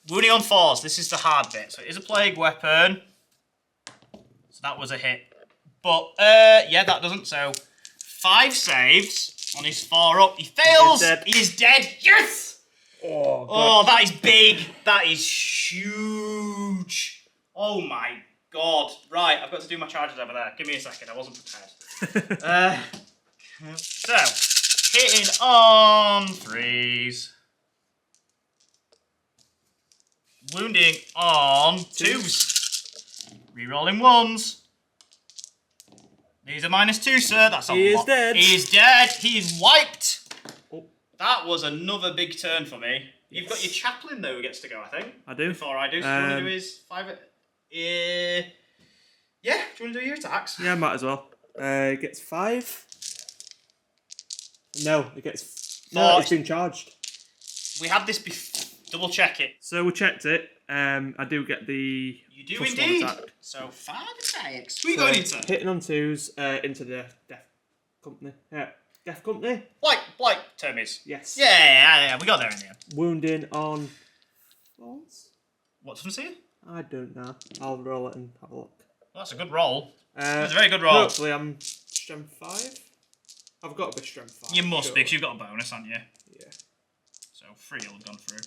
Wounding on 4s. This is the hard bit. So it is a plague weapon. So that was a hit. But, yeah, that doesn't. So, 5 saves on his 4 up. He fails. He is dead. Yes! Oh, that is big. That is huge. Oh, my God. Right, I've got to do my charges over there. Give me a second. I wasn't prepared. So, hitting on 3s. Wounding on 2s. Rerolling 1s. These are -2, sir. That's a lot. He is dead. He is dead. He is wiped. Oh. That was another big turn for me. You've got your chaplain, though, who gets to go, I think. I do. Before I do. So do you want to do his 5... yeah. Do you want to do your attacks? Yeah, might as well. It gets 5. No, it gets 4. No, It's been charged. We had this double check it. So we checked it. I do get the. You do +1 indeed. attack. So 5 attacks. Who are you So going into? Hitting on 2s into the Death Company. Death Company? Like termies. Yes. Yeah, we got there in the end. Wounding on 4s? What's from see? I don't know. I'll roll it and have a look. Well, that's a good roll. That's a very good roll. Hopefully I'm strength 5. I've got to be strength 5. You must sure. be, because you've got a bonus, haven't you? Yeah. So 3 will have gone through.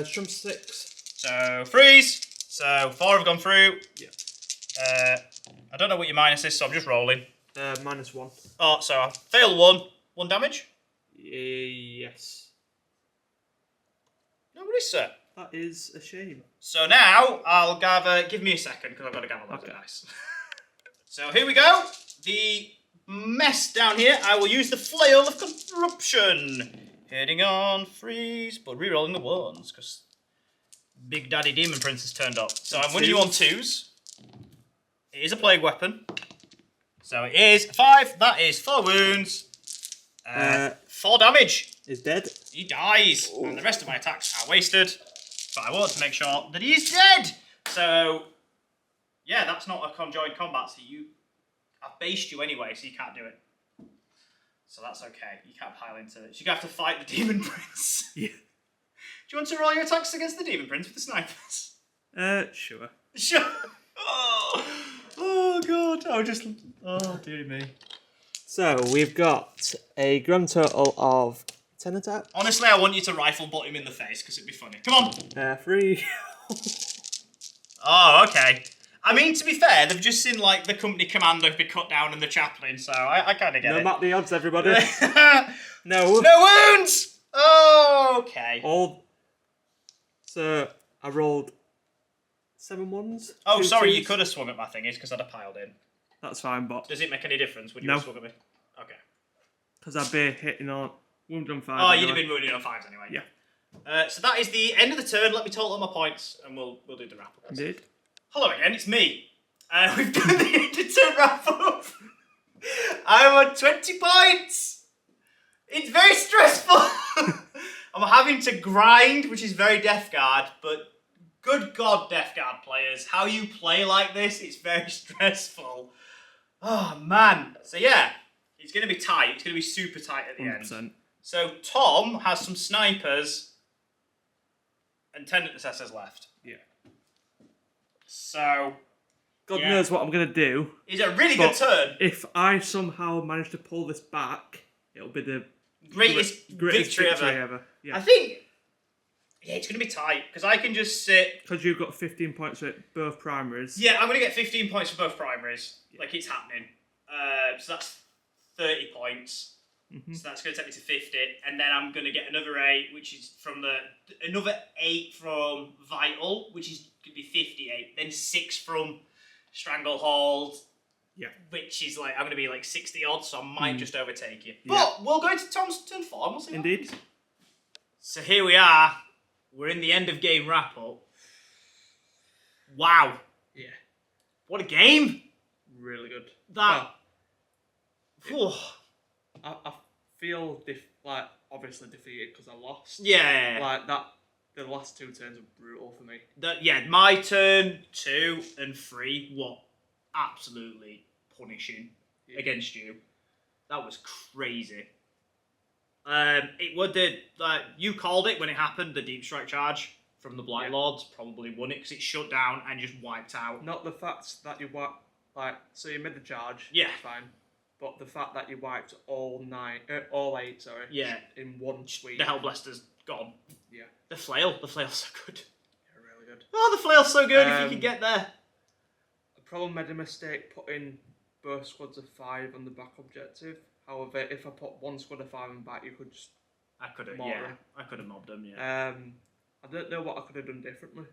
Strength 6. So 3s. So 4 have gone through. Yeah. I don't know what your minus is, so I'm just rolling. -1. Oh, so I failed 1. 1 damage? Yes. No worries, sir. That is a shame. So now I'll gather. Give me a second because I've got to gather loads of dice. So here we go. The mess down here. I will use the flail of corruption. Heading on 3s, but re-rolling the 1s because Big Daddy Demon Prince has turned up. So I'm winning you on 2s. It is a plague weapon. So it is 5. That is 4 wounds. 4 damage. Is dead. He dies. Ooh. And the rest of my attacks are wasted. But I want to make sure that he is dead. So, yeah, that's not a conjoined combat. So I've based you anyway, so you can't do it. So that's okay. You can't pile into it. So you have to fight the Demon Prince. Yeah. Do you want to roll your attacks against the Demon Prince with the snipers? Sure. Sure. Oh God. Oh, dearie me. So, we've got a grand total of 10 attacks. Honestly, I want you to rifle butt him in the face, because it'd be funny. Come on. 3. Oh, okay. I mean, to be fair, they've just seen, like, the company commander be cut down and the chaplain, so I kind of get it. No matter the odds, everybody. No. No wounds! Oh, okay. So, I rolled 7 ones. Oh, 2 sorry, 2s. you could have swung at my thingies because I'd have piled in. That's fine, but... Does it make any difference when you No. swung at me? Okay. Because I'd be hitting on... wounded on 5. Oh, you'd have been wounded on 5s anyway. Yeah. So that is the end of the turn. Let me total my points and we'll do the wrap-up. Indeed. Hello again, it's me. We've done the end of turn wrap-up. I'm on 20 points. It's very stressful. I'm having to grind, which is very Death Guard, but good God, Death Guard players, how you play like this, it's very stressful. Oh, man. So, yeah, it's going to be tight. It's going to be super tight at the 100%. end. So, Tom has some snipers and 10 intercessors left. Yeah. So... God knows what I'm going to do. It's a really good turn. If I somehow manage to pull this back, it'll be the greatest victory ever. Yeah. I think, yeah, it's going to be tight because I can just sit. Because you've got 15 points at both primaries. Yeah, I'm going to get 15 points for both primaries. Like, it's happening. So that's 30 points. Mm-hmm. So that's going to take me to 50. And then I'm going to get another 8, which is from another 8 from Vital, which is going to be 58. Then 6 from Stranglehold. Yeah. Which is like, I'm going to be like 60 odd, so I might just overtake you. Yeah. But we'll go into Tom's turn 4 and we'll see. Indeed. So here we are. We're in the end of game wrap up. Wow. Yeah. What a game. Really good. That. Well, I feel obviously defeated because I lost. Yeah. Like that. The last 2 turns were brutal for me. My turn 2 and 3 were absolutely punishing against you. That was crazy. It would you called it when it happened. The deep strike charge from the Blight Lords probably won it because it shut down and just wiped out. Not the fact that you wiped so you made the charge. Yeah, fine. But the fact that you wiped all 8, sorry. Yeah. In one sweep. The Hellblaster's gone. Yeah. The flail's so good. Yeah, really good. Oh, the flail's so good if you can get there. I probably made a mistake putting both squads of 5 on the back objective. However, if I put one squad of 5 on back, you could just. I could have mobbed them. Yeah. I don't know what I could have done differently.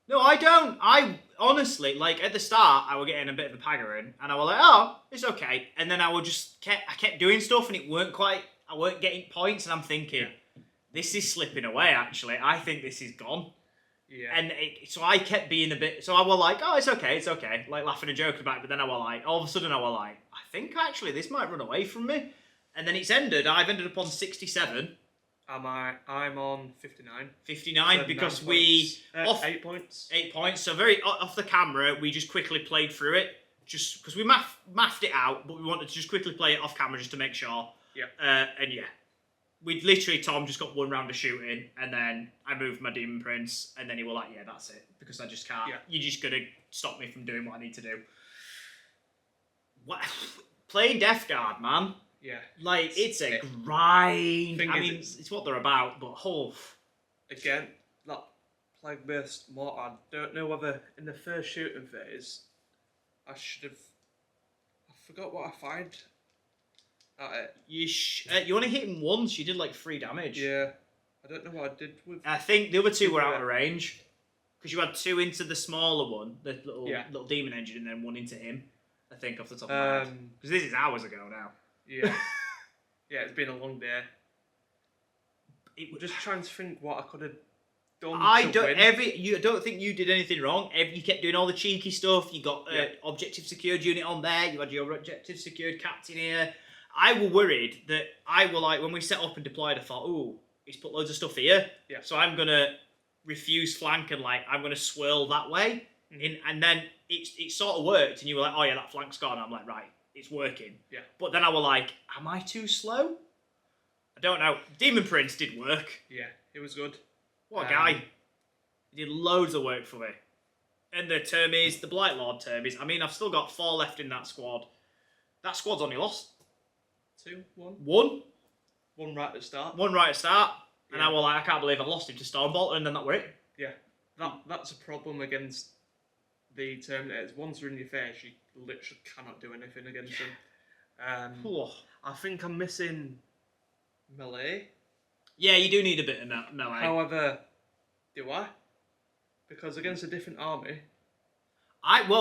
No, I don't. I honestly, like, at the start, I was getting a bit of a pagger and I was like, oh, it's okay. And then I kept doing stuff and I weren't getting points and I'm thinking, this is slipping away, actually. I think this is gone. Yeah. And so I kept being a bit, so I was like, oh, it's okay. Like, laughing and joking about it, but then I was like, all of a sudden I was like, I think actually this might run away from me. And then I've ended up on 67. I'm on 59. 59 because 8 points. 8 points. So very off the camera, we just quickly played through it, just because we mathed it out, but we wanted to just quickly play it off camera just to make sure. Yeah. And yeah, Tom just got 1 round of shooting, and then I moved my Demon Prince, and then he was like, yeah, that's it, because I just can't. Yeah. You're just gonna stop me from doing what I need to do. What? Playing Death Guard, man. Yeah. Like, it's a grind. I mean, it's what they're about, but again, that Plague Burst Mortar, I don't know whether in the first shooting phase, I forgot what I find at it. You only hit him once, you did like 3 damage. Yeah. I don't know what I did with. I think the other 2 were out of range. Because you had 2 into the smaller one, the little demon engine, and then 1 into him. I think off the top of my head. Because this is hours ago now. Yeah. Yeah, it's been a long day. Just trying to think what I could have done. I don't think you did anything wrong. You kept doing all the cheeky stuff. You got objective secured unit on there. You had your objective secured captain here. I was worried that when we set up and deployed, I thought, ooh, he's put loads of stuff here. Yeah. So I'm gonna refuse flank and I'm gonna swirl that way. Mm-hmm. And then it sort of worked, and you were like, oh yeah, that flank's gone. I'm like, right, it's working. Yeah. But then I was like, am I too slow? I don't know. Demon Prince did work. Yeah, it was good. What a guy. He did loads of work for me. And the Termies, the Blight Lord Termies. I mean, I've still got 4 left in that squad. That squad's only lost 2, 1. 1. 1 right at the start. 1 right at the start. And I was like, I can't believe I lost him to Stormbolter, and then that were it. Yeah. That's a problem against the Terminators. Once they're in your face, you literally cannot do anything against them. I think I'm missing melee. Yeah, you do need a bit of melee. However, do I? Because against a different army...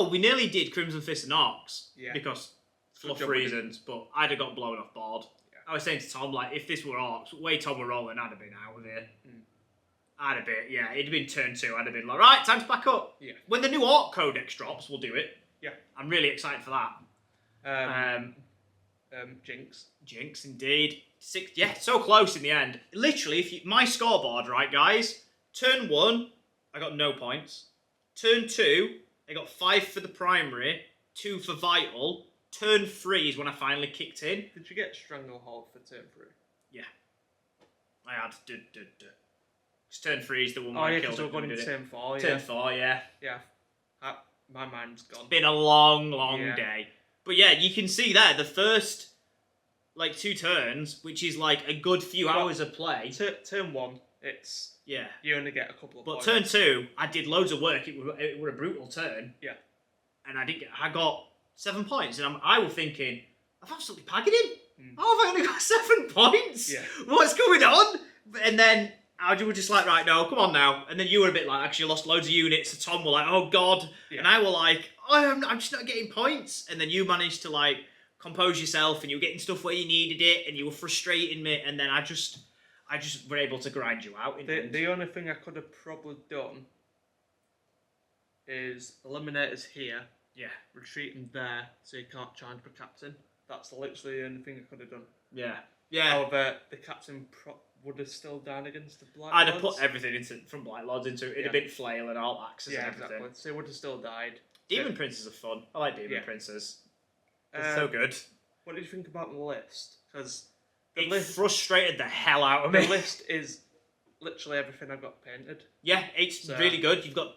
we nearly did Crimson Fist and Orcs. Yeah. Because fluff reasons, but I'd have got blown off board. Yeah. I was saying to Tom, like, if this were Orcs, the way Tom were rolling, I'd have been out of here. I'd have been, it'd have been turn 2. I'd have been like, right, time to back up. Yeah. When the new Orc Codex drops, we'll do it. Yeah. I'm really excited for that. Jinx. Jinx, indeed. 6, so close in the end. Literally, my scoreboard, right, guys? Turn 1, I got no points. Turn 2, I got 5 for the primary, 2 for vital. Turn 3 is when I finally kicked in. Did you get Stranglehold for turn 3? Yeah. I had. Turn 3 is the one where I killed it. Oh, yeah, because we're going into turn 4, Turn 4, yeah. Yeah. My mind's gone. It's been a long day. But yeah, you can see there, the first like 2 turns, which is like a good few hours of play. Turn 1, it's Yeah. you only get a couple of But points. turn 2, I did loads of work. It were a brutal turn. Yeah. And I got 7 points, and I was thinking, I've absolutely pagged him. How have I only got 7 points? Yeah. What's going on? And then I was just like, right, no, come on now. And then you were a bit like, actually lost loads of units. So Tom were like, oh God. Yeah. And I were like, oh, I'm just not getting points. And then you managed to like compose yourself, and you were getting stuff where you needed it, and you were frustrating me. And then I just were able to grind you out. The only thing I could have probably done is eliminators here, Yeah. retreating there, so you can't charge the captain. That's literally the only thing I could have done. Yeah. Yeah. However, the captain would have still died against the Black I'd have Lords. put everything from Black Lords into it. It'd have Yeah. been flail and all axes Yeah, and everything. exactly. So he would have still died. Demon Princes are fun. I like Demon Yeah. Princes. They're so good. What did you think about the list? Because It the list, frustrated the hell out of the me. list is literally everything I got painted. Yeah, it's So, really good. You've got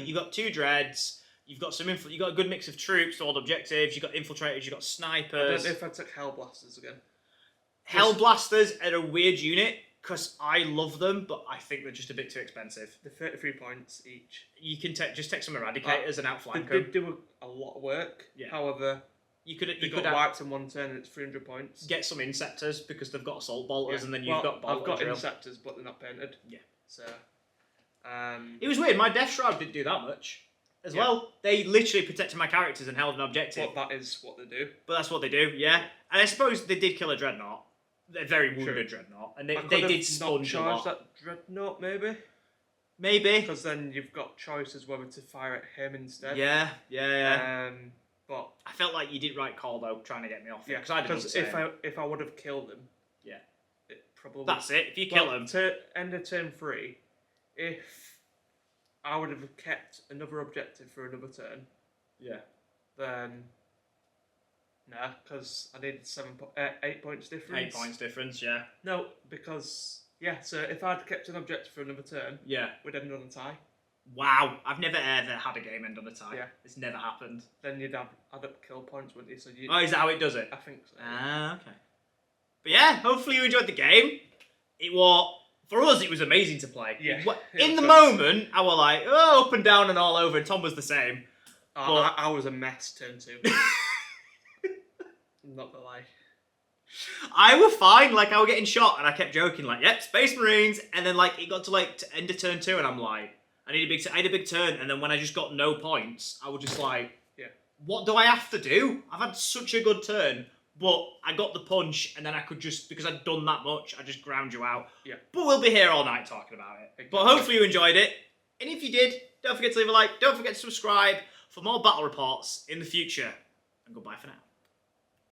you've got 2 dreads. You've got you've got a good mix of troops to hold objectives. You've got infiltrators. You've got I don't snipers. know if I took Hellblasters again. Hellblasters are a weird unit because I love them, but I think they're just a bit too expensive. The 33 points each. You can just take some eradicators and They outflank did them. do a lot of work. Yeah. However, You could they got have, wiped in one turn and it's 300 points. get some Inceptors because they've got assault bolters, Yeah. and then Well, you've got bolter I've got drill. Inceptors, but they're not painted. Yeah. So, It was weird. My Death Shroud didn't do that much as Yeah. well. They literally protected my characters and held an objective. but that is what they do. But that's what they do, yeah. And I suppose they did kill a Dreadnought. They're very wounded True. Dreadnought. And I they could did have not sponge a lot. charged that Dreadnought, maybe? Maybe. Because then you've got choices whether to fire at him instead. Yeah. But I felt like you did right call, though, trying to get me off it. yeah, Because I did the because same. if I would have killed him, Yeah. it probably. That's it. If you kill him. End of turn 3, if I would have kept another objective for another turn, Yeah. then nah, because I needed 8 points difference. 8 points difference, yeah. No, because yeah. So if I'd kept an objective for another turn, Yeah. we'd end on a tie. Wow. I've never ever had a game end on a tie. Yeah. It's never happened. Then you'd add up kill points, wouldn't you? So you. Oh, is that how it does it? I think so. Ah, okay. But yeah, hopefully you enjoyed the game. It was, for us, it was amazing to play. Yeah, it In was the good. moment, I was like, oh, up and down and all over, and Tom was the same. But- I was a mess turn 2. I'm not gonna lie. I was fine, like, I was getting shot, and I kept joking, like, yep, Space Marines, and then, like, it got to, like, to end of turn 2, and I'm like, I had a big turn, and then when I just got no points, I was just like, Yeah. what do I have to do? I've had such a good turn, but I got the punch, and then I could just, because I'd done that much, I just ground you out. Yeah. But we'll be here all night talking about it. Exactly. But hopefully you enjoyed it, and if you did, don't forget to leave a like, don't forget to subscribe for more battle reports in the future, and goodbye for now.